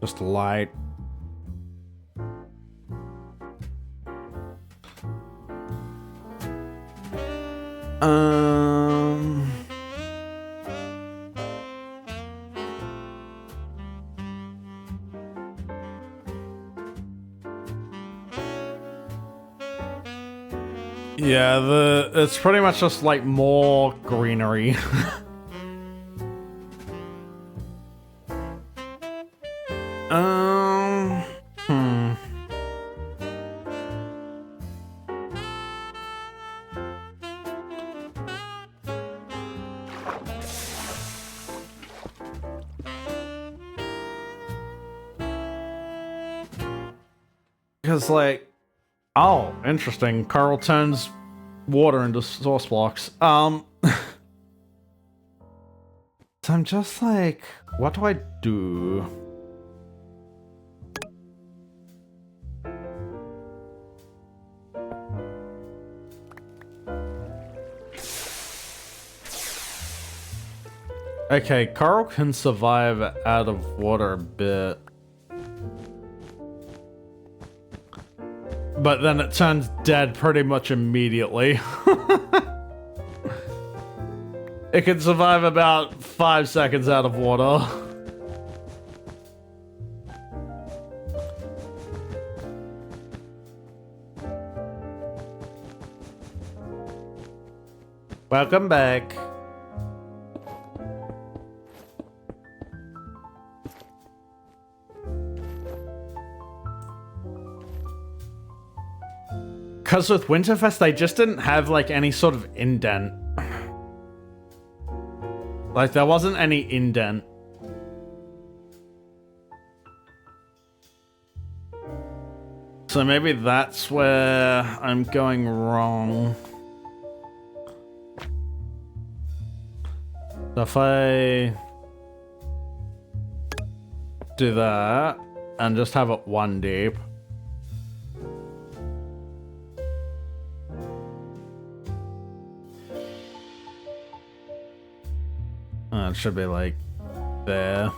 Just light. Yeah, it's pretty much just like more greenery. Because like, Oh, interesting. Coral turns water into source blocks. So I'm just like, what do I do? Okay, coral can survive out of water a bit. But then it turns dead pretty much immediately. It can survive about 5 seconds out of water. Welcome back. Because with Winterfest, they just didn't have, like, any sort of indent. Like, there wasn't any indent. So maybe that's where I'm going wrong. So if I do that and just have it 1 deep. It should be like there.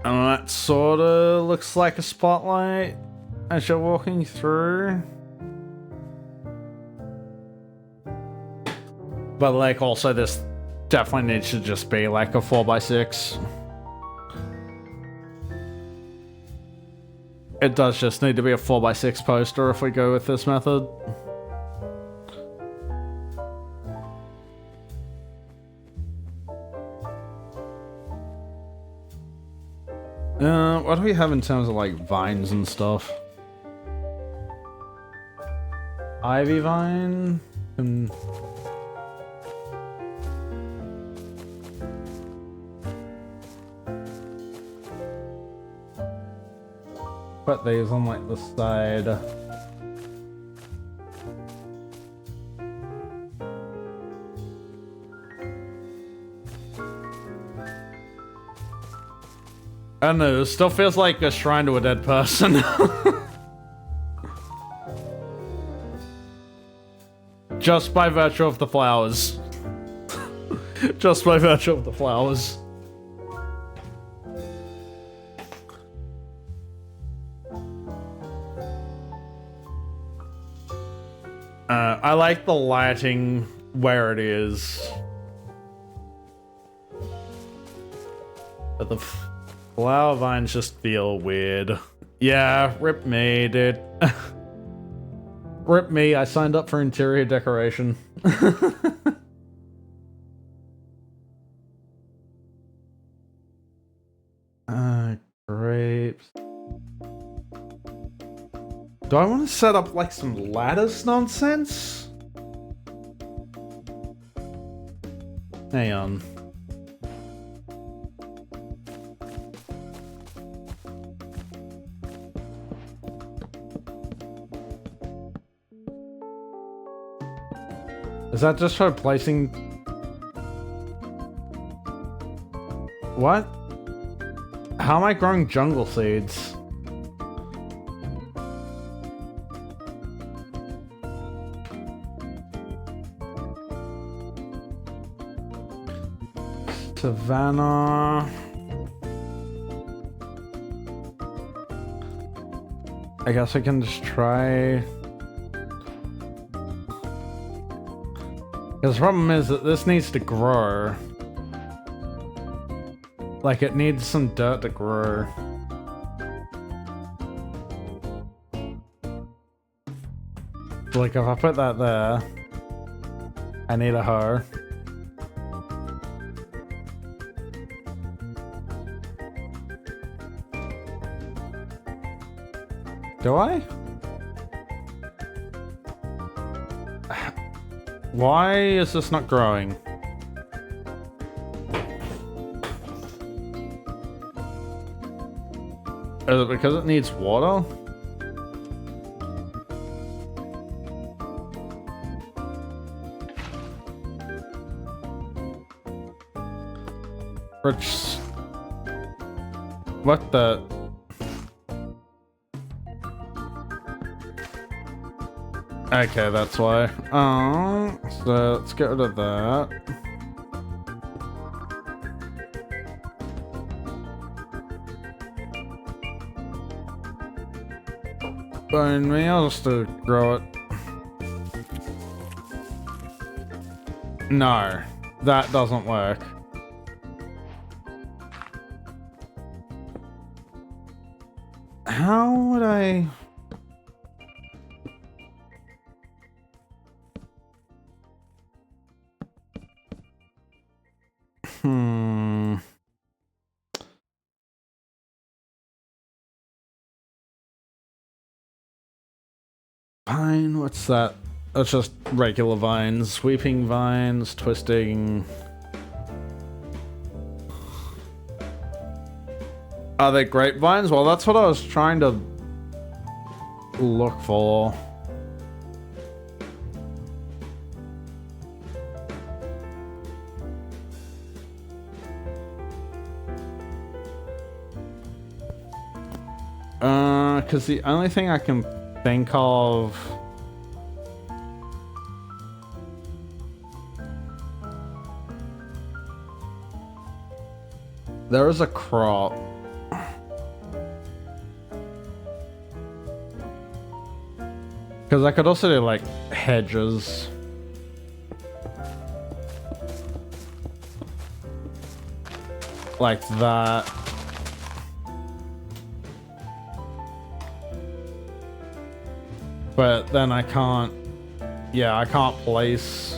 And that sort of looks like a spotlight as you're walking through. But like also this definitely needs to just be like a 4x6. It does just need to be a 4x6 poster if we go with this method. What do we have in terms of like vines and stuff? Ivy vine and put these on like the side. I don't know, it still feels like a shrine to a dead person. Just by virtue of the flowers. Just by virtue of the flowers. I like the lighting where it is. But the flower vines just feel weird. Yeah, rip me, dude. Rip me, I signed up for interior decoration. Grapes. Do I want to set up like some lattice nonsense? Hang on. Is that just for placing? What? How am I growing jungle seeds? Savannah. I guess I can just try. Because the problem is that this needs to grow. Like, it needs some dirt to grow. Like, if I put that there, I need a hoe. Do I? Why is this not growing? Is it because it needs water? Which... What the... Okay, that's why. So let's get rid of that. Bone meal just to grow it. No, that doesn't work. How would I... Vine, what's that? That's just regular vines. Sweeping vines, twisting. Are they grapevines? Well, that's what I was trying to look for. Because the only thing I can think of... There is a crop. Because I could also do, like, hedges. Like that. But then I can't... Yeah, I can't place...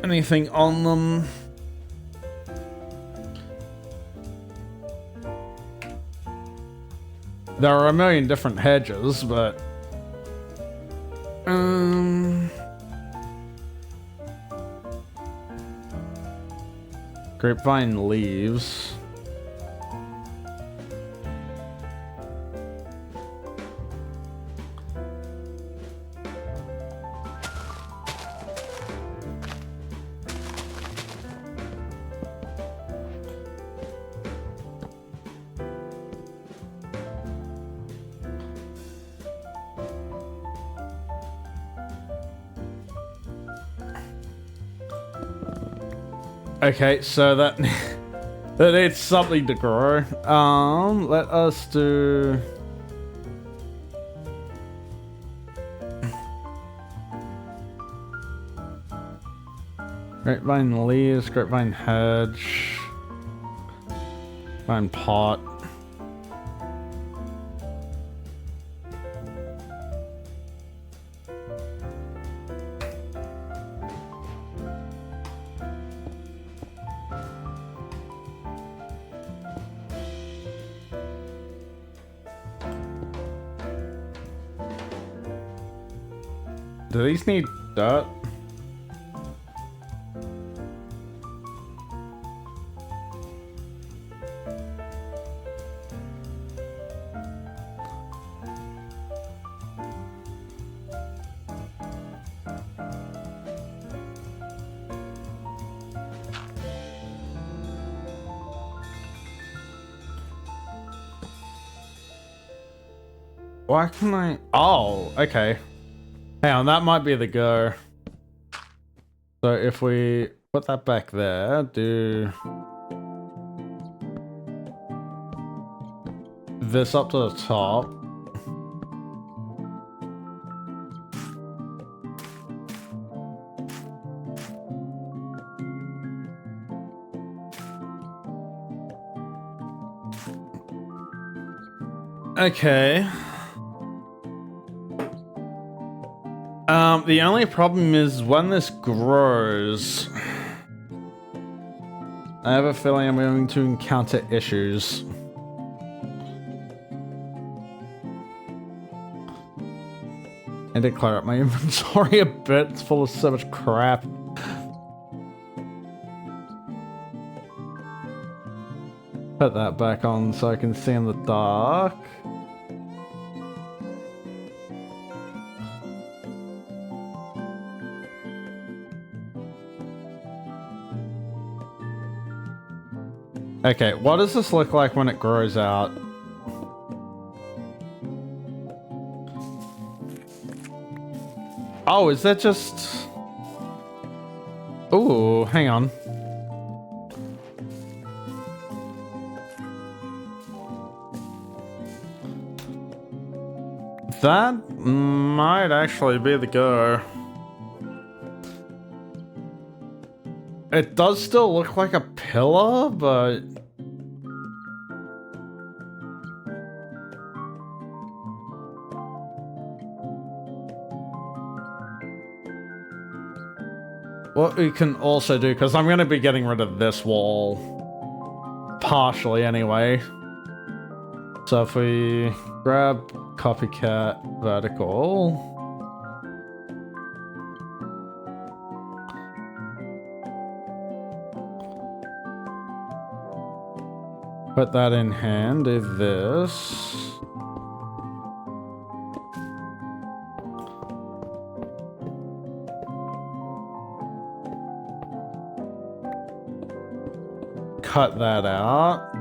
anything on them. There are a million different hedges, but... Grapevine leaves. Okay, so that that needs something to grow. Let us do... Grapevine leaves, grapevine hedge, vine pot. Do these need dirt? Why can I... Oh, okay. Hang on, that might be the go. So if we put that back there, do this up to the top. Okay. The only problem is when this grows, I have a feeling I'm going to encounter issues. I need to clear up my inventory a bit. It's full of so much crap. Put that back on so I can see in the dark. Okay, what does this look like when it grows out? Oh, is that just... Ooh, hang on. That might actually be the go. It does still look like a pillar, but... What we can also do, because I'm going to be getting rid of this wall. Partially, anyway. So if we grab copycat vertical... Put that in hand, do this. Cut that out.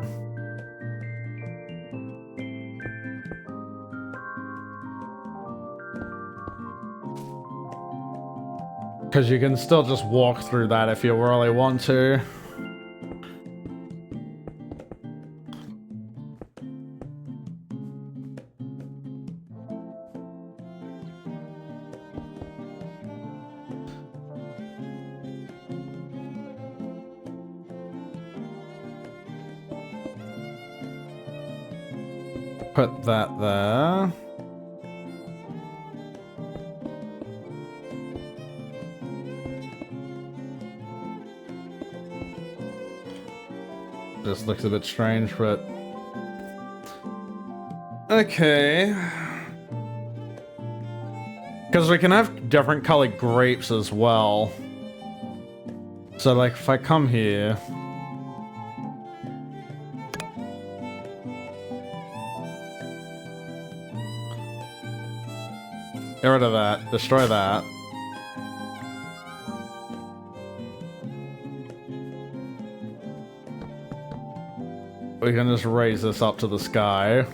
Because you can still just walk through that if you really want to. Put that there. Just looks a bit strange, but... Okay. Because we can have different colored grapes as well. So, like, if I come here... Get rid of that. Destroy that. We can just raise this up to the sky.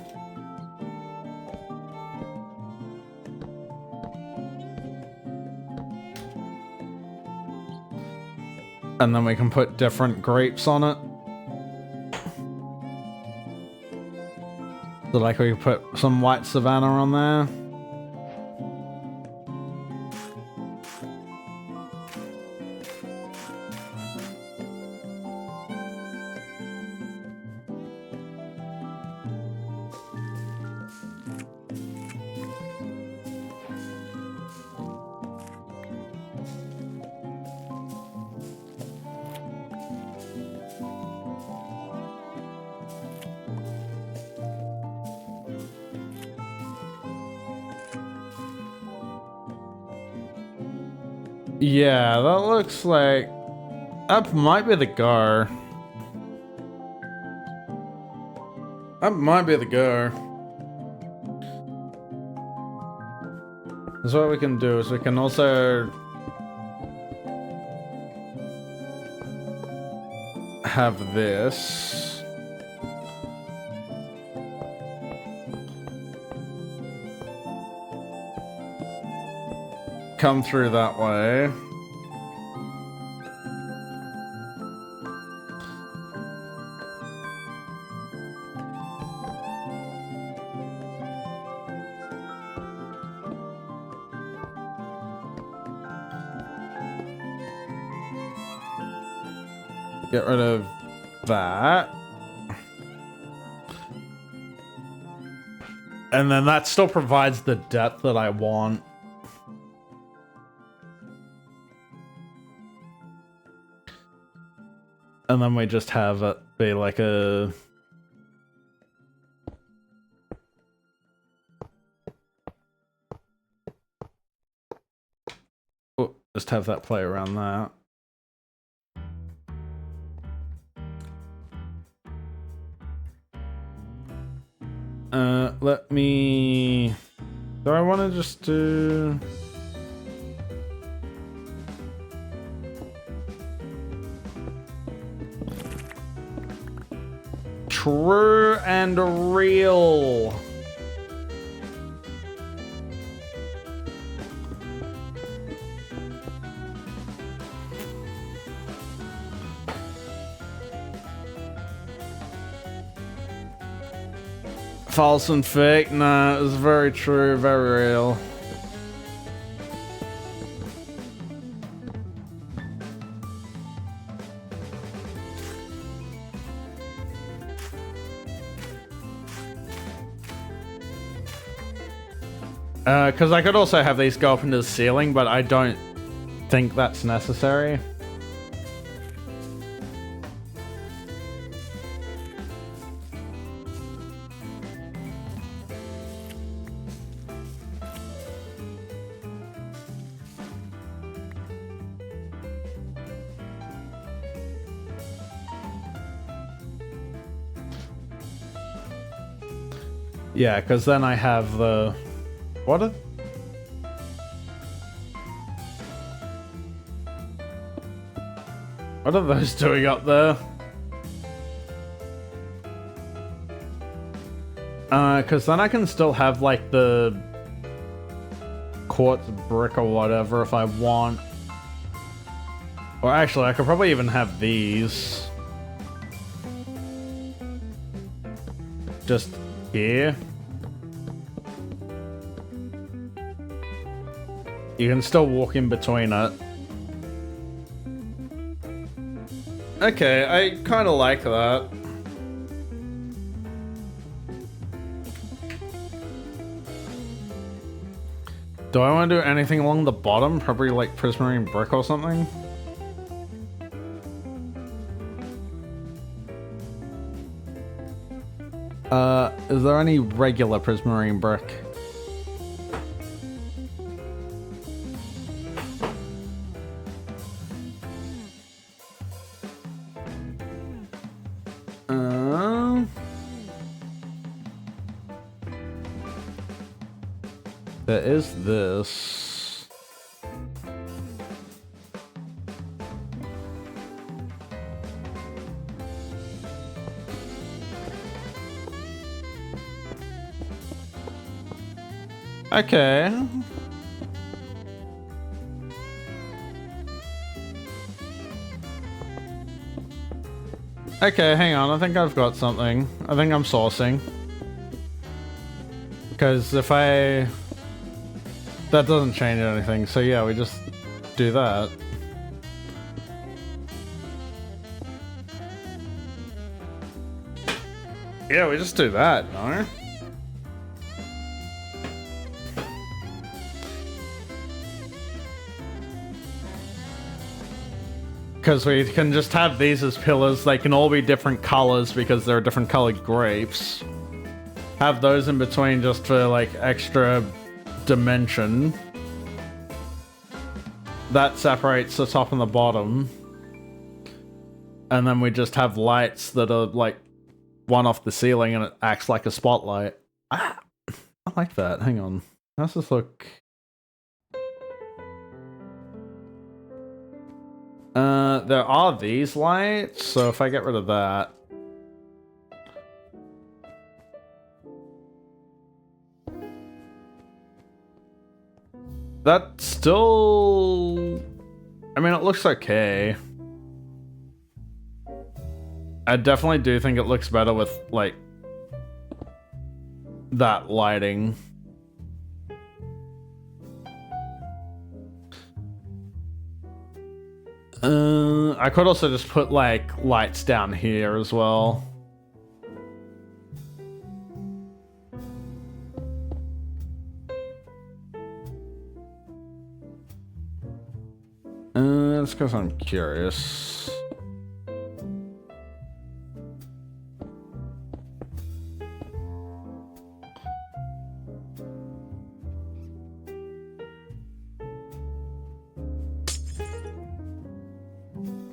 And then we can put different grapes on it. So like we can put some white savanna on there. Yeah, that looks like... That might be the go. That might be the go. So what we can do is we can also... have this. Come through that way. Get rid of that. And then that still provides the depth that I want. And then we just have it be like a... Oh, just have that play around that. Let me... Do I want to just do... True and real. False and fake? Nah, it's very true, very real. Because I could also have these go up into the ceiling, but I don't think that's necessary. Yeah, because then I have the... What are those doing up there? Because then I can still have, like, the quartz brick or whatever if I want. Or actually, I could probably even have these. Just here. You can still walk in between it. Okay, I kind of like that. Do I want to do anything along the bottom? Probably like prismarine brick or something? Is there any regular prismarine brick? There is this. Okay. Okay, hang on. I think I've got something. I think I'm sourcing. Because if I... That doesn't change anything, so yeah, we just do that. Yeah, we just do that, no? Because we can just have these as pillars. They can all be different colors because they're different colored grapes. Have those in between just for like extra dimension. That separates the top and the bottom. And then we just have lights that are like one off the ceiling and it acts like a spotlight. Ah, I like that. Hang on. How's this look? There are these lights, so if I get rid of that. That still... I mean, it looks okay. I definitely do think it looks better with, like, that lighting. I could also just put, like, lights down here as well. That's because I'm curious.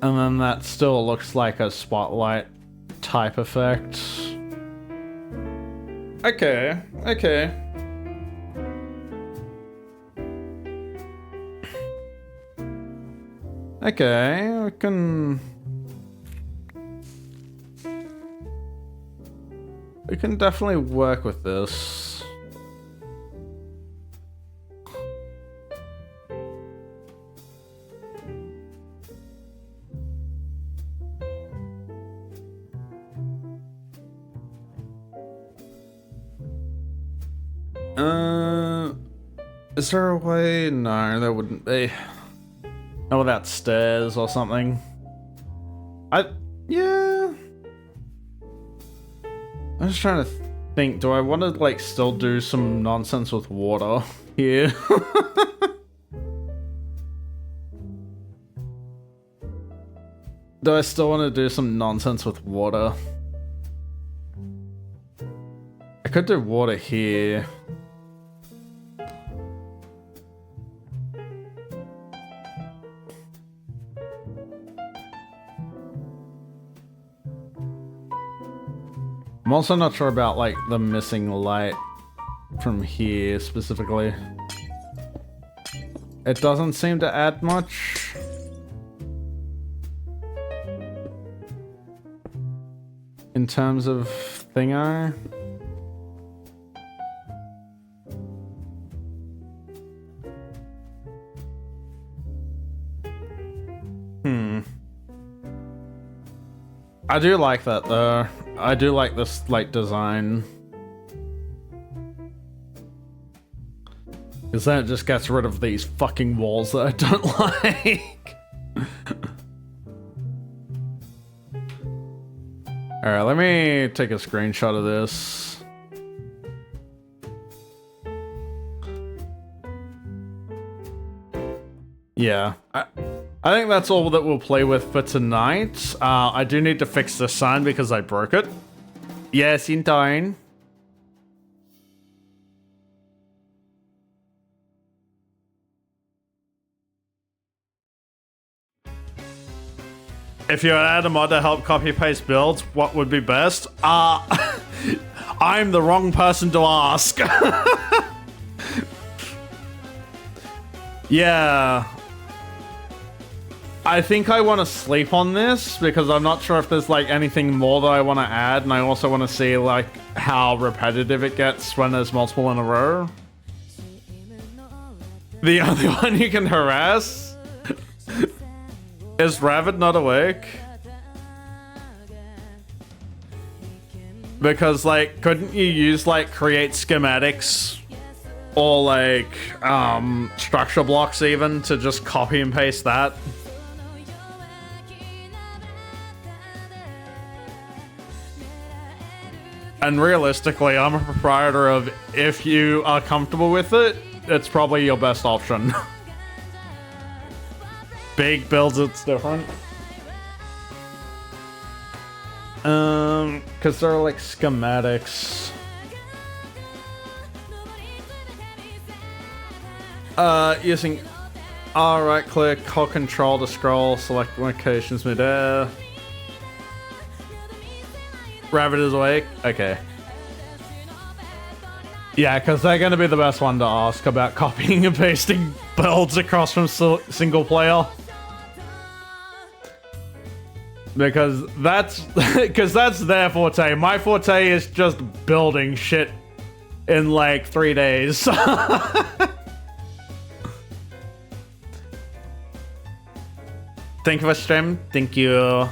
And then that still looks like a spotlight type effect. Okay, okay. Okay, we can definitely work with this. Is there a way? No, there wouldn't be. How about stairs or something? Yeah. I'm just trying to think, do I want to like still do some nonsense with water here? Do I still want to do some nonsense with water? I could do water here. I'm also not sure about like the missing light from here specifically. It doesn't seem to add much. In terms of thingo. I do like that though. I do like this like design. Because then it just gets rid of these fucking walls that I don't like. Alright, let me take a screenshot of this. Yeah. I think that's all that we'll play with for tonight. I do need to fix the sign because I broke it. Yes, in time. If you had a mod to help copy paste builds, what would be best? I'm the wrong person to ask. Yeah. I think I want to sleep on this because I'm not sure if there's like anything more that I want to add, and I also want to see like how repetitive it gets when there's multiple in a row. The only one you can harass? Is Ravid not awake? Because like, couldn't you use like create schematics or like structure blocks even to just copy and paste that? And realistically, I'm a proprietor of if you are comfortable with it, it's probably your best option. Big builds, it's different. Because they're like schematics. Using R right click, hold control to scroll, select locations mid-air. Rabbit is awake? Okay. Yeah, because they're going to be the best one to ask about copying and pasting builds across from single player. Because that's their forte. My forte is just building shit in like 3 days. Thank you for stream. Thank you.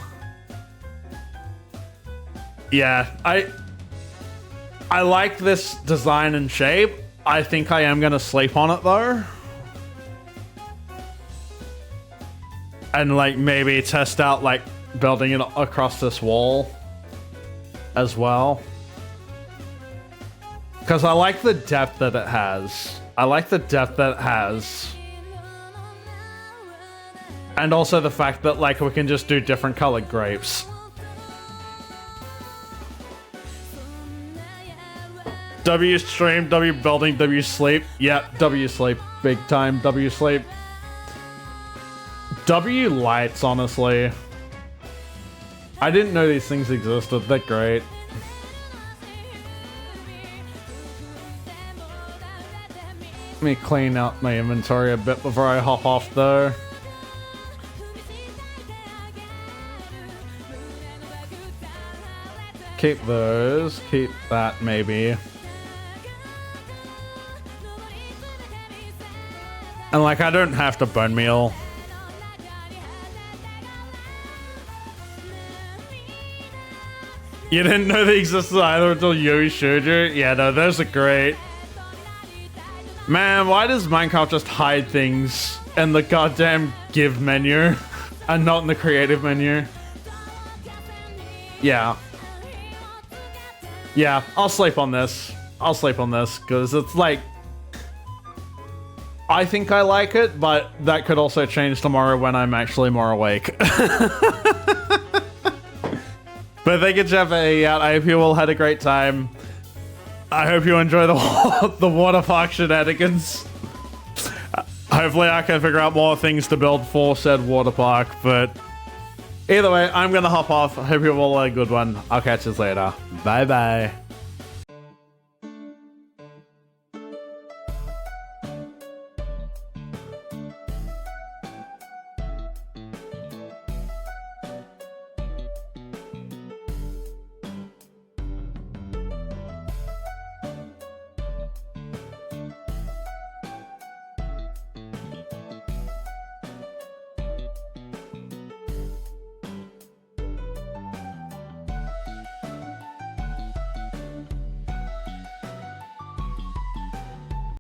Yeah, I like this design and shape. I think I am gonna sleep on it though. And like maybe test out like building it across this wall as well. Because I like the depth that it has. I like the depth that it has. And also the fact that like we can just do different colored grapes. W stream, W building, W sleep. Yep, W sleep. Big time W sleep. W lights, honestly. I didn't know these things existed. They're great. Let me clean out my inventory a bit before I hop off, though. Keep those. Keep that, maybe. And, like, I don't have to bone meal. You didn't know they existed either until Yogi showed you? Yeah, no, those are great. Man, why does Minecraft just hide things in the goddamn give menu and not in the creative menu? Yeah. Yeah, I'll sleep on this. I'll sleep on this, because it's like... I think I like it, but that could also change tomorrow when I'm actually more awake. But thank you, Jeff. I hope you all had a great time. I hope you enjoy the water park shenanigans. Hopefully I can figure out more things to build for said water park, but either way, I'm gonna hop off. I hope you all had a good one. I'll catch you later. Bye bye.